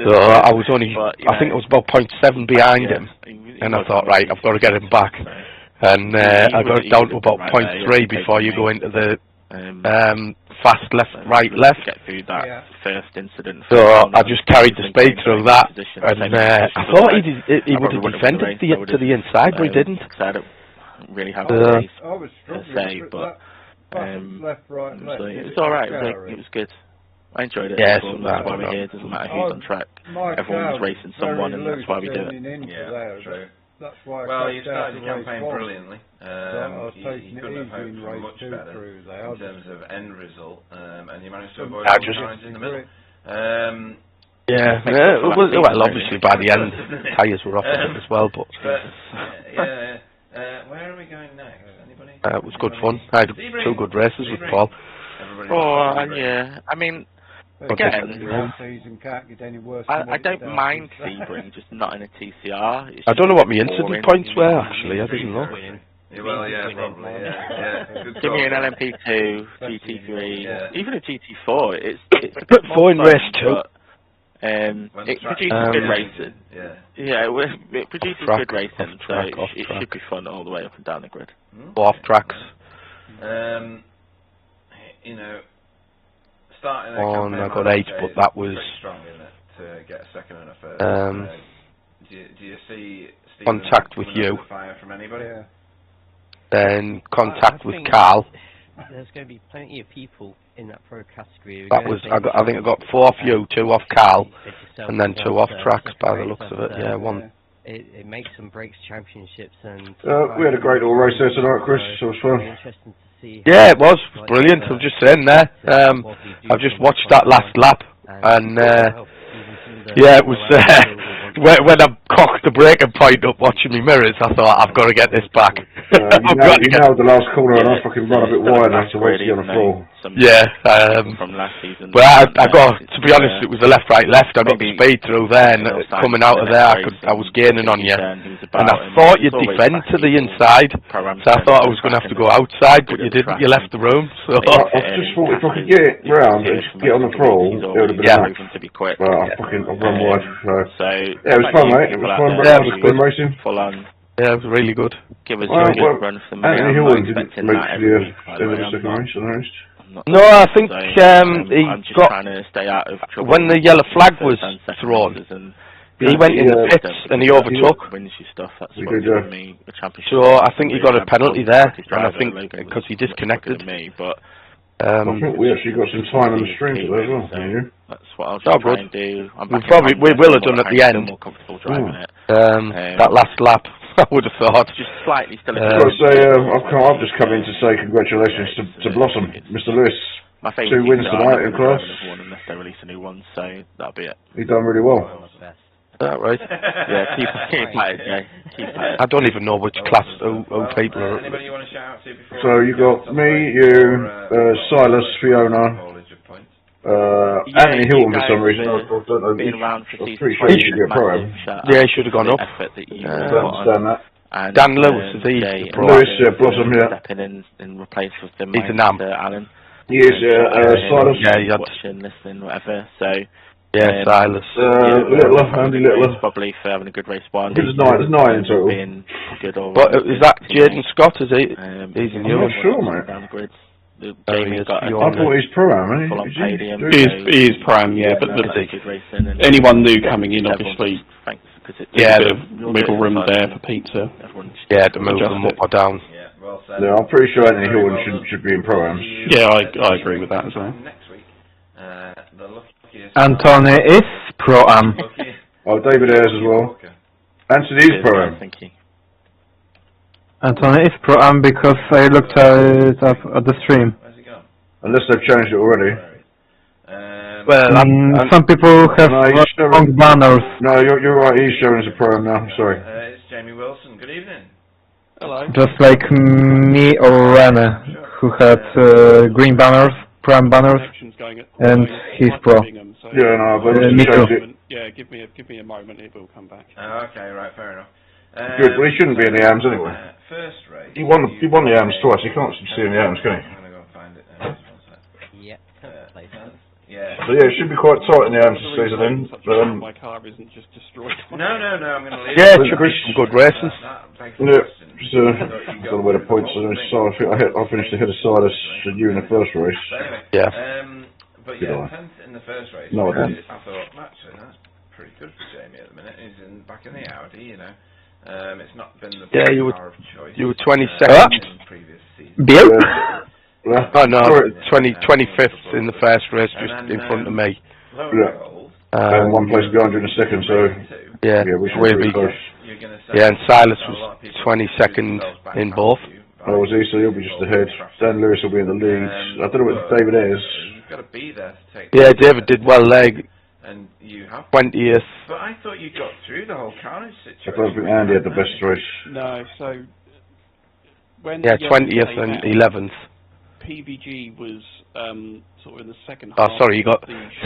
Speaker 1: So I was only, I think it was about 0.7 behind him, and I thought, right, I've got to get him back. And I got it down to about 0.3 before you go into the fast left, right, left.
Speaker 15: Get through that first incident.
Speaker 1: So I just carried the speed through that, and I thought he would have defended to the inside, but he didn't.
Speaker 15: I don't really have a race per se, but
Speaker 8: left, right, left.
Speaker 15: It was alright, it was good. I enjoyed it.
Speaker 1: Yes,
Speaker 15: that's why we're here. It doesn't matter who's on track. Everyone was racing someone, and that's why we do it.
Speaker 13: Yeah, true.
Speaker 8: That's why
Speaker 13: well, you started your campaign brilliantly. You couldn't have hoped for much better in terms of end result, and you managed to avoid all the lines in the middle.
Speaker 1: Well, obviously by the end, tyres were off it as well, but
Speaker 13: where are we going next? Anybody?
Speaker 1: It was good fun. I had 2 good races with Paul.
Speaker 15: Yeah. I mean, again, I don't mind Sebring, just not in a TCR.
Speaker 1: I don't know what my incident points were, actually. I didn't look.
Speaker 13: Well, yeah, probably, yeah.
Speaker 15: Give me an LMP2, GT3, even a GT4. It's a
Speaker 1: bit 4 in race 2.
Speaker 15: It produces good racing. It produces good racing, so it should be fun all the way up and down the grid.
Speaker 1: Off tracks.
Speaker 13: You know, starting a campaign
Speaker 1: I got 8, but that was
Speaker 13: strong, isn't it, to get a second and a third. Do you see
Speaker 1: contact with you?
Speaker 13: Fire from anybody?
Speaker 1: Then contact with Carl.
Speaker 6: There's going to be plenty of people in that pro category.
Speaker 1: That was I think I got 4 off you, 2 off Carl, and then 2 off tracks by the looks of it. Yeah, 1.
Speaker 6: It makes and breaks championships, and
Speaker 11: we had a great little race there tonight, Chris. So it was fun.
Speaker 6: Interesting to see.
Speaker 1: Yeah, it was brilliant. I'm just sitting there. I've just watched that last lap, and yeah, it was. When I cocked the braking point up watching me mirrors, I thought, I've got to get this back.
Speaker 11: You nailed the last corner and I fucking run a bit wide and I had to wait to get on the floor.
Speaker 1: Yeah,
Speaker 15: from last season.
Speaker 1: But I got, to be honest, it was a left, right, left. I got the speed through there, and coming out of there, I was gaining on you. And I thought you'd defend to the inside, so I thought I was going to have to go outside, but you didn't. You left the room. So
Speaker 11: I just thought if I could get it round and just get on the floor, it would have been enough. But I've run wide. So yeah, it was fun, mate. It was fun. It was fun racing.
Speaker 15: Full on.
Speaker 1: Yeah, it was really good.
Speaker 15: Give us a good run for the money. I'm not expecting that every week, by the way.
Speaker 1: No, I think
Speaker 15: I'm just trying to stay out of trouble.
Speaker 1: When the yellow flag was thrown, he went in the pits and he overtook.
Speaker 15: Wins you stuff. That's what given me a championship.
Speaker 1: So I think he got a penalty there, and I think because he disconnected.
Speaker 15: Me, but
Speaker 11: I think we actually got some time on the stream for that as well. So
Speaker 15: that's what I'll try and do.
Speaker 1: We will have done at the end.
Speaker 15: More comfortable driving it.
Speaker 1: That last lap, I would have thought.
Speaker 15: Just slightly still.
Speaker 11: I've just come in to say congratulations to Blossom, Mr. Lewis.
Speaker 15: My favourite
Speaker 11: 2 wins tonight in class.
Speaker 15: Unless they release a new one, so that'll be it.
Speaker 11: He done really well.
Speaker 1: That right?
Speaker 15: Yeah, keep at it, Jay. Keep at it.
Speaker 1: I don't even know which class people are.
Speaker 13: Anybody you want to shout out to before?
Speaker 11: So you got me, you, Silas, Fiona, Anthony Hilton for some reason. I don't know. I'm pretty sure he should be a pro.
Speaker 1: Yeah, he should have gone up.
Speaker 11: I understand that.
Speaker 15: And
Speaker 1: Dan Lewis is he?
Speaker 11: Lewis, Blossom, yeah.
Speaker 15: Stepping in replace with the
Speaker 1: He's an amp.
Speaker 15: Alan.
Speaker 11: He is, Silas.
Speaker 1: Yeah, he had
Speaker 15: watching, listening, whatever. So.
Speaker 1: Yeah, Silas.
Speaker 11: Andy Littler.
Speaker 15: Probably for having a good race one.
Speaker 11: There's 9 in total.
Speaker 15: Being good all
Speaker 1: But is that Jaden Scott? Is he? He's in
Speaker 11: I'm not sure, mate.
Speaker 15: Down the grids.
Speaker 11: I thought he's pro-am, isn't he?
Speaker 14: He is pro-am, yeah, but anyone new coming in, obviously,
Speaker 1: yeah,
Speaker 14: a bit of wiggle room there for pizza.
Speaker 1: Yeah, to move them up or down.
Speaker 11: Yeah, I'm pretty sure Anthony Hilton should be in pro-ams.
Speaker 14: Yeah, I agree with that as well.
Speaker 3: Anthony is pro-am.
Speaker 11: Oh, David Ayres as well. Anthony is pro-am.
Speaker 15: Thank you.
Speaker 3: Anthony is pro-am because I looked at the stream.
Speaker 11: Unless they've changed it already.
Speaker 1: Well,
Speaker 3: some people have wrong banners.
Speaker 11: No, you're right. He's showing as a pro-am now. Sorry.
Speaker 13: It's Jamie Wilson. Good evening.
Speaker 14: Hello.
Speaker 3: Just like me or Rene, who had green banners, pro-am banners, and he's pro.
Speaker 11: Yeah, no, but
Speaker 3: me too.
Speaker 14: Yeah, give me a moment. It will come back.
Speaker 13: Okay, right, fair enough.
Speaker 11: Good. Well, he shouldn't be in the AMs anyway.
Speaker 13: First race.
Speaker 11: He won the AMs twice. He can't see in the AMs, can he?
Speaker 13: I'm gonna go and find it.
Speaker 6: Yeah.
Speaker 13: Yeah.
Speaker 11: So yeah, it should be quite tight in the AMs this season then.
Speaker 14: My car isn't just destroyed.
Speaker 13: No, I'm going to leave
Speaker 1: yeah,
Speaker 13: it.
Speaker 1: it should be some good races.
Speaker 11: Yeah, just don't know where the points are. So I finished ahead of Silas and you in the first race.
Speaker 1: Yeah.
Speaker 13: But yeah, 10th in the first race.
Speaker 11: No, I didn't.
Speaker 13: I thought, actually, that's pretty good for Jamie at the minute. He's back in the Audi, you know. It's not been the car of choice.
Speaker 1: You were 22nd.
Speaker 13: In previous seasons.
Speaker 3: Bill?
Speaker 1: Oh no, 25th in the first race, just in front of me.
Speaker 11: Yeah. And one place behind you in the second, so
Speaker 1: yeah,
Speaker 11: we should be close.
Speaker 1: Yeah, and Silas was 22nd in both.
Speaker 11: Oh, was he? So he'll be just ahead. Dan Lewis will be in the lead. I don't know what David is.
Speaker 13: You've got to be there to take.
Speaker 1: Yeah, David did well there.
Speaker 13: And you have
Speaker 1: 20th.
Speaker 13: But I thought you got through the whole carnage situation.
Speaker 11: I don't think Andy had the best race.
Speaker 14: No, so when
Speaker 1: 20th and 11th.
Speaker 14: PVG was sort of in the second
Speaker 1: half. Oh, sorry,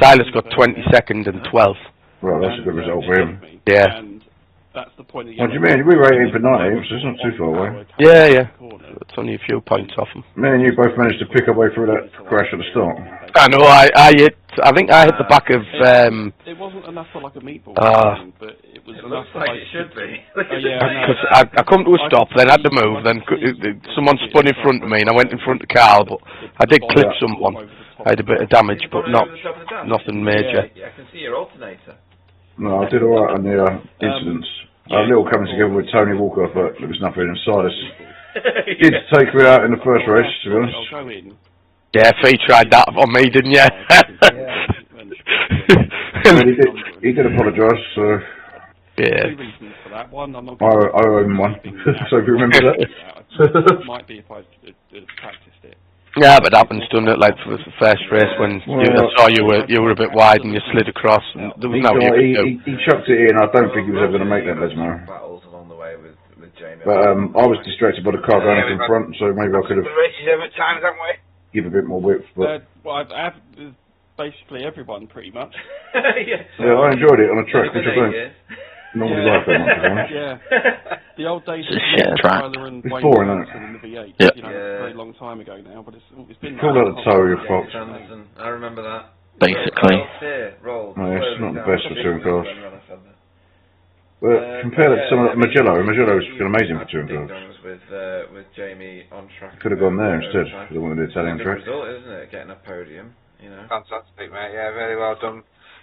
Speaker 1: Silas got 22nd and 12th.
Speaker 11: Right, that's a good result for him.
Speaker 1: Yeah.
Speaker 14: And that's the point of
Speaker 11: what do you mean? We were 18 for 19, so it's not too far away.
Speaker 1: Yeah. It's only a few points off him.
Speaker 11: Me and you both managed to pick our way through that crash at the start.
Speaker 1: I know, I think I hit the back of...
Speaker 14: it wasn't enough for like a meatball, but it was
Speaker 13: enough for like it should be.
Speaker 1: Because I come to a stop, then had to move, then someone spun in front of me and I went in front of Carl, but I did clip someone. I had a bit of damage, but nothing major.
Speaker 13: Yeah, I can see your alternator.
Speaker 11: No, I did alright on the incidents. A little coming together with Tony Walker, but there was nothing in Silas. Did take me out in the first race, to be honest.
Speaker 1: Yeah, Fee tried that on me, didn't you?
Speaker 11: he did apologise, so...
Speaker 1: Yeah.
Speaker 11: I owe him one, so if you remember that.
Speaker 14: Might be if I practiced it.
Speaker 1: Yeah, but that happens, doesn't it? Like for the first race when I saw you were a bit wide and you slid across, and there was no
Speaker 11: he chucked it in. I don't think he was ever going to make that, Lesmar.
Speaker 13: Battles along the way with Jamie.
Speaker 11: But I was distracted by the car going up in front, so maybe I could have.
Speaker 16: The races over at times, haven't we?
Speaker 11: Give a bit more width, but.
Speaker 14: Well, I've basically everyone pretty much.
Speaker 11: Yeah, I enjoyed it on a track, which I don't normally like that much.
Speaker 14: Yeah. The old days of
Speaker 11: Tyler
Speaker 14: and
Speaker 11: Wayne Johnson
Speaker 14: in the V8,
Speaker 11: yeah.
Speaker 14: You know, a very long time ago now, but it's been...
Speaker 11: Call that a Tower, Fox.
Speaker 13: I remember that.
Speaker 15: Basically.
Speaker 11: No, it's not the best for touring cars. Well, compared to some of Magello's been amazing for touring cars.
Speaker 13: With Jamie on track.
Speaker 11: Could have gone there instead for the one with the Italian
Speaker 13: Good
Speaker 11: track.
Speaker 13: result, isn't it? Getting a podium, you know.
Speaker 8: Fantastic, mate. Yeah, very well done.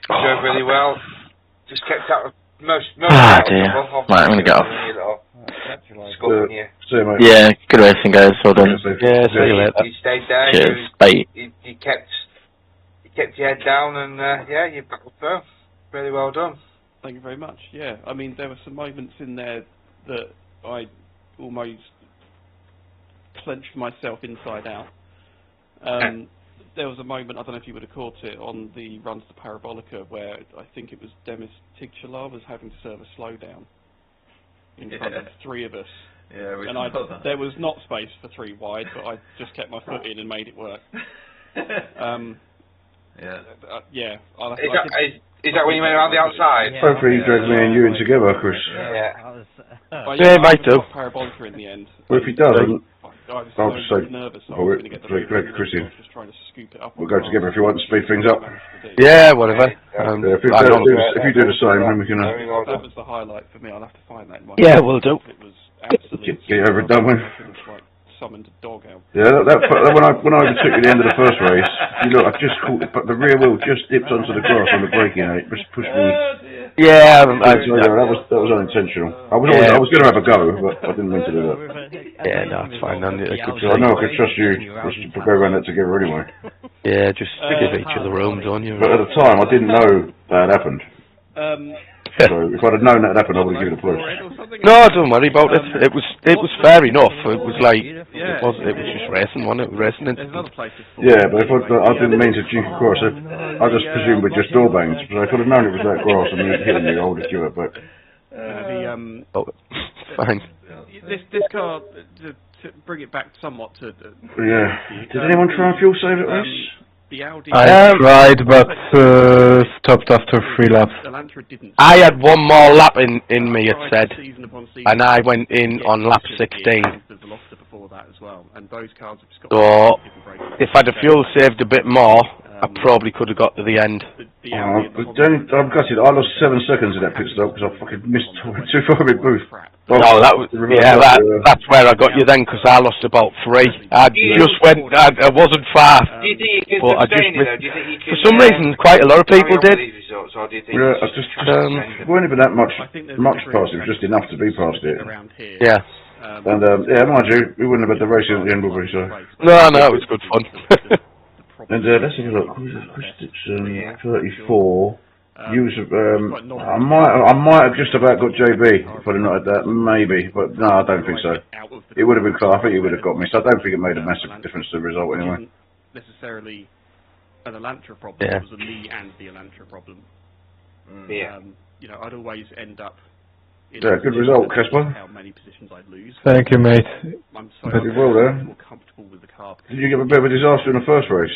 Speaker 8: You showed really well. Just kept out of most
Speaker 15: dear. Right, I'm going to get off.
Speaker 11: See you, mate.
Speaker 15: Yeah, good racing, guys. Well done.
Speaker 11: Yeah, see you later.
Speaker 8: You stayed there.
Speaker 15: Cheers. Bye.
Speaker 8: You kept your head down, and yeah, you battled through. Really well done.
Speaker 14: Thank you very much. Yeah, I mean, there were some moments in there that I almost clenched myself inside out. There was a moment, I don't know if you would have caught it, on the runs to Parabolica, where I think it was Demis Tigchala was having to serve a slowdown in front of three of us.
Speaker 13: Yeah, we
Speaker 14: and there was not space for three wide, but I just kept my foot in and made it work.
Speaker 8: Yeah. Is that when you went around the outside?
Speaker 11: Yeah. Hopefully he dragged me and you in together, Chris.
Speaker 14: I
Speaker 11: might do.
Speaker 14: Parabolica in the end.
Speaker 11: Well, if he doesn't,
Speaker 14: I was
Speaker 11: I'll just say,
Speaker 14: nervous.
Speaker 11: drag Chris in.
Speaker 14: Just trying to scoop it up.
Speaker 11: We'll go together if you want to speed things up.
Speaker 1: Yeah, whatever.
Speaker 11: If you do the same, then we can...
Speaker 14: that was the highlight for me. I'll have to find that in my...
Speaker 1: Yeah, we'll do.
Speaker 14: It was absolutely...
Speaker 11: Get over it done with.
Speaker 14: Summoned a dog out.
Speaker 11: Yeah, when I overtook you at the end of the first race, you look, I just caught it, but the rear wheel just dipped onto the grass on the braking aid. Just pushed me.
Speaker 1: Yeah,
Speaker 11: that was unintentional. I was going to have a go, but I didn't mean to do that.
Speaker 1: Yeah, no, it's fine.
Speaker 11: I know I could trust you to go around that together anyway.
Speaker 1: Yeah, just give each other room, don't you?
Speaker 11: But at the time, I didn't know that happened. So if I'd have known that happened, I would have given it a push.
Speaker 1: No, don't worry about it. It was fair enough. It was like it was just racing, wasn't it? Racing incident.
Speaker 11: Yeah, but if I didn't mean to jink across it, I just presumed with just door bangs. But if I'd have known it was that grass and you hitting me, I would have given it back.
Speaker 1: Fine.
Speaker 14: This car, to bring it back somewhat to...
Speaker 11: yeah. Did anyone try and fuel save at race?
Speaker 14: The Audi...
Speaker 3: I tried, but stopped after 3 laps.
Speaker 1: I had one more lap in me, it said, and I went in on lap 16. So, if I'd have fuel saved a bit more, I probably could have got to the end.
Speaker 11: I'm gutted. I lost 7 seconds in that pit stop because I fucking missed too far in booth.
Speaker 1: No, that's where I got you then, because I lost about 3. I just went, I wasn't fast, but I just missed. For some reason, quite a lot of people did.
Speaker 11: Yeah, I just weren't even that much past it, it was just enough to be past it.
Speaker 1: Yeah.
Speaker 11: And yeah, mind you, we wouldn't have had the racing at the end, would we? So.
Speaker 1: No, it was good fun.
Speaker 11: And let's have a look. Chris Dixon, 34. I might have just about got JB if I'd not had that, maybe, but no, I don't think so. It would have been close. I think he would have got me, so I don't think it made a massive difference to the result anyway.
Speaker 14: Necessarily an Elantra problem. It was a me and the Elantra problem. You know, I'd always end up.
Speaker 11: Good result, Casper.
Speaker 14: How many positions I'd lose.
Speaker 3: Thank you, mate.
Speaker 14: I'm so
Speaker 11: well there.
Speaker 14: more comfortable with the car.
Speaker 11: Did you get a bit of a disaster in the first race?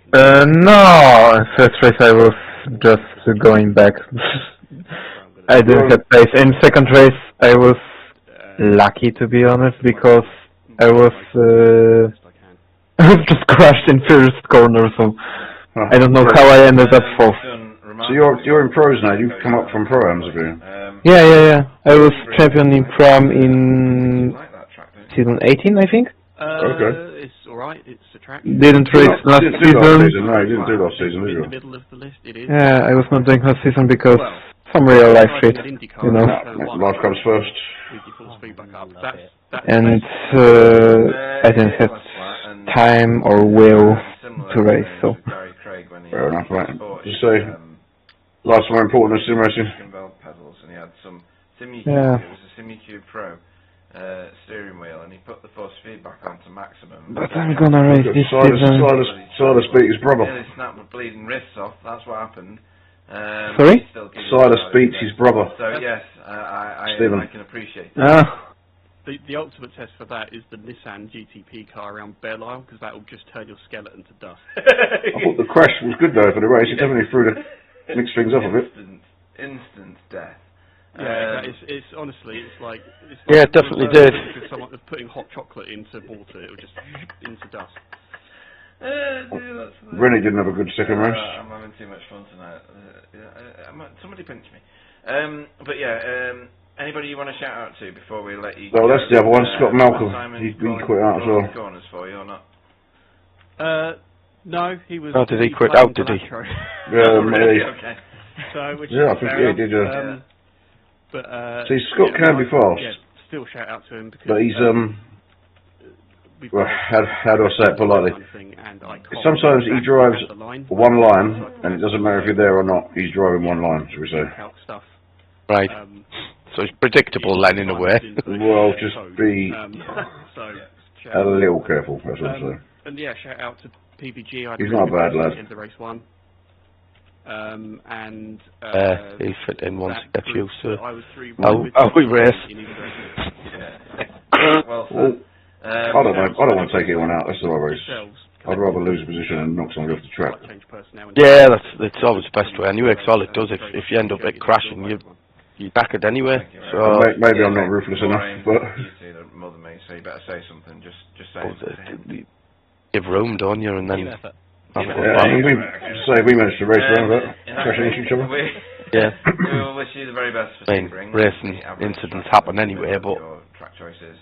Speaker 3: No, first race I was just going back. I didn't have pace. In second race I was lucky, to be honest, because I was just crashed in first corner, so I don't know how I ended up fourth.
Speaker 11: So you're in pros now. You've come up from pro-ams, have you?
Speaker 3: Yeah. I was champion in Pram in season 18, I think.
Speaker 11: Okay.
Speaker 14: It's alright, it's a track.
Speaker 3: Didn't race last season.
Speaker 11: No, you didn't do last season, did you?
Speaker 14: In the middle of the list, it is.
Speaker 3: Yeah, I was not doing last season because some real life shit, you know.
Speaker 11: Life comes first.
Speaker 3: And I didn't have time or will to race, so.
Speaker 11: Fair enough, right. Just say, life's more important than sim racing.
Speaker 13: Pedals, and he had some Simicube.
Speaker 3: Yeah.
Speaker 13: It was a Simicube Pro steering wheel, and he put the force feedback onto maximum.
Speaker 3: But I'm gonna race this season.
Speaker 11: Silas beat his brother.
Speaker 13: Nearly snapped my bleeding wrists off. That's what happened.
Speaker 3: Sorry?
Speaker 11: Silas beats his brother.
Speaker 13: So yes, I can appreciate it.
Speaker 14: The ultimate test for that is the Nissan GTP car around Belle-Isle, because that will just turn your skeleton to dust.
Speaker 11: I thought the crash was good though for the race. It definitely threw the mixed things up a bit.
Speaker 13: Instant death.
Speaker 14: Yeah, it's honestly, it's like...
Speaker 1: Yeah, it definitely did.
Speaker 14: If someone was putting hot chocolate into water, it would just into dust.
Speaker 11: Rennie didn't have a good second race.
Speaker 13: I'm having too much fun tonight. Somebody pinch me. But yeah, anybody you want to shout out to before we let you?
Speaker 11: Oh, that's the other one. Scott Malcolm.
Speaker 13: Simon,
Speaker 11: He quit out as well.
Speaker 13: Corners for you or not?
Speaker 14: No, he was.
Speaker 1: Oh, did he quit out? Did he?
Speaker 11: Yeah, maybe.
Speaker 13: Okay.
Speaker 14: So, which
Speaker 11: yeah, I
Speaker 14: is
Speaker 11: think
Speaker 14: fair
Speaker 11: he did.
Speaker 14: enough. But
Speaker 11: see, Scott can be fast.
Speaker 14: Yeah, still shout out to him because.
Speaker 11: But he's well, how do I say it politely? Sometimes he drives one line, and it doesn't matter if you're there or not. He's driving one line, shall we say?
Speaker 1: Right. So it's predictable then, in a way.
Speaker 11: Well, just be a little careful. That's what I'm saying.
Speaker 14: And yeah, shout out to PVG.
Speaker 11: He's not a bad lad.
Speaker 14: Into race 1. And
Speaker 1: he fit in once a few, so
Speaker 14: how
Speaker 1: we race.
Speaker 13: Well,
Speaker 11: I don't know. I don't want to take anyone out. That's the right race. I'd rather lose a position and knock somebody off the track.
Speaker 1: Yeah, that's always the best way. Anyway, because all it does, if you end up crashing, you back it anyway. So
Speaker 11: maybe I'm not ruthless enough, but
Speaker 13: you see the more than me, so you better say something. Just say it.
Speaker 1: Give room, don't you, and then.
Speaker 11: I mean, we managed to race around without crashing into each other.
Speaker 1: Yeah.
Speaker 13: We will wish you the very best for Sebring.
Speaker 1: Racing incidents happen anyway, but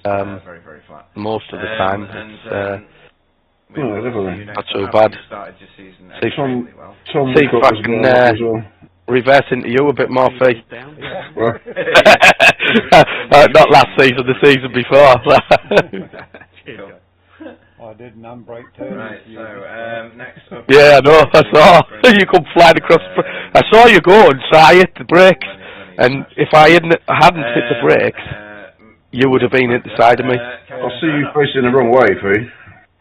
Speaker 13: very, very flat.
Speaker 1: most of the time it's not so
Speaker 13: you
Speaker 1: bad.
Speaker 13: See
Speaker 1: if I can reverse into you a bit more, Fee. Not last season, the season before.
Speaker 8: I did an unbrake turn.
Speaker 13: Right, so next up.
Speaker 1: Yeah, I know, I saw. You come flying across. I saw you going, so I hit the brakes. And if I hadn't hit the brakes, you would have been at the side of me.
Speaker 11: I see you facing the wrong way, Fee.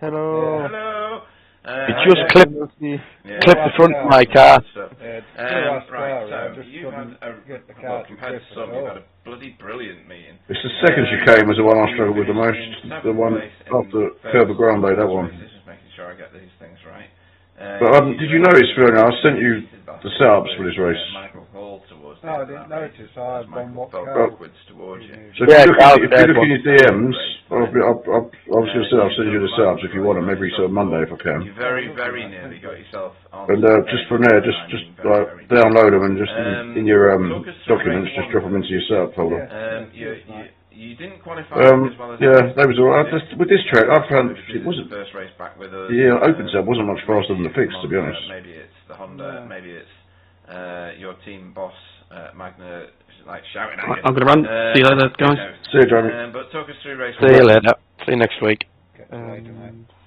Speaker 8: Hello.
Speaker 13: Hello.
Speaker 1: You just clipped the front of my car.
Speaker 13: Right, so you've had compared to some, you've had a bloody brilliant meeting.
Speaker 11: It's the second chicane was the one I struggled with the most. The one after Curva Grande, that one.
Speaker 13: Just making sure I get these things right.
Speaker 11: But did you notice, Fiona, I sent you the setups for this race.
Speaker 8: No, I didn't notice. I had one what
Speaker 13: backwards towards you.
Speaker 11: So if you look in your DMs, I was going to say I'll send you the setups if you want them every Monday if I can.
Speaker 13: You very, very nearly got yourself on.
Speaker 11: And just from there, just like download them and just in your documents, just drop them into your setup folder.
Speaker 13: You didn't qualify as well as
Speaker 11: yeah, that was alright. With this track, I found it wasn't.
Speaker 13: First race back with us.
Speaker 11: Yeah, open setup wasn't much faster than the fix, to be honest.
Speaker 13: Maybe it's the Honda. Maybe it's your team boss. Magna like shouting at you.
Speaker 14: I'm going to run. See you later, guys.
Speaker 11: See you, Johnny.
Speaker 13: But talk us through race.
Speaker 1: See you later. See you next week.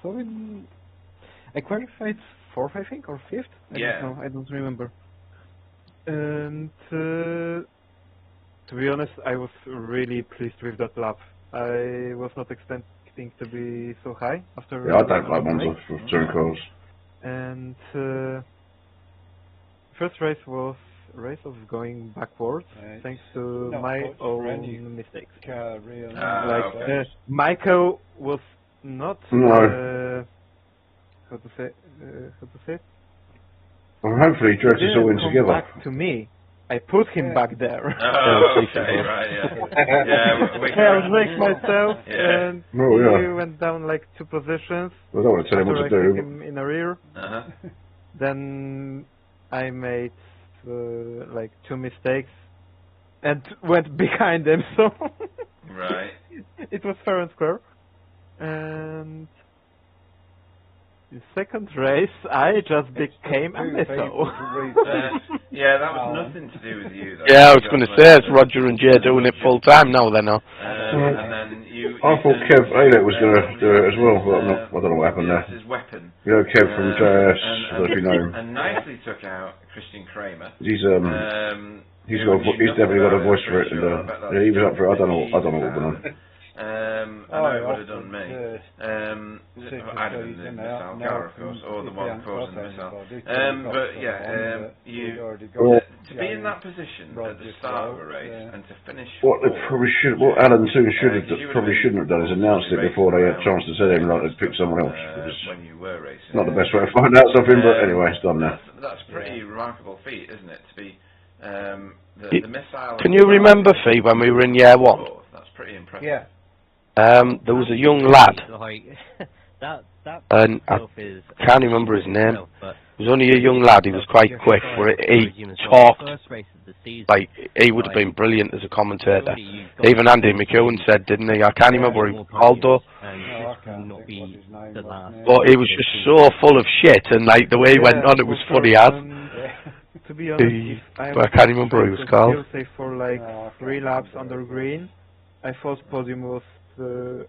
Speaker 3: So I qualified 4th, I think, or 5th? I don't remember. And to be honest, I was really pleased with that lap. I was not expecting to be so high after.
Speaker 11: Yeah, I don't like Monza for touring cars.
Speaker 3: And first race was race of going backwards, thanks to my own mistakes. Michael was not how to say it?
Speaker 11: Well, hopefully he drags us all in together.
Speaker 3: Back to me. I put him back there.
Speaker 13: Right,
Speaker 3: I was like myself, and he went down like 2 positions.
Speaker 11: Well, I don't want to tell him what to do.
Speaker 3: Him in a rear. Then I made like 2 mistakes and went behind them, so it was fair and square. And in second race, I just became a missile.
Speaker 13: Yeah, that was nothing to do with you, though.
Speaker 1: Yeah, I was going to say, it's Roger and Jay doing it full time now, then.
Speaker 13: And then
Speaker 11: I thought Kev Aylet was going to do it as well, but I don't know what happened there.
Speaker 13: His weapon.
Speaker 11: You know, Kev from JS, I don't know if you know him.
Speaker 13: And nicely took out Christian Kramer.
Speaker 11: He's definitely got a voice for it, and he was up for it. I don't know what went on.
Speaker 13: I know it would have done me. I'd have been the missile car, of course, or the one causing the missile. But yeah, to be in that position at the start of a race and to finish.
Speaker 11: What Alan Toon shouldn't have done is announced it before they had a chance to say they would pick someone else.
Speaker 13: When you were racing.
Speaker 11: Not the best way to find out something, but anyway, it's done now.
Speaker 13: That's a pretty remarkable feat, isn't it? To be the missile.
Speaker 1: Can you remember, Fee, when we were in year 1?
Speaker 13: That's pretty impressive.
Speaker 8: Yeah.
Speaker 1: There was a young lad and I can't remember his name. He was only a young lad. He was quite quick, but he talked like he would have been brilliant as a commentator. Even Andy McEwen said, didn't he? I can't remember what he was called though. But he was just so full of shit, and like the way he went on, it was funny as.
Speaker 3: To be honest,
Speaker 1: But I can't remember what he was called.
Speaker 3: For like 3 laps under green, I thought podium was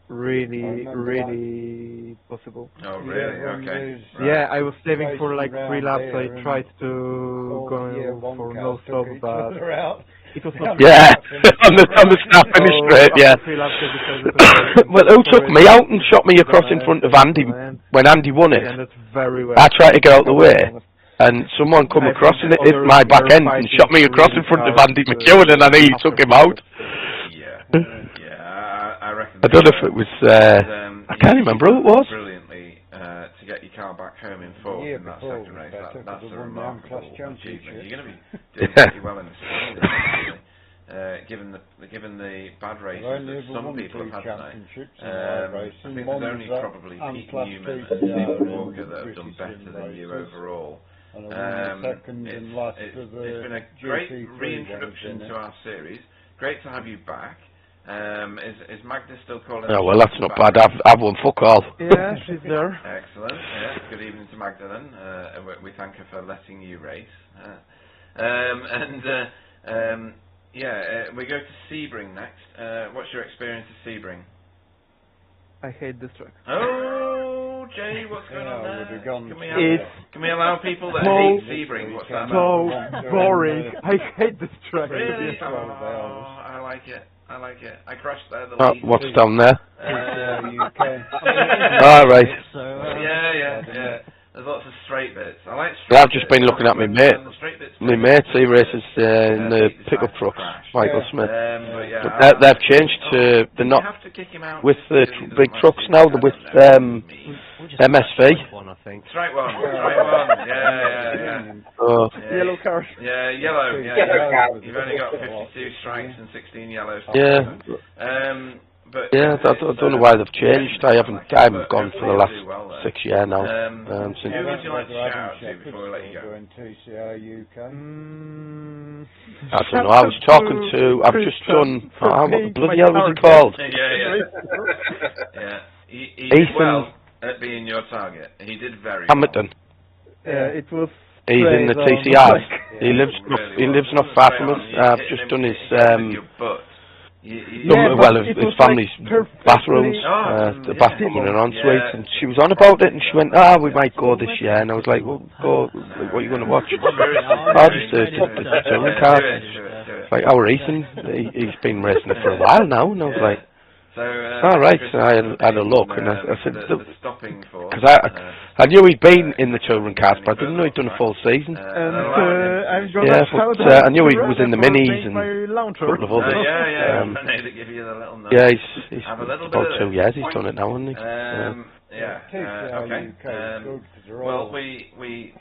Speaker 3: really possible.
Speaker 13: Oh really? Okay.
Speaker 3: Yeah, I was saving for like 3 laps. I tried to go for no stop, but it was not.
Speaker 1: Yeah, on the start finish straight. Yeah. Well, who took me out and shot me across in front of Andy when Andy won it? I tried to get out of the way, and someone come across and it hit my back end and shot me across in front of Andy McEwen, and I think he took him out. I don't know if it was, I can't remember who it was.
Speaker 13: Brilliantly to get your car back home in fourth in that second race. That's a remarkable achievement. You're going to be doing pretty well in the season, given the bad races that some people have had tonight. I think there's only probably Pete Newman and Stephen Walker that have done better than you overall. It's been a great reintroduction to our series. Great to have you back. Is Magda still calling?
Speaker 1: Oh well, that's not bad. I've won fuck all.
Speaker 3: Yeah, she's there.
Speaker 13: Excellent. Yeah. Good evening to Magda then. We thank her for letting you race. We go to Sebring next. What's your experience of Sebring?
Speaker 3: I hate this track.
Speaker 13: Oh, Jay, what's going on there? Can we allow people that hate Sebring? What's that?
Speaker 3: So boring. I hate this track.
Speaker 13: Really? Oh, I like it. I like it. I crashed there.
Speaker 1: What's down there?
Speaker 13: All
Speaker 1: right.
Speaker 13: Yeah. There's lots of straight bits. I like straight
Speaker 1: I've just been looking at my mate. My mate, he races in the pickup trucks, Michael Smith. But they've changed to, they're not with the big trucks now, they're with MSV.
Speaker 13: Straight one. Yeah.
Speaker 1: Oh.
Speaker 3: Yellow cars.
Speaker 13: Yeah, yellow. Yeah. You've only got 52 strikes and 16 yellows.
Speaker 1: Yeah.
Speaker 13: But
Speaker 1: yeah, I don't know why they've changed. I haven't gone for the last 6 years now. Since
Speaker 13: who would you like to shout out to before we let you go?
Speaker 1: I don't know. I was talking to. I've just done. What the bloody hell was he called?
Speaker 13: Yeah. He did well at being your target. He did very
Speaker 1: Hamilton.
Speaker 3: It was.
Speaker 1: He's in the TCRs. He lives not far from us. I've just done his. His family's bathrooms, the bathroom and an ensuite, and she was on about it, and she went, we might go this year, and I was like, well, go, what are you going to watch? Just the touring car. Like, our Ethan, he's been racing it for a while now, and I was like, alright, so I had a look, and I said, because I knew he'd been in the touring cars, but I didn't know he'd done a full season. I knew he was in the minis and a couple of others. He's about 2 years he's done it now, hasn't he?
Speaker 13: Okay. Well, we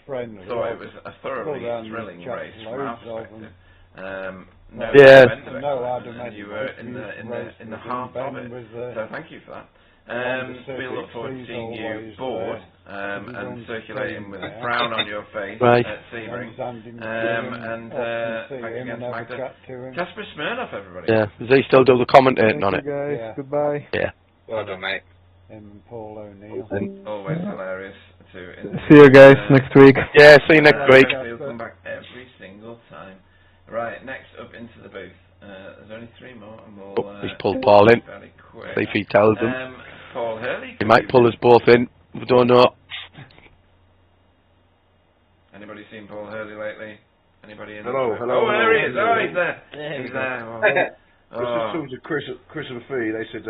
Speaker 13: thought it was a thoroughly thrilling race from our perspective. You were in the heart of it, so thank you for that. We look forward to seeing you bored and circulating with a frown on your face at Sebring. Thanks again to Magda. Kasper Smirnoff, everybody.
Speaker 1: Yeah, does he still do the commentating on it?
Speaker 3: Guys, goodbye.
Speaker 1: Yeah.
Speaker 10: Well done, mate.
Speaker 8: Paul O'Neill.
Speaker 13: Always hilarious to
Speaker 3: see you guys next week.
Speaker 1: Yeah, see you next week.
Speaker 13: He'll come back every single time. Right, next up into the booth. There's only 3 more, and we'll.
Speaker 1: He's pulled Paul in. See if he tells him.
Speaker 13: Paul Hurley.
Speaker 1: He might pull us both in. We don't know.
Speaker 13: Anybody seen Paul Hurley lately? Anybody in?
Speaker 11: Hello.
Speaker 13: Oh, there he is. Oh, he's there. He's there.
Speaker 11: Talking to Chris and Fee, they said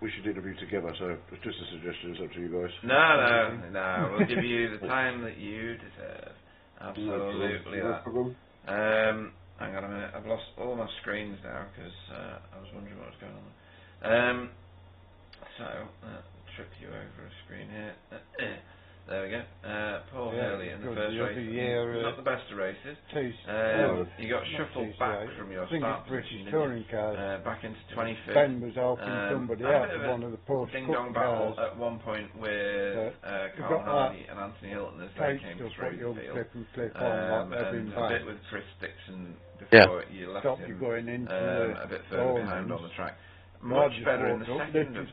Speaker 11: we should interview together, so it's just a suggestion. It's up to you guys.
Speaker 13: No. We'll give you the time that you deserve. Absolutely that. Hang on a minute. I've lost all my screens now because I was wondering what was going on. So, trip you over a screen here. There we go. Paul Hurley in the first race. Not the best of races. You got shuffled back from your start position back into 25th.
Speaker 8: Ben was helping somebody out with one of the post
Speaker 13: ding-dong battle at one point with Carl Hardy and Anthony Hilton as they came through the field. And a bit with Chris Dixon before you left him. A bit further behind on the track. Much better in the second of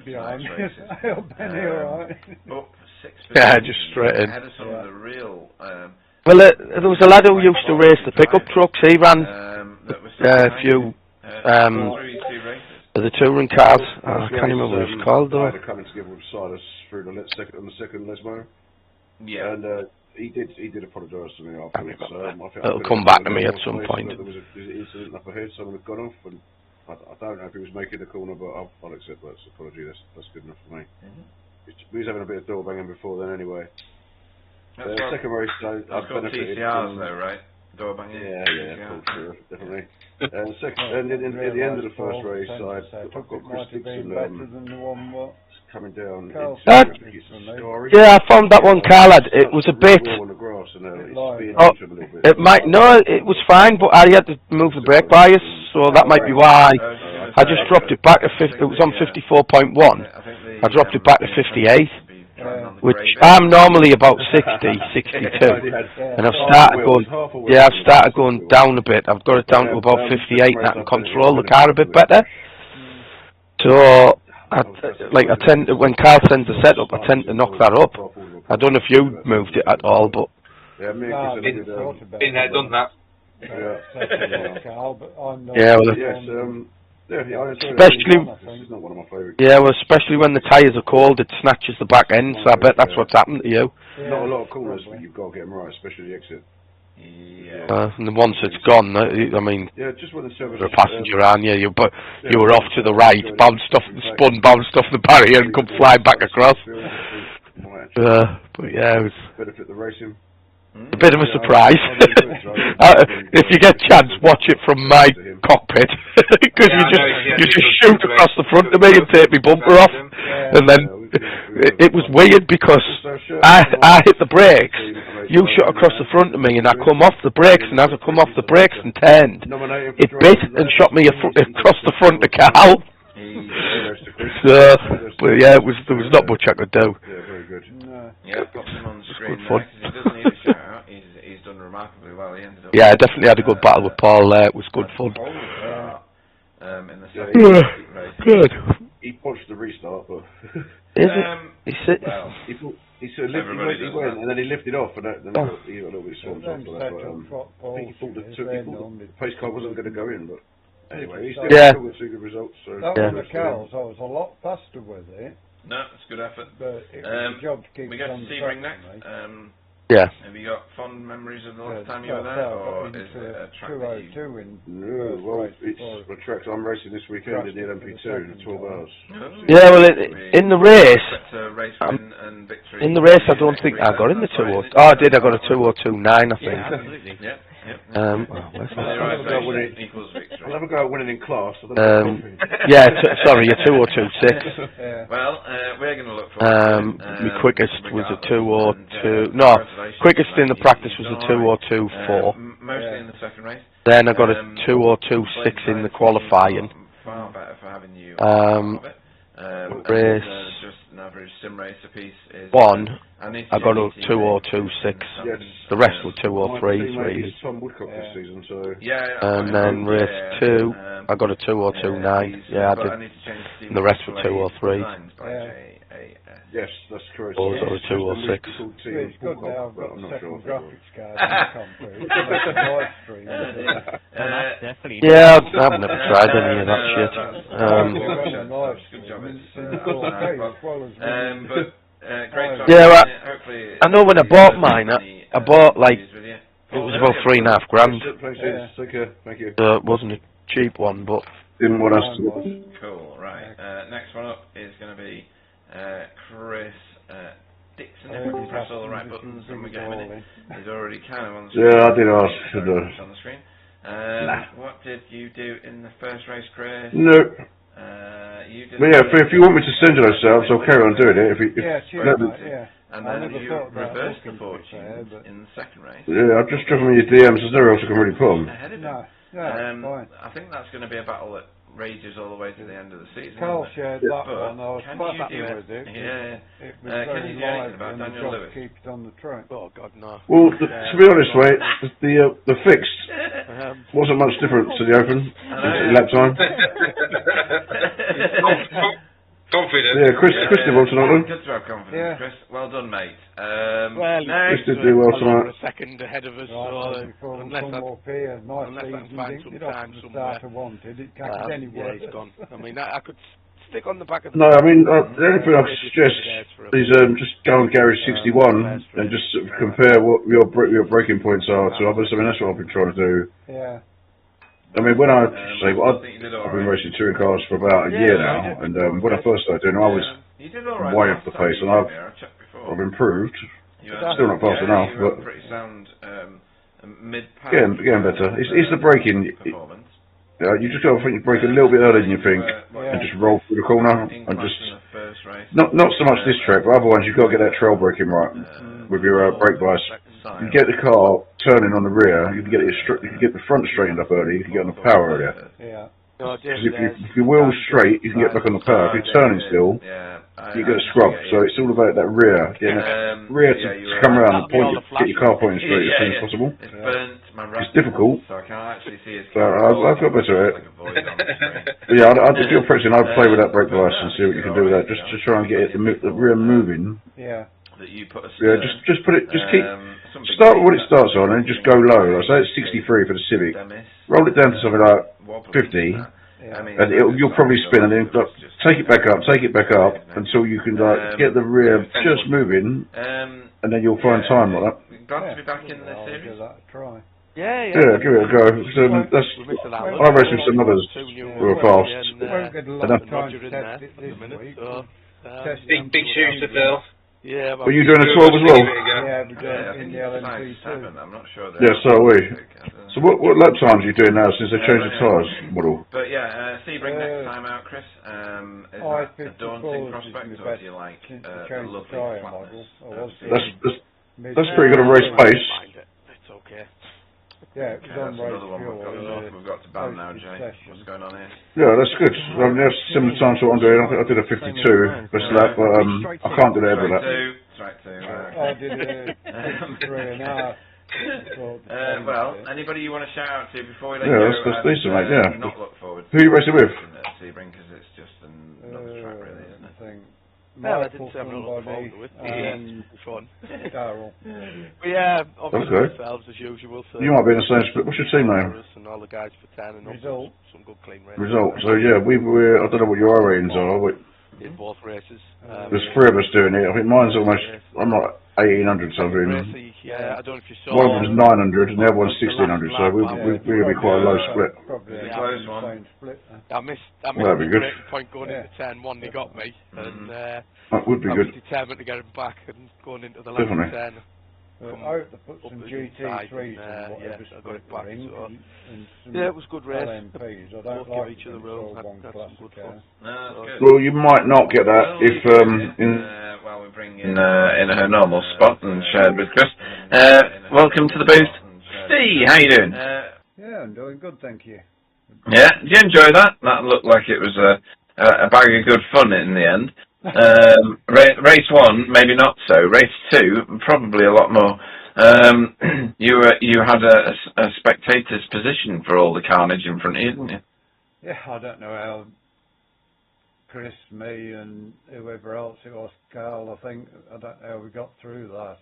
Speaker 13: behind races. Up 6
Speaker 1: yeah, just straight in.
Speaker 13: Ahead of some of the real.
Speaker 1: Well, there was a lad who used to race the pickup trucks. He ran a few the touring cars. I can't remember what it's called though.
Speaker 11: They're coming together with Silas through the second Lesmo.
Speaker 13: Yeah.
Speaker 11: And he did apologise to me afterwards.
Speaker 1: It'll come back to me at some point.
Speaker 11: There was an incident up ahead. Someone had gone off, and I don't know if he was making the corner, but I'll accept that apology. That's good enough for me. We was having a bit of door banging before then, anyway. Second race, I benefited
Speaker 13: TCRs
Speaker 11: from,
Speaker 13: though, right? Door banging.
Speaker 11: Yeah, culture, definitely. And at the end of the first race, I've got Chris Dixon coming down.
Speaker 1: Yeah, I found that one car, lad. It was a bit. It might it was fine, but I had to move the brake bias, so that might be why. I just dropped it back to 50. It was on 54.1. I dropped it back to 58, which I'm normally about 60, 62, and I've started going down a bit. I've got it down to about 58, and I can control the car a bit better. So, I tend to, when Carl sends the setup, I tend to knock that up. I don't know if you moved it at all, but
Speaker 10: been there, done that.
Speaker 1: Especially when the tyres are cold, it snatches the back end. So I bet that's what's happened to you.
Speaker 11: Not a lot of corners, but you've got to get them right, especially the exit.
Speaker 1: And once it's gone, I mean,
Speaker 11: just when the
Speaker 1: you're a passenger, aren't you? But you were off to the right, bounced off the barrier, and come flying back across. But yeah, it was
Speaker 11: benefit the racing.
Speaker 1: A bit of a surprise. If you get a chance, watch it from my cockpit, because you just shoot across the front of me and take my bumper off, and then it was weird because I hit the brakes, you shot across the front of me, and I come off the brakes, and as I come off the brakes and turned, it bit and shot me across the front of the car. But yeah, there was not much I could do.
Speaker 11: Yeah, very good.
Speaker 13: Yeah, got him on the screen.
Speaker 1: Good fun.
Speaker 13: He doesn't need a shout out. He's done remarkably well. He ended up.
Speaker 1: Yeah, I definitely had a good battle with Paul there. It was good fun.
Speaker 13: In the second race.
Speaker 1: Good.
Speaker 11: He punched the restart, but
Speaker 1: is it?
Speaker 11: He sort of he went and then he lifted off, and then he got a little bit swamped after that. But I think he thought the pace car wasn't going to go in, but anyway, he still got two good results. So
Speaker 8: that one of the cows, I was a lot faster with it.
Speaker 13: No, it's a good effort.
Speaker 8: But it was a job to keep
Speaker 13: we go to Sebring next.
Speaker 1: Yeah.
Speaker 13: Have you got fond memories of the last time you were there, or is it a track that you...
Speaker 11: No, well, it's the track I'm racing this weekend in the LMP2 in 12 hours.
Speaker 1: Yeah, well, in the race, I don't think I got in the 202. Oh, I did. I got a 202.9, I think.
Speaker 13: Yeah, absolutely. Yeah.
Speaker 11: I'll never go out winning in class.
Speaker 1: Yeah, sorry, a 202.6.
Speaker 13: Well, we're going to look for
Speaker 1: my quickest was a 202. No, quickest in the practice was a 202.4.
Speaker 13: Mostly in the second race.
Speaker 1: Then I got a 202.6 in the qualifying.
Speaker 13: Far better for having you.
Speaker 1: Race
Speaker 13: just an average sim racer piece is
Speaker 1: one. I got a 202.6. The rest were 203s really. And then race 2, I got a 202.9. Yeah, I did. And the rest were 203s.
Speaker 11: Yes, that's correct.
Speaker 1: Or 206.
Speaker 8: It's good now I've got a second graphics card to come through.
Speaker 1: Yeah, I've never tried any of that shit. Yeah, I know when I bought mine, I bought like, it was about $3,500.
Speaker 11: Thank you.
Speaker 1: So it wasn't a cheap one, but
Speaker 11: didn't want us to.
Speaker 13: Cool, right. Next one up is going to be Chris Dixon. If we can press all the right buttons and we get him in it. He's already kind of on the screen.
Speaker 11: Yeah, I did ask.
Speaker 13: On the screen. What did you do in the first race, Chris?
Speaker 11: No. But yeah, if you want me to send you those setups, I'll carry on doing it.
Speaker 13: And then you reverse the fortunes in the second race.
Speaker 11: Yeah, I've just driven me your DMs. There's nowhere else I can really put them.
Speaker 13: I think that's going to be a battle that rages all the way to the end of the season.
Speaker 8: Carl shared that one. I was quite happy with it.
Speaker 13: Yeah.
Speaker 8: It was very live and the job to keep it on the track.
Speaker 14: Oh God, no.
Speaker 11: Well, to be honest, mate, the fixed wasn't much different to the open lap time.
Speaker 10: Confident.
Speaker 11: Yeah, Chris did well tonight.
Speaker 13: Good to have confidence, Chris. Well done, mate.
Speaker 11: Chris did do well tonight.
Speaker 14: A second ahead of us, unless I find some time somewhere.
Speaker 8: It can't get any worse.
Speaker 14: He's gone. I mean, I could stick on the back of the...
Speaker 11: No, I mean, the only thing I suggest is just go on Garage 61 and just sort of compare what your breaking points are to others. I mean, that's what I've been trying to do.
Speaker 8: Yeah.
Speaker 11: I mean, when I've been racing touring cars for about a year now, and when I first started doing it, I was way off the pace, and I've improved. Still not fast enough, but getting better. It's the braking. You just got to brake a little bit earlier than you think, and just roll through the corner, and just not so much this track, but other ones you've got to get that trail braking right with your brake bias. You get the car turning on the rear, you can get the front straightened up early, you can get on the power earlier.
Speaker 8: Yeah.
Speaker 11: Because if your wheel's straight, you can get back on the power. If you're turning still, you get a scrub. So it's all about that rear, getting that rear to come around and get your car pointing straight as soon as possible. It's difficult, but I've got better at it. But yeah, if you're practicing, I'd play with that brake bias and see what you can do with that, just to try and get the rear moving.
Speaker 8: Yeah.
Speaker 13: That you put a
Speaker 11: just put it, keep, start with what it starts on and just go low. Like, say it's 63 for the Civic. Roll it down to something like 50, and you'll probably spin, and then take it back up until you can get the rear just moving, and then you'll find time like that.
Speaker 13: Glad to be back in the series.
Speaker 14: Yeah,
Speaker 11: give it a go. I raced with some others who are fast.
Speaker 10: Big shoes to fill.
Speaker 14: Yeah,
Speaker 11: were you doing a 12 as well?
Speaker 8: Yeah, we're doing in the LMP2.
Speaker 13: I'm not sure.
Speaker 11: Yeah, so are we. So what lap times are you doing now since they changed the tyres model?
Speaker 13: But yeah, Sebring next time out, Chris. Is that a daunting prospect, or do you like a lovely flatness?
Speaker 11: That's pretty good on race pace.
Speaker 14: It's okay.
Speaker 8: Yeah, it was on race
Speaker 13: fuel. We've got to ban now, Jay. What's going on here?
Speaker 11: Yeah, that's good. I mean, that's similar time to what I'm doing. I did a 52 best lap, but I can't do that every lap.
Speaker 13: Track 2.
Speaker 8: I did a 53.5.
Speaker 13: Well, anybody you want to shout out to before we let
Speaker 11: you
Speaker 13: go?
Speaker 11: That's decent, mate, yeah.
Speaker 13: Not look forward to
Speaker 11: who are you racing with?
Speaker 13: Sebring, because it's just another track, really, isn't it?
Speaker 14: Well, I didn't say I'm not looking forward to it. Fun.
Speaker 8: Darryl.
Speaker 14: But yeah, obviously ourselves as usual. So
Speaker 11: you might be in the same split. What's your team name?
Speaker 14: And all the guys for 10 and
Speaker 8: Result.
Speaker 14: Some good clean races.
Speaker 11: Result. So yeah, we're I don't know what your ratings are.
Speaker 14: In both races.
Speaker 11: There's 3 of us doing it. I think mine's almost. I'm like 1800 something.
Speaker 14: Yeah, I don't know if you saw.
Speaker 11: One of them's 900 and the other one's 1600. So we'll be quite a low split.
Speaker 8: Probably
Speaker 13: a close one.
Speaker 14: I missed
Speaker 11: that'd be good.
Speaker 14: The point going into 10. One they got me, and
Speaker 11: that would be
Speaker 14: I
Speaker 11: good.
Speaker 14: was determined to get him back and going into the
Speaker 11: Definitely.
Speaker 14: 10.
Speaker 8: I hope to put some GT3s
Speaker 14: I got it back.
Speaker 8: Yeah,
Speaker 14: it was good race.
Speaker 8: LMPs. I don't
Speaker 14: like
Speaker 8: each of the
Speaker 14: road.
Speaker 8: Had some good fun.
Speaker 11: Well, you might not get that if
Speaker 13: well, we bring in her normal spot and shared with Chris. Welcome to the booth, Steve. How you doing?
Speaker 8: Yeah, I'm doing good, thank you.
Speaker 13: Yeah, did you enjoy that? That looked like it was a bag of good fun in the end. Race 1, maybe not so. Race 2, probably a lot more. You had a spectator's position for all the carnage in front of you, didn't you?
Speaker 8: Yeah, I don't know how Chris, me, and whoever else it was, Carl, I think, I don't know how we got through that.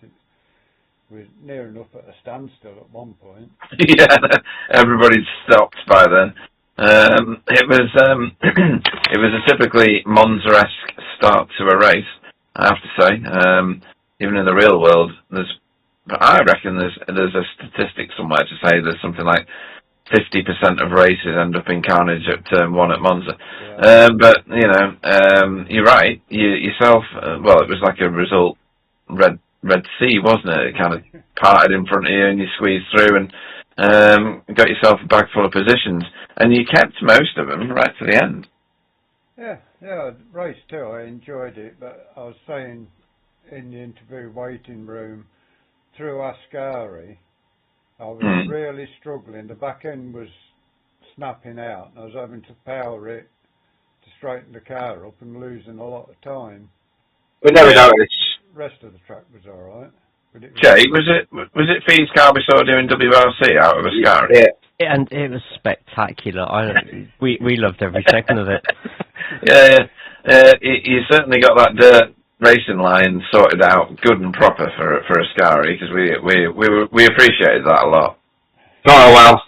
Speaker 8: We were near enough at a standstill at one point.
Speaker 13: Yeah, everybody stopped by then. It was a typically Monza-esque start to a race, I have to say. Even in the real world, but I reckon there's a statistic somewhere to say there's something like 50% of races end up in carnage at turn 1 at Monza. Yeah. But you know, you're right. Yourself, well, it was like a result Red Sea, wasn't it? It kind of parted in front of you, and you squeezed through and got yourself a bag full of positions, and you kept most of them right to the end.
Speaker 8: Yeah, I raced too. I enjoyed it, but I was saying in the interview waiting room, through Ascari, I was really struggling. The back end was snapping out, and I was having to power it to straighten the car up and losing a lot of time.
Speaker 10: We never noticed.
Speaker 8: The rest of the track was all right.
Speaker 10: Jay, was it Fee's car we saw doing WRC out of Ascari?
Speaker 6: Yeah, and it was spectacular. We loved every second of it.
Speaker 10: You certainly got that dirt racing line sorted out good and proper for Ascari, because we appreciated that a lot. Oh well.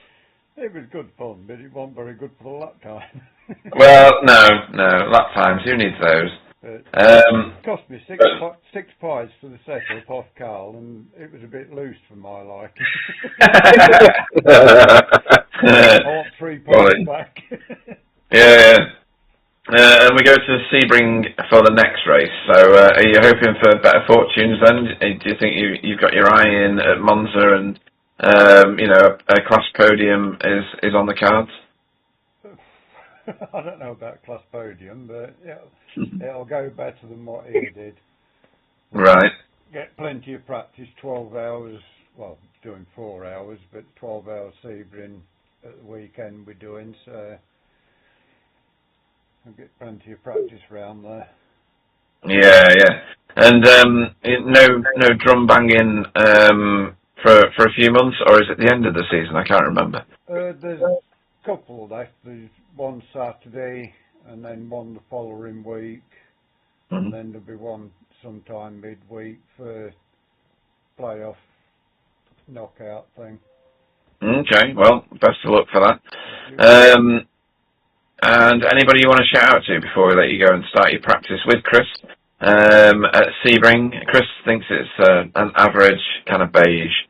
Speaker 8: It was good fun, but it wasn't very good for the lap time.
Speaker 10: Well, no, lap times. Who needs those?
Speaker 8: It cost me six pies for the setup off Carl, and it was a bit loose for my liking. I want 3 points back.
Speaker 10: And we go to Sebring for the next race. So, are you hoping for better fortunes then? Do you think you've got your eye in at Monza, and a class podium is on the cards?
Speaker 8: I don't know about class podium, but it'll go better than what he did.
Speaker 10: Right.
Speaker 8: Get plenty of practice, 12 hours, well, doing 4 hours, but 12 hours Sebring at the weekend we're doing, so I'll get plenty of practice around there.
Speaker 10: Yeah. And no drum banging for a few months, or is it the end of the season? I can't remember.
Speaker 8: There's a couple left. There's one Saturday, and then one the following week, and then there'll be one sometime midweek for playoff knockout thing. Okay, well, best of luck for that. And anybody you want to shout out to before we let you go and start your practice with Chris at Sebring? Chris thinks it's an average, kind of beige,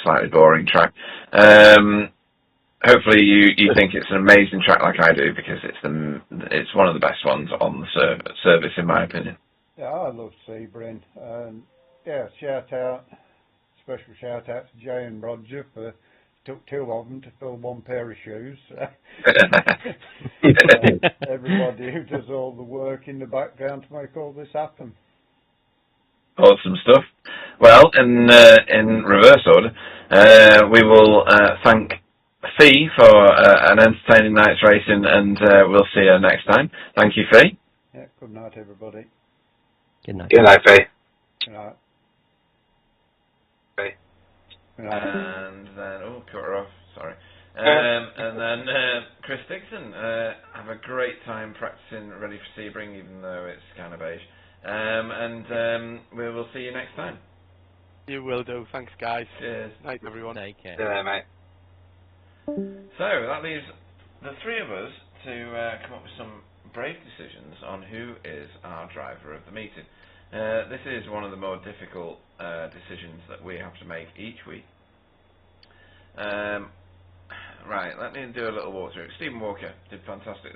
Speaker 8: slightly boring track. Hopefully you think it's an amazing track like I do, because it's one of the best ones on the service in my opinion. Yeah, I love Sebring. Special shout out to Jay and Roger for took 2 of them to fill 1 pair of shoes. Everybody who does all the work in the background to make all this happen.
Speaker 10: Awesome stuff. Well, in reverse order, we will thank Fee for an entertaining night's racing, and we'll see you next time. Thank you, Fee.
Speaker 8: Yeah, good night, everybody.
Speaker 6: Good night.
Speaker 10: Good night, Fee.
Speaker 8: Good night.
Speaker 10: Fee.
Speaker 13: And then, cut her off, sorry. And then Chris Dixon, have a great time practicing ready for Sebring, even though it's kind of beige. And we will see you next time.
Speaker 1: You will do. Thanks, guys.
Speaker 13: Cheers.
Speaker 1: Night, everyone.
Speaker 6: Take care.
Speaker 10: Yeah, mate.
Speaker 13: So that leaves the 3 of us to come up with some brave decisions on who is our driver of the meeting. This is one of the more difficult decisions that we have to make each week. Right, let me do a little walkthrough. Stephen Walker did fantastic.